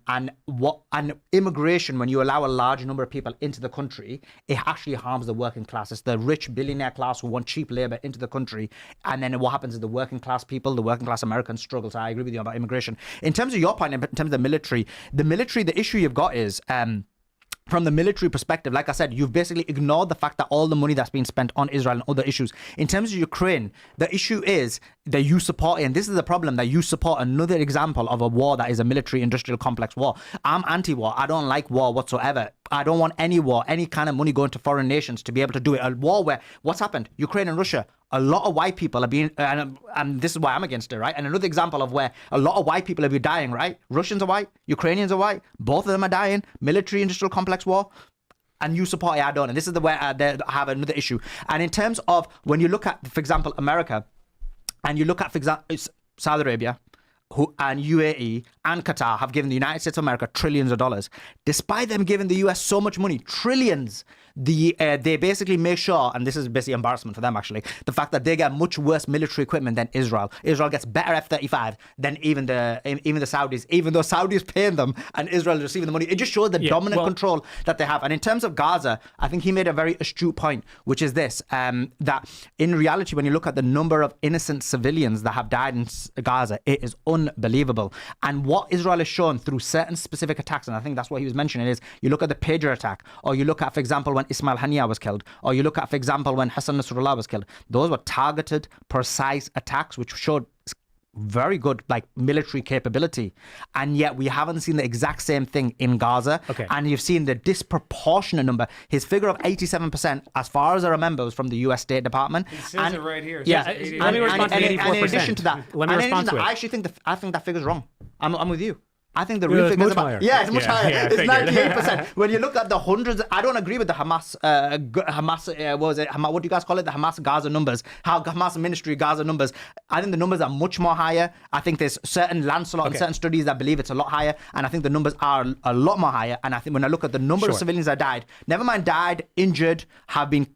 S2: immigration, when you allow a large number of people into the country, it actually harms the working class. It's the rich billionaire class who want cheap labor into the country, and then what happens is the working class people, the working class Americans struggle. So I agree with you about immigration. In terms of your point, in terms of the military, the issue you've got is from the military perspective, like I said, you've basically ignored the fact that all the money that's been spent on Israel and other issues. In terms of Ukraine, the issue is that you support, and this is the problem, that you support another example of a war that is a military industrial complex war. I'm anti-war. I don't like war whatsoever. I don't want any war, any kind of money going to foreign nations to be able to do it. A war where, what's happened? Ukraine and Russia, a lot of white people are being, and this is why I'm against it, right? And another example of where a lot of white people are dying, right? Russians are white, Ukrainians are white, both of them are dying, military industrial complex war. And you support it, I don't. And this is the way I have another issue. And in terms of when you look at, for example, America, and you look at, for example, Saudi Arabia, and UAE and Qatar have given the United States of America trillions of dollars. Despite them giving the US so much money, trillions, they basically make sure, and this is basically embarrassment for them actually, the fact that they get much worse military equipment than Israel. Israel gets better F-35 than even the Saudis, even though Saudis paying them and Israel is receiving the money. It just shows the dominant control that they have. And in terms of Gaza, I think he made a very astute point, which is this, that in reality, when you look at the number of innocent civilians that have died in Gaza, it is unbelievable. And what Israel has shown through certain specific attacks, and I think that's what he was mentioning, is you look at the pager attack, or you look at, for example, when Ismail Haniyeh was killed, or you look at, for example, when Hassan Nasrallah was killed. Those were targeted, precise attacks which showed very good military capability, and yet we haven't seen the exact same thing in Gaza. And you've seen the disproportionate number. His figure of 87%, as far as I remember, was from the US State Department.
S1: It says it right here.
S3: Let me respond to 84%.
S2: And in addition to that, I actually think I think that figure's wrong. I'm with you. I think the real figure is about... Yeah, it's much higher.
S3: Yeah,
S2: it's 98%. When you look at the hundreds... I don't agree with the Hamas... what do you guys call it? The Hamas Gaza numbers. Hamas Ministry Gaza numbers. I think the numbers are much more higher. I think there's certain Lancelot and certain studies that believe it's a lot higher. And I think the numbers are a lot more higher. And I think when I look at the number of civilians that died, never mind died, injured, have been...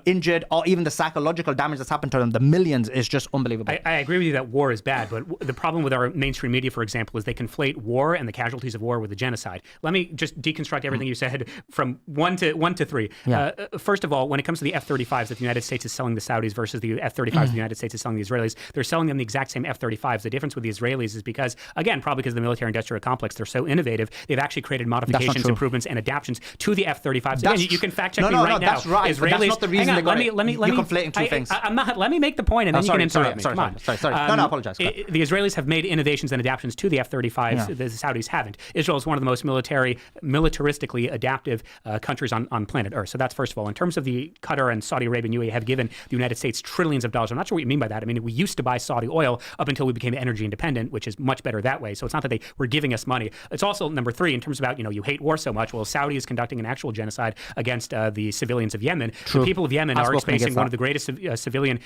S2: injured, or even the psychological damage that's happened to them, the millions is just unbelievable.
S3: I agree with you that war is bad, but the problem with our mainstream media, for example, is they conflate conflate war and the casualties of war with the genocide. Let me just deconstruct everything you said from one to three.
S2: Yeah.
S3: First of all, when it comes to the F-35s that the United States is selling the Saudis versus the F-35s the United States is selling the Israelis, they're selling them the exact same F-35s. The difference with the Israelis is because, again, probably because of the military-industrial complex, they're so innovative, they've actually created modifications, improvements, and adaptations to the F-35s. Again, you can fact check me right now.
S2: That's right.
S3: Israelis,
S2: that's not the reason they got
S3: you're
S2: conflating two things.
S3: I'm not. Let me make the point, and then you can interrupt me. Come on.
S2: Sorry. No, I apologize.
S3: The Israelis have made innovations and adaptations to the F-35s. The Saudis haven't. Israel is one of the most militaristically adaptive countries on planet Earth. So that's first of all. In terms of the Qatar and Saudi Arabia and UAE have given the United States trillions of dollars. I'm not sure what you mean by that. I mean, we used to buy Saudi oil up until we became energy independent, which is much better that way. So it's not that they were giving us money. It's also number three in terms about, you hate war so much. Well, Saudi is conducting an actual genocide against the civilians of Yemen.
S2: True.
S3: The people of Yemen are experiencing one of the greatest civilian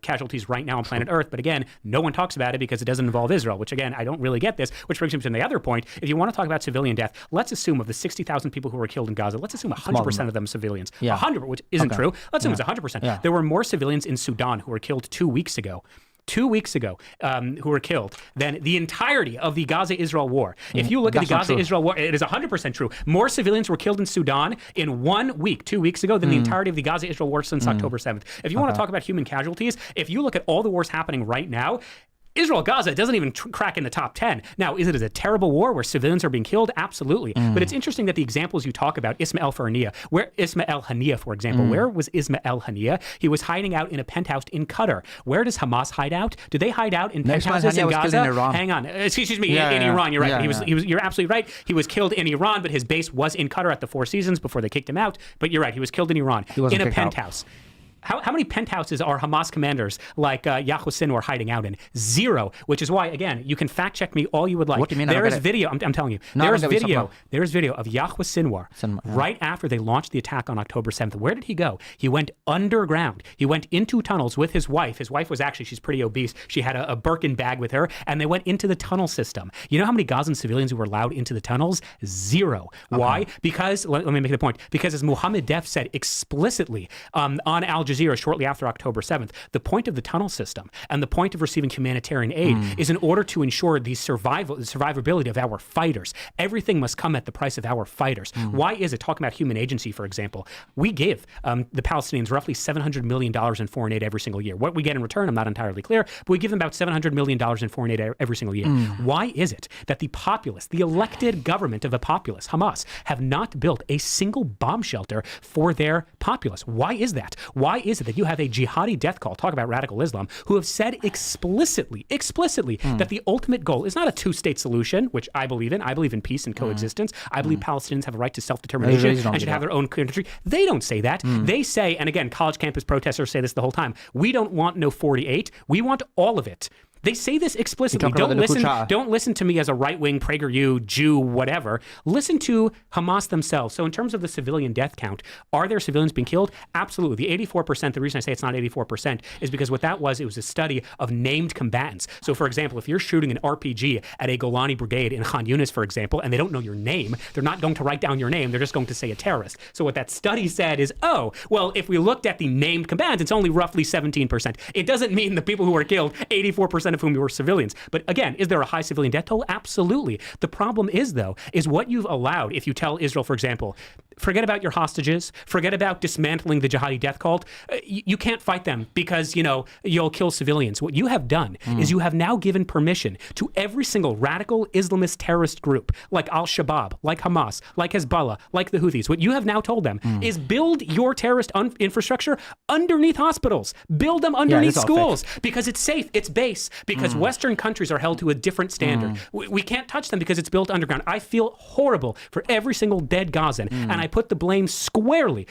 S3: casualties right now on planet Earth. But again, no one talks about it because it doesn't involve Israel, which again, I don't really get this, which brings me to the other point. If you want to talk about civilian death, let's assume of the 60,000 people who were killed in Gaza, let's assume 100% of them civilians. 100, which isn't true. Let's assume it's 100%.
S2: Yeah.
S3: There were more civilians in Sudan who were killed 2 weeks ago. 2 weeks ago, who were killed, than the entirety of the Gaza-Israel war. If you look at the Gaza-Israel war, it is 100% true. More civilians were killed in Sudan in 1 week, 2 weeks ago, than the entirety of the Gaza-Israel war since October 7th. If you want to talk about human casualties, if you look at all the wars happening right now, Israel-Gaza doesn't even crack in the top 10. Now, is it a terrible war where civilians are being killed? Absolutely. But it's interesting that the examples you talk about, Ismail Haniyeh, for example, where was Ismail Haniyeh? He was hiding out in a penthouse in Qatar. Where does Hamas hide out? Do they hide out in penthouses in Gaza?
S2: In Iran.
S3: Hang on. Excuse me, in Iran. You're right. You're absolutely right. He was killed in Iran, but his base was in Qatar at the Four Seasons before they kicked him out. But you're right. He was killed in Iran in a penthouse. How many penthouses are Hamas commanders like Yahya Sinwar hiding out in? 0, which is why, again, you can fact check me all you would like.
S2: What do you mean?
S3: There is video, I'm telling you, there is video of Yahya Sinwar right after they launched the attack on October 7th. Where did he go? He went underground. He went into tunnels with his wife. His wife was actually, she's pretty obese. She had a Birkin bag with her, and they went into the tunnel system. You know how many Gazan civilians who were allowed into the tunnels? 0. Why? Because, let me make the point, because as Mohammed Def said explicitly on Al Jazeera shortly after October 7th, the point of the tunnel system and the point of receiving humanitarian aid is in order to ensure the survivability of our fighters. Everything must come at the price of our fighters. Why is it, talking about human agency, for example, we give the Palestinians roughly $700 million in foreign aid every single year. What we get in return, I'm not entirely clear, but we give them about $700 million in foreign aid every single year. Why is it that the populace, the elected government of the populace, Hamas, have not built a single bomb shelter for their populace? Why is that? Why is it that you have a jihadi death cult, talk about radical Islam, who have said explicitly that the ultimate goal is not a two-state solution, which I believe in. I believe in peace and coexistence. I believe Palestinians have a right to self-determination and should have their own country. They don't say that. They say, and again, college campus protesters say this the whole time, we don't want no 48. We want all of it. They say this explicitly. Don't listen to me as a right-wing PragerU Jew, whatever. Listen to Hamas themselves. So in terms of the civilian death count, are there civilians being killed? Absolutely. The 84%, the reason I say it's not 84% is because what that was, it was a study of named combatants. So for example, if you're shooting an RPG at a Golani brigade in Khan Yunis, for example, and they don't know your name, they're not going to write down your name. They're just going to say a terrorist. So what that study said is, oh, well, if we looked at the named combatants, it's only roughly 17%. It doesn't mean the people who were killed, 84% of whom were civilians. But again, is there a high civilian death toll? Absolutely. The problem is, though, is what you've allowed. If you tell Israel, for example, forget about your hostages, forget about dismantling the jihadi death cult, you can't fight them because, you'll kill civilians. What you have done is you have now given permission to every single radical Islamist terrorist group, like Al-Shabaab, like Hamas, like Hezbollah, like the Houthis. What you have now told them is build your terrorist infrastructure underneath hospitals, build them underneath schools, because it's safe, it's base, because Western countries are held to a different standard. We can't touch them because it's built underground. I feel horrible for every single dead Gazan, and I put the blame squarely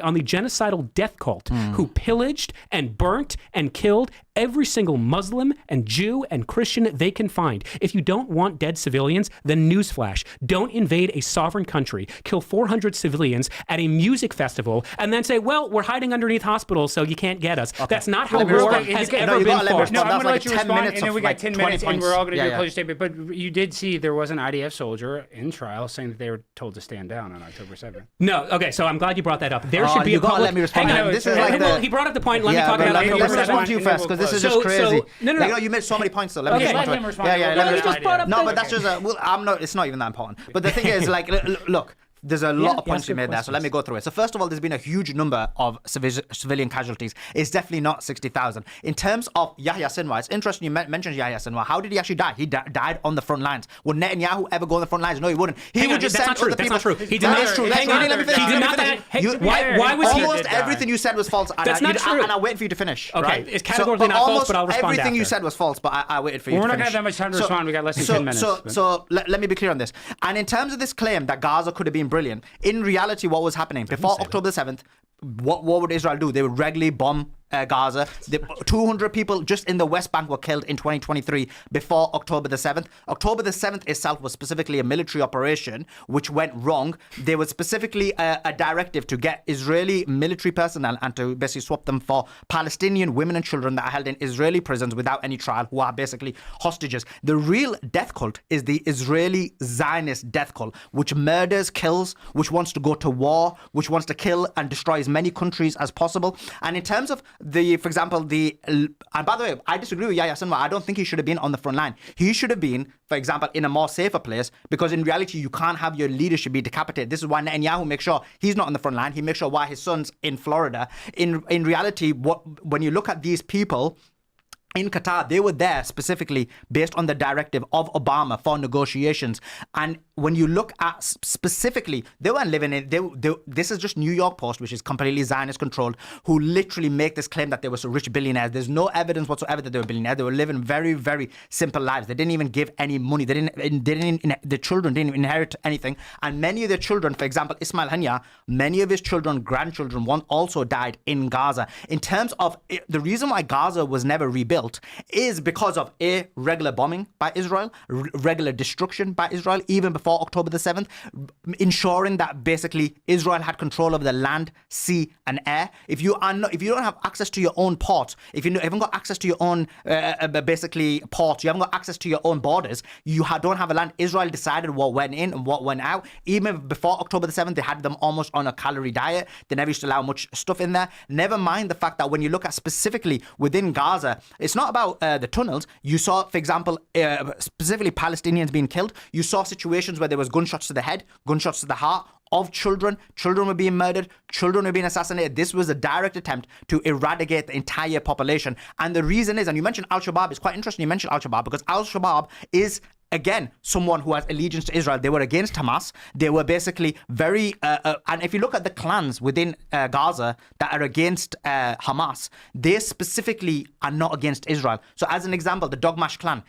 S3: on the genocidal death cult who pillaged and burnt and killed every single Muslim and Jew and Christian they can find. If you don't want dead civilians, then newsflash, don't invade a sovereign country, kill 400 civilians at a music festival, and then say, well, we're hiding underneath hospitals, so you can't get us. That's not how war has ever been fought.
S1: No, I'm going to let you respond, and then we got 10 minutes, and we're all going to do a closure statement. But you did see there was an IDF soldier in trial saying that they were told to stand down on October 7th.
S3: No, okay, so I'm glad you brought that up. There should be a public...
S2: Let me respond.
S3: Hang on,
S2: this is like
S3: he brought up the point. Let me talk about October 7th.
S2: Let's you first, because this is
S3: So-
S2: just crazy.
S3: so- no, no,
S2: Like,
S3: no.
S2: you made so many points. So let me
S1: Okay,
S2: just
S1: let
S2: respond to
S1: him
S2: it.
S1: respond.
S2: Yeah, yeah.
S1: Well,
S2: let me
S1: you
S2: respond.
S1: just brought up
S2: No,
S1: the-
S2: but that's just a. Well, I'm not. It's not even that important. But the thing is, like, look. There's a lot of points you made there, so let me go through it. So first of all, there's been a huge number of civilian casualties. It's definitely not 60,000. In terms of Yahya Sinwar, it's interesting you mentioned Yahya Sinwar. How did he actually die? He died on the front lines. Would Netanyahu ever go on the front lines? No, he wouldn't. He
S3: Hang
S2: would
S3: on,
S2: just
S3: that's
S2: send
S3: not true.
S2: other
S3: That's
S2: people.
S3: not true. He did
S2: That
S3: not-
S2: is true.
S3: hang
S2: Let
S3: on.
S2: me finish.
S3: He did
S2: Let me
S3: not
S2: finish.
S3: die. Hey,
S2: You-
S3: why was he-
S2: almost
S1: He did die.
S2: everything you said was false.
S3: That's not true.
S2: And I waited for you to finish.
S3: Okay,
S2: right?
S3: it's categorically not false,
S2: almost
S3: but I'll respond
S2: everything you
S3: after.
S2: said was false, but I waited for you
S1: Well,
S2: to
S1: we're not
S2: finish.
S1: gonna have that much time to respond. We got less than 10 minutes.
S2: So let me be clear on this. And in terms of this claim that Gaza could have been brilliant, in reality, what was happening before October the 7th? What would Israel do? They would regularly bomb Gaza. 200 people just in the West Bank were killed in 2023 before October the 7th. October the 7th itself was specifically a military operation which went wrong. There was specifically a directive to get Israeli military personnel and to basically swap them for Palestinian women and children that are held in Israeli prisons without any trial, who are basically hostages. The real death cult is the Israeli Zionist death cult, which murders, kills, which wants to go to war, which wants to kill and destroy as many countries as possible. And in terms of for example, and by the way, I disagree with Yahya Sinwar. I don't think he should have been on the front line. He should have been, for example, in a more safer place, because in reality, you can't have your leadership be decapitated. This is why Netanyahu makes sure he's not on the front line. He makes sure why his son's in Florida. In reality, when you look at these people in Qatar, they were there specifically based on the directive of Obama for negotiations. And when you look at specifically, they weren't living in, this is just New York Post, which is completely Zionist controlled, who literally make this claim that they were so rich billionaires. There's no evidence whatsoever that they were billionaires. They were living very, very simple lives. They didn't even give any money. The children didn't inherit anything. And many of their children, for example, Ismail Hania, many of his children, grandchildren, one also died in Gaza. In terms of the reason why Gaza was never rebuilt is because of regular bombing by Israel, regular destruction by Israel, even before October the 7th, ensuring that basically Israel had control over the land, sea, and air. If you don't have access to your own ports, if you haven't got access to your own basically ports, you haven't got access to your own borders, you don't have a land. Israel decided what went in and what went out. Even before October the 7th, they had them almost on a calorie diet. They never used to allow much stuff in there. Never mind the fact that when you look at specifically within Gaza, it's not about the tunnels. You saw, for example, specifically Palestinians being killed. You saw situations where there was gunshots to the head, gunshots to the heart of children. Children were being murdered. Children were being assassinated. This was a direct attempt to eradicate the entire population. And the reason is, and you mentioned Al-Shabaab, it's quite interesting you mentioned Al-Shabaab, because Al-Shabaab is, again, someone who has allegiance to Israel. They were against Hamas. They were basically very, and if you look at the clans within Gaza that are against Hamas, they specifically are not against Israel. So as an example, the Dogmash clan,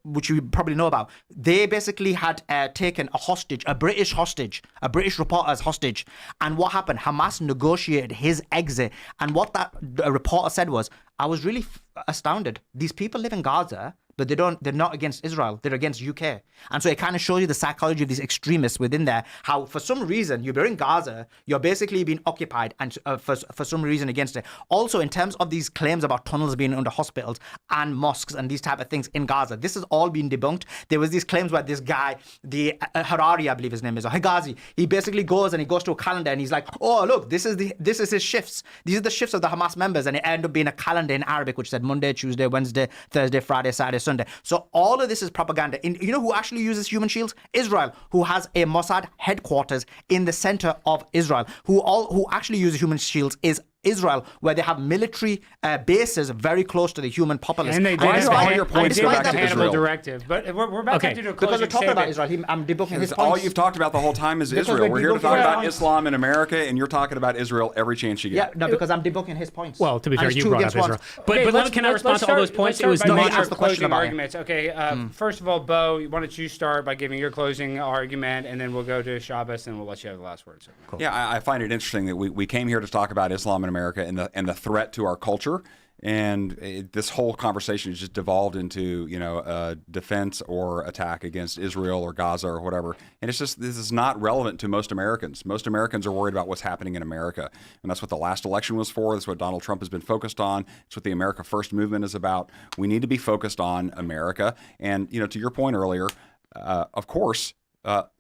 S2: which you probably know about, they basically had taken a British reporter as hostage. And what happened? Hamas negotiated his exit. And what that reporter said was, I was really astounded. These people live in Gaza, but they're not against Israel. They're against UK. And so it kind of shows you the psychology of these extremists within there, how for some reason you're in Gaza, you're basically being occupied and for some reason against it. Also, in terms of these claims about tunnels being under hospitals and mosques and these type of things in Gaza, this has all been debunked. There was these claims where this guy, the Harari, I believe his name is, or Higazi, he basically goes to a calendar and he's like, oh, look, this is his shifts. These are the shifts of the Hamas members. And it ended up being a calendar in Arabic, which said Monday, Tuesday, Wednesday, Thursday, Friday, Saturday, Sunday. So all of this is propaganda. You know who actually uses human shields? Israel, who has a Mossad headquarters in the center of Israel. Who actually uses human shields is Israel, where they have military bases very close to the human populace.
S1: And they did
S5: All
S1: have
S5: your points go back to
S1: Hannibal
S5: Israel.
S1: directive. But we're about
S3: Okay.
S1: to do a
S2: Because we're
S1: closing
S2: talking about
S1: statement.
S2: Israel, I'm debunking his
S5: All
S2: points.
S5: you've talked about the whole time is
S2: Because
S5: Israel.
S2: we're
S5: We're here to
S2: debunking
S5: talk
S2: their
S5: about
S2: points.
S5: Islam in America, and you're talking about Israel every chance you get.
S2: Yeah, no, because I'm debunking his points.
S3: Well, to be
S2: And
S3: fair,
S2: it's
S3: you
S2: two
S3: brought up
S2: against one.
S3: Israel. But can I respond to all those points? It was
S1: by
S2: No, he
S1: nature
S2: asked
S1: of
S2: the question
S1: closing
S2: about it.
S1: arguments. Okay, first of all, Bo, why don't you start by giving your closing argument, and then we'll go to Shabbos, and we'll let you have the last word. So. Cool.
S5: Yeah, I find it interesting that we came here to talk about Islam in America and the threat to our culture, and this whole conversation has just devolved into a defense or attack against Israel or Gaza or whatever. And it's just, this is not relevant to most Americans. Most Americans are worried about what's happening in America, and that's what the last election was for. That's what Donald Trump has been focused on. It's what the America First movement is about. We need to be focused on America. And to your point earlier, of course,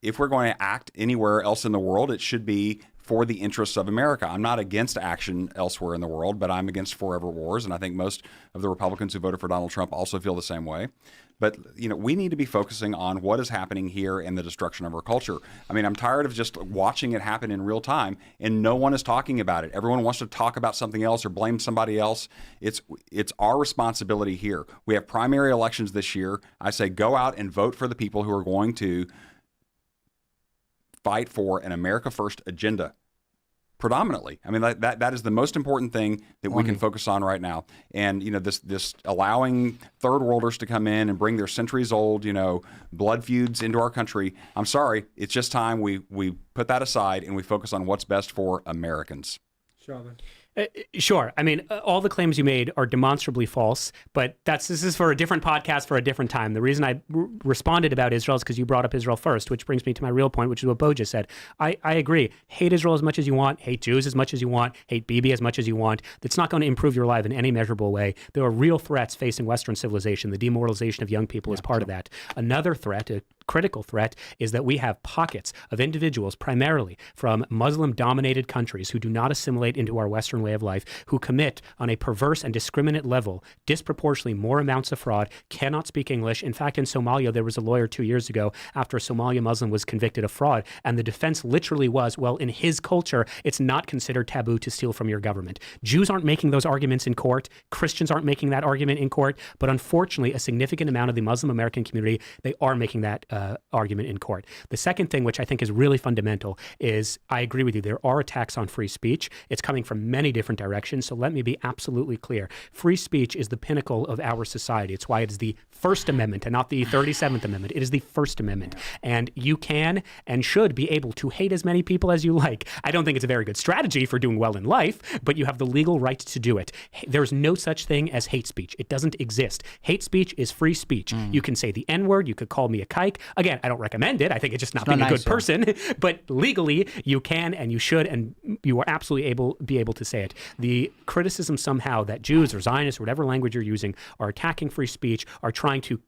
S5: if we're going to act anywhere else in the world, it should be for the interests of America. I'm not against action elsewhere in the world, but I'm against forever wars, and I think most of the Republicans who voted for Donald Trump also feel the same way. But, we need to be focusing on what is happening here and the destruction of our culture. I mean, I'm tired of just watching it happen in real time, and no one is talking about it. Everyone wants to talk about something else or blame somebody else. It's our responsibility here. We have primary elections this year. I say go out and vote for the people who are going to fight for an America First agenda. Predominantly. I mean, that is the most important thing that we can focus on right now. And, this allowing third worlders to come in and bring their centuries old, blood feuds into our country. I'm sorry. It's just time we put that aside and we focus on what's best for Americans.
S3: Sure. I mean, all the claims you made are demonstrably false, but this is for a different podcast for a different time. The reason I responded about Israel is because you brought up Israel first, which brings me to my real point, which is what Bo just said. I agree. Hate Israel as much as you want, hate Jews as much as you want, hate Bibi as much as you want. That's not going to improve your life in any measurable way. There are real threats facing Western civilization. The demoralization of young people is part of that. Another threat, a critical threat, is that we have pockets of individuals, primarily from Muslim-dominated countries, who do not assimilate into our Western way of life, who commit on a perverse and discriminate level disproportionately more amounts of fraud, cannot speak English. In fact, in Somalia, there was a lawyer 2 years ago after a Somali Muslim was convicted of fraud, and the defense literally was, well, in his culture, it's not considered taboo to steal from your government. Jews aren't making those arguments in court. Christians aren't making that argument in court. But unfortunately, a significant amount of the Muslim American community, they are making that argument in court. The second thing, which I think is really fundamental, is I agree with you. There are attacks on free speech. It's coming from many different directions. So let me be absolutely clear. Free speech is the pinnacle of our society. It's why it is the First Amendment and not the 37th Amendment. It is the First Amendment. And you can and should be able to hate as many people as you like. I don't think it's a very good strategy for doing well in life, but you have the legal right to do it. There's no such thing as hate speech. It doesn't exist. Hate speech is free speech. You can say the N-word. You could call me a kike. Again, I don't recommend it. I think it's just not being a good person. But legally, you can and you should, and you are absolutely be able to say it. The criticism somehow that Jews or Zionists, or whatever language you're using, are attacking free speech, are trying to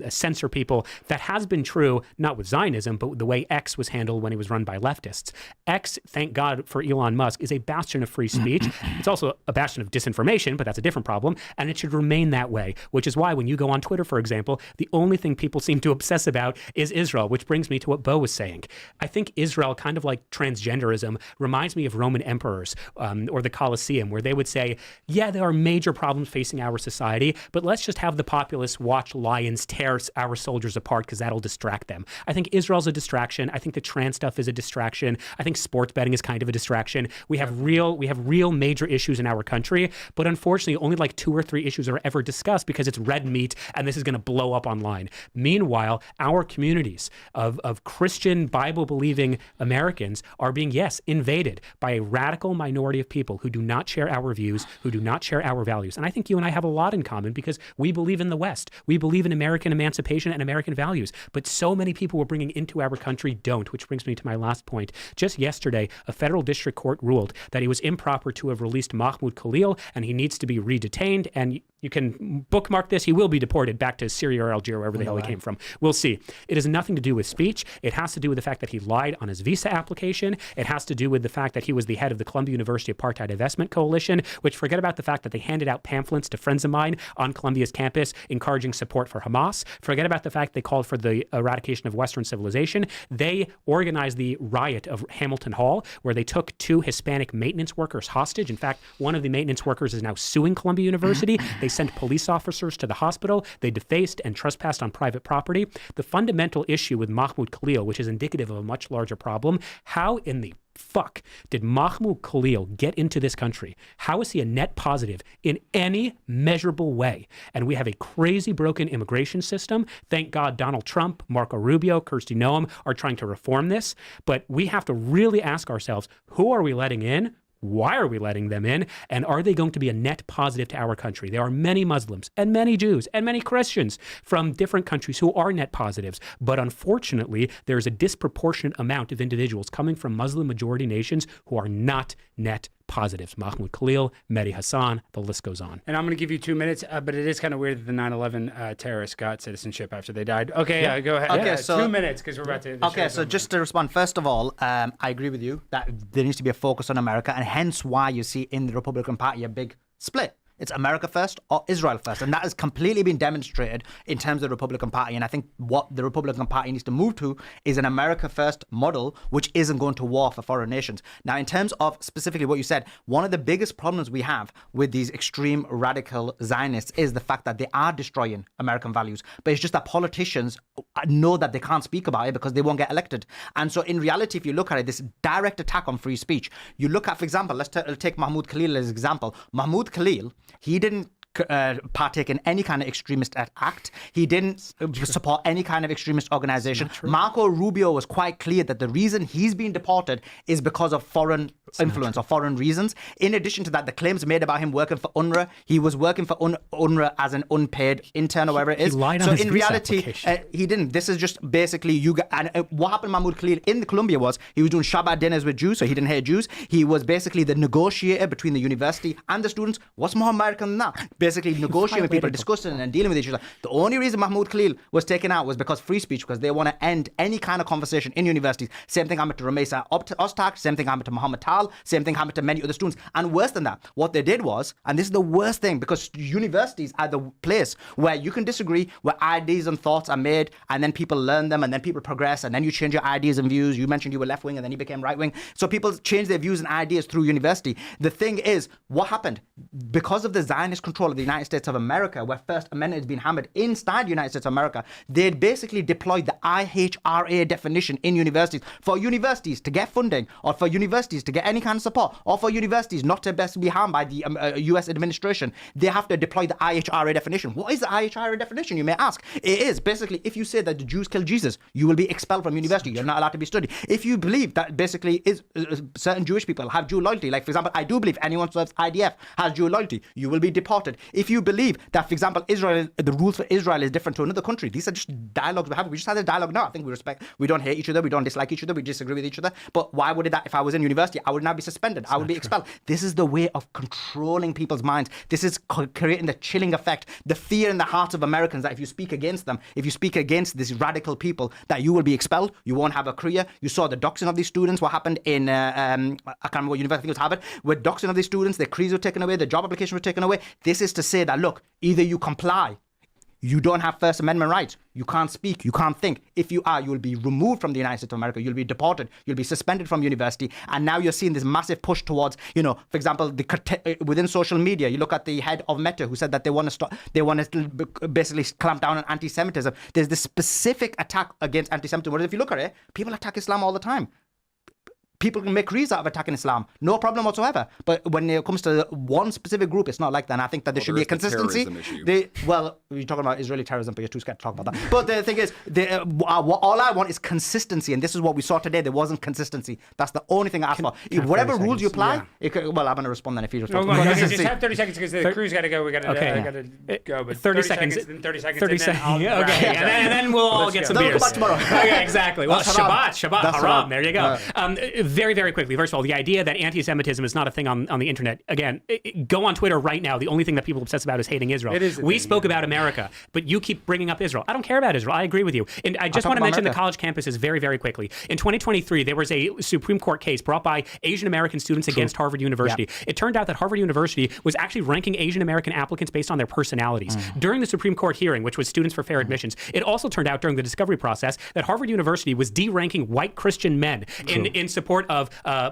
S3: censor people, that has been true, not with Zionism, but the way X was handled when it was run by leftists. X, thank God for Elon Musk, is a bastion of free speech. It's also a bastion of disinformation, but that's a different problem, and it should remain that way, which is why when you go on Twitter, for example, the only thing people seem to obsess about is Israel, which brings me to what Bo was saying. I think Israel, kind of like transgenderism, reminds me of Roman emperors or the Colosseum, where they would say, yeah, there are major problems facing our society, but let's just have the populace watch lions tear our soldiers apart because that'll distract them. I think Israel's a distraction. I think the trans stuff is a distraction. I think sports betting is kind of a distraction. We have real major issues in our country, but unfortunately, only like 2 or 3 issues are ever discussed because it's red meat and this is going to blow up online. Meanwhile, our communities of Christian, Bible-believing Americans are being, yes, invaded by a radical minority of people who do not share our views, who do not share our values. And I think you and I have a lot in common because we believe in the West. We believe in American emancipation and American values. But so many people we're bringing into our country don't, which brings me to my last point. Just yesterday, a federal district court ruled that it was improper to have released Mahmoud Khalil, and he needs to be redetained. And you can bookmark this. He will be deported back to Syria or Algeria, wherever the hell he came from. We'll see. It has nothing to do with speech. It has to do with the fact that he lied on his visa application. It has to do with the fact that he was the head of the Columbia University Apartheid Investment Coalition, which, forget about the fact that they handed out pamphlets to friends of mine on Columbia's campus encouraging support for Hamas. Forget about the fact they called for the eradication of Western civilization. They organized the riot of Hamilton Hall, where they took 2 Hispanic maintenance workers hostage. In fact, one of the maintenance workers is now suing Columbia University. They sent police officers to the hospital. They defaced and trespassed on private property. The fundamental issue with Mahmoud Khalil, which is indicative of a much larger problem, how in the fuck did Mahmoud Khalil get into this country? How is he a net positive in any measurable way? And we have a crazy broken immigration system. Thank God Donald Trump, Marco Rubio, Kirsty Noem are trying to reform this. But we have to really ask ourselves, who are we letting in? Why are we letting them in? And are they going to be a net positive to our country? There are many Muslims and many Jews and many Christians from different countries who are net positives. But unfortunately, there's a disproportionate amount of individuals coming from Muslim majority nations who are not net positives. Mahmoud Khalil, Mehdi Hassan, the list goes on.
S1: And I'm going to give you 2 minutes, but it is kind of weird that the 9/11 terrorists got citizenship after they died. Okay, go ahead.
S2: Okay,
S1: Yeah,
S2: so
S1: 2 minutes because we're about to.
S2: Okay, so just to respond, first of all, I agree with you that there needs to be a focus on America, and hence why you see in the Republican Party a big split. It's America first or Israel first. And that has completely been demonstrated in terms of the Republican Party. And I think what the Republican Party needs to move to is an America first model, which isn't going to war for foreign nations. Now, in terms of specifically what you said, one of the biggest problems we have with these extreme radical Zionists is the fact that they are destroying American values. But it's just that politicians know that they can't speak about it because they won't get elected. And so in reality, if you look at it, this direct attack on free speech, you look at, for example, let's take Mahmoud Khalil as an example. Mahmoud Khalil, he didn't partake in any kind of extremist act. He didn't support any kind of extremist organization. Marco Rubio was quite clear that the reason he's being deported is because of foreign influence or foreign reasons. In addition to that, the claims made about him working for UNRWA, he was working for UNRWA as an unpaid intern or whatever it is.
S3: He lied on
S2: so
S3: his
S2: in
S3: visa
S2: reality,
S3: application.
S2: he didn't. This is just basically what happened to Mahmoud Khalil in the Columbia was he was doing Shabbat dinners with Jews, so he didn't hate Jews. He was basically the negotiator between the university and the students. What's more American than that? Basically negotiating with people, discussing and dealing with each other. The only reason Mahmoud Khalil was taken out was because free speech, because they want to end any kind of conversation in universities. Same thing happened to Ramesa Oztak, same thing happened to Muhammad Tal, same thing happened to many other students. And worse than that, what they did was, and this is the worst thing, because universities are the place where you can disagree, where ideas and thoughts are made, and then people learn them, and then people progress, and then you change your ideas and views. You mentioned you were left wing, and then you became right wing. So people change their views and ideas through university. The thing is, what happened? Because of the Zionist control of the United States of America, where First Amendment has been hammered inside the United States of America, they basically deployed the IHRA definition in universities for universities to get funding, or for universities to get any kind of support, or for universities not to best be harmed by the US administration. They have to deploy the IHRA definition. What is the IHRA definition, you may ask? It is basically, if you say that the Jews killed Jesus, you will be expelled from university. You're not allowed to be studied. If you believe that basically is certain Jewish people have Jew loyalty, like for example, I do believe anyone who serves IDF has Jew loyalty, you will be deported. If you believe that, for example, Israel, the rules for Israel is different to another country, these are just dialogues we have. We just had a dialogue now. I think we don't hate each other, we don't dislike each other, we disagree with each other. But why would that, if I was in university, I would now be suspended, I would be expelled. This is the way of controlling people's minds. This is creating the chilling effect, the fear in the hearts of Americans that if you speak against them, if you speak against these radical people, that you will be expelled, you won't have a career. You saw the doxing of these students, what happened in, I can't remember what university, I think it was Harvard, with doxing of these students, their careers were taken away, their job application was taken away. This is to say that, look, either you comply, you don't have First Amendment rights. You can't speak. You can't think. If you are, you will be removed from the United States of America. You'll be deported. You'll be suspended from university. And now you're seeing this massive push towards, for example, within social media. You look at the head of Meta who said that they want to stop. They want to basically clamp down on anti-Semitism. There's this specific attack against anti-Semitism. Whereas if you look at it, people attack Islam all the time. People can make careers out of attacking Islam, no problem whatsoever. But when it comes to one specific group, it's not like that. And I think that there should be a consistency. You're talking about Israeli terrorism, but you're too scared to talk about that. But the thing is, all I want is consistency, and this is what we saw today. There wasn't consistency. That's the only thing I asked for. Whatever rules you apply, I'm going to respond then if you respond.
S1: Just have 30 seconds because the crew's got to go. We got to go. But
S3: 30 seconds.
S1: 30 seconds.
S3: 30 seconds. Okay, and then we'll all get some beers.
S2: Go back tomorrow.
S3: Okay, exactly. Well, Shabbat, haram. There you go. Very, very quickly. First of all, the idea that anti-Semitism is not a thing on the internet. Again, go on Twitter right now. The only thing that people obsess about is hating Israel. We spoke about America, but you keep bringing up Israel. I don't care about Israel. I agree with you. And I just want to mention the college campuses very, very quickly. In 2023, there was a Supreme Court case brought by Asian American students against Harvard University. Yeah. It turned out that Harvard University was actually ranking Asian American applicants based on their personalities. During the Supreme Court hearing, which was Students for Fair Admissions, it also turned out during the discovery process that Harvard University was de-ranking white Christian men in support of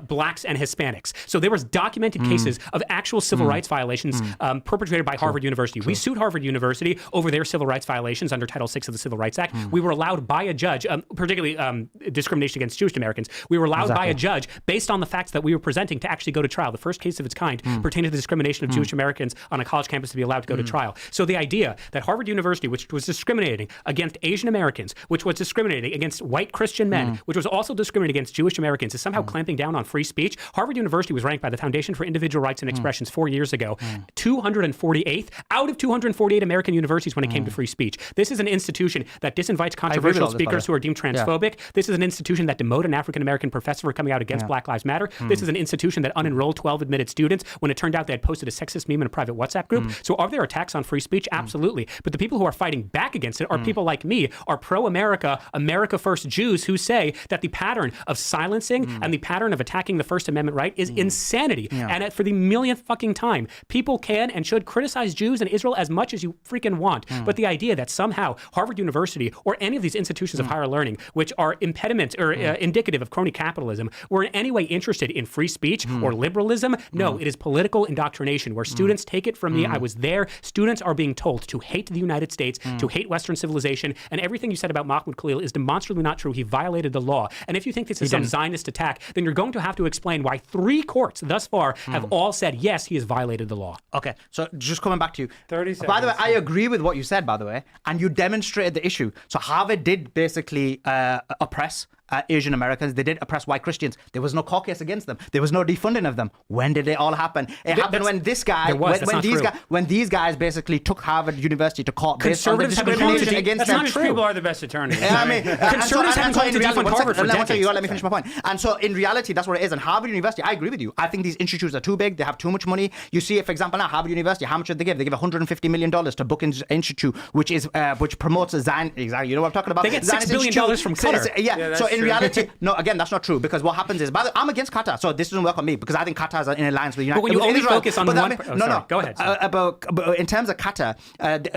S3: blacks and Hispanics. So there was documented cases of actual civil rights violations perpetrated by Harvard University. We sued Harvard University over their civil rights violations under Title VI of the Civil Rights Act. We were allowed by a judge, particularly discrimination against Jewish Americans, we were allowed by a judge based on the facts that we were presenting to actually go to trial. The first case of its kind pertaining to the discrimination of Jewish Americans on a college campus to be allowed to go to trial. So the idea that Harvard University, which was discriminating against Asian Americans, which was discriminating against white Christian men, which was also discriminating against Jewish Americans, is somehow somehow clamping down on free speech. Harvard University was ranked by the Foundation for Individual Rights and Expressions 4 years ago, 248th out of 248 American universities when it came to free speech. This is an institution that disinvites controversial speakers who are deemed transphobic. This is an institution that demoted an African-American professor for coming out against Black Lives Matter. This is an institution that unenrolled 12 admitted students when it turned out they had posted a sexist meme in a private WhatsApp group. So are there attacks on free speech? Absolutely. But the people who are fighting back against it are people like me, are pro-America, America First Jews who say that the pattern of silencing and the pattern of attacking the First Amendment right is insanity. And for the millionth fucking time, people can and should criticize Jews and Israel as much as you freaking want. But the idea that somehow Harvard University or any of these institutions of higher learning, which are impediments or indicative of crony capitalism, were in any way interested in free speech or liberalism, no, it is political indoctrination where students take it from me. I was there. Students are being told to hate the United States, to hate Western civilization, and everything you said about Mahmoud Khalil is demonstrably not true. He violated the law. And if you think this is some Zionist attack, then you're going to have to explain why 3 courts thus far have all said, yes, he has violated the law.
S2: Okay, so just coming back to you.
S1: 30 seconds.
S2: By the way, I agree with what you said, by the way, and you demonstrated the issue. So Harvard did basically oppress Asian Americans. They did oppress white Christians. There was no court case against them. There was no defunding of them. When did it all happen? It happened when this guy, when these guys basically took Harvard University to court based on the discrimination against them.
S1: That's not true. People are the best attorneys.
S2: I mean,
S3: conservatives haven't called to defund Harvard for decades.
S2: Let me finish my point. And so in reality, that's what it is. And Harvard University, I agree with you. I think these institutes are too big. They have too much money. You see it, for example, now Harvard University. How much did they give? They give $150 million to Bookings Institute, which promotes a Zion. Exactly. You know what I'm talking about?
S3: They get $6 billion from Qatar.
S2: Yeah. So in reality, no. Again, that's not true because what happens is, I'm against Qatar, so this doesn't work on me because I think Qatar is in alliance with the United States.
S3: But when you only focus on one, go ahead.
S2: But in terms of Qatar,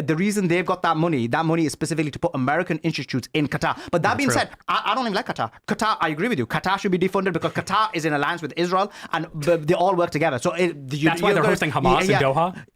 S2: the reason they've got that money is specifically to put American institutes in Qatar. But that being said, I don't even like Qatar. Qatar, I agree with you. Qatar should be defunded because Qatar is in alliance with Israel and they all work together. So
S3: that's why they're hosting Hamas in Doha.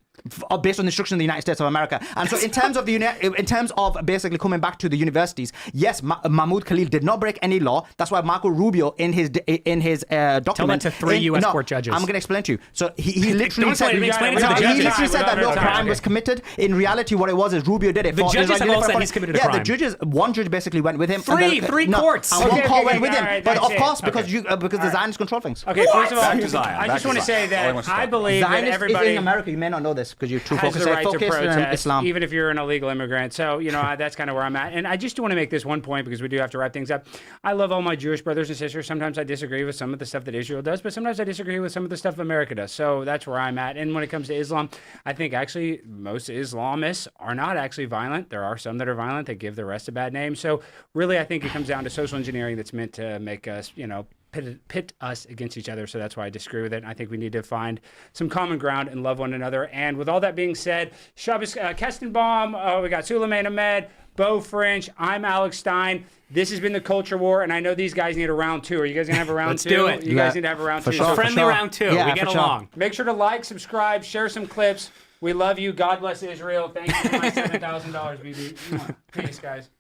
S2: Based on the instruction of the United States of America. And so in terms of basically coming back to the universities, yes, Mahmoud Khalil did not break any law. That's why Marco Rubio in his document.
S3: Tell that to 3 U.S. court judges.
S2: I'm going to explain to you. So he literally said that no crime was committed. In reality, what it was is Rubio did it.
S3: The judges have all said he's committed a crime.
S2: Yeah, the judges, one judge basically went with him.
S3: Three courts.
S2: And one court went with him. But of course, because the Zionists control things.
S1: Okay, first of all, I just want to say that I believe that everybody
S2: in America, you may not know this because you're too focused.
S1: Right to protest, even if you're an illegal immigrant. So, that's kind of where I'm at. And I just want to make this one point because we do have to wrap things up. I love all my Jewish brothers and sisters. Sometimes I disagree with some of the stuff that Israel does, but sometimes I disagree with some of the stuff America does. So that's where I'm at. And when it comes to Islam, I think actually most Islamists are not actually violent. There are some that are violent. They give the rest a bad name. So really, I think it comes down to social engineering that's meant to make us, pit us against each other. So that's why I disagree with it. I think we need to find some common ground and love one another. And with all that being said, Shabbos Kestenbaum, we got Sulaiman Ahmed, Bo French, I'm Alex Stein. This has been the Culture War, and I know these guys need a round 2. Are you guys going to have a round 2?
S3: Let's do it.
S1: You guys need to have a round 2.
S3: Sure, friendly round 2.
S2: Yeah,
S3: we get along.
S1: Make sure to like, subscribe, share some clips. We love you. God bless Israel. Thank you for my $7,000, BB. Peace, guys.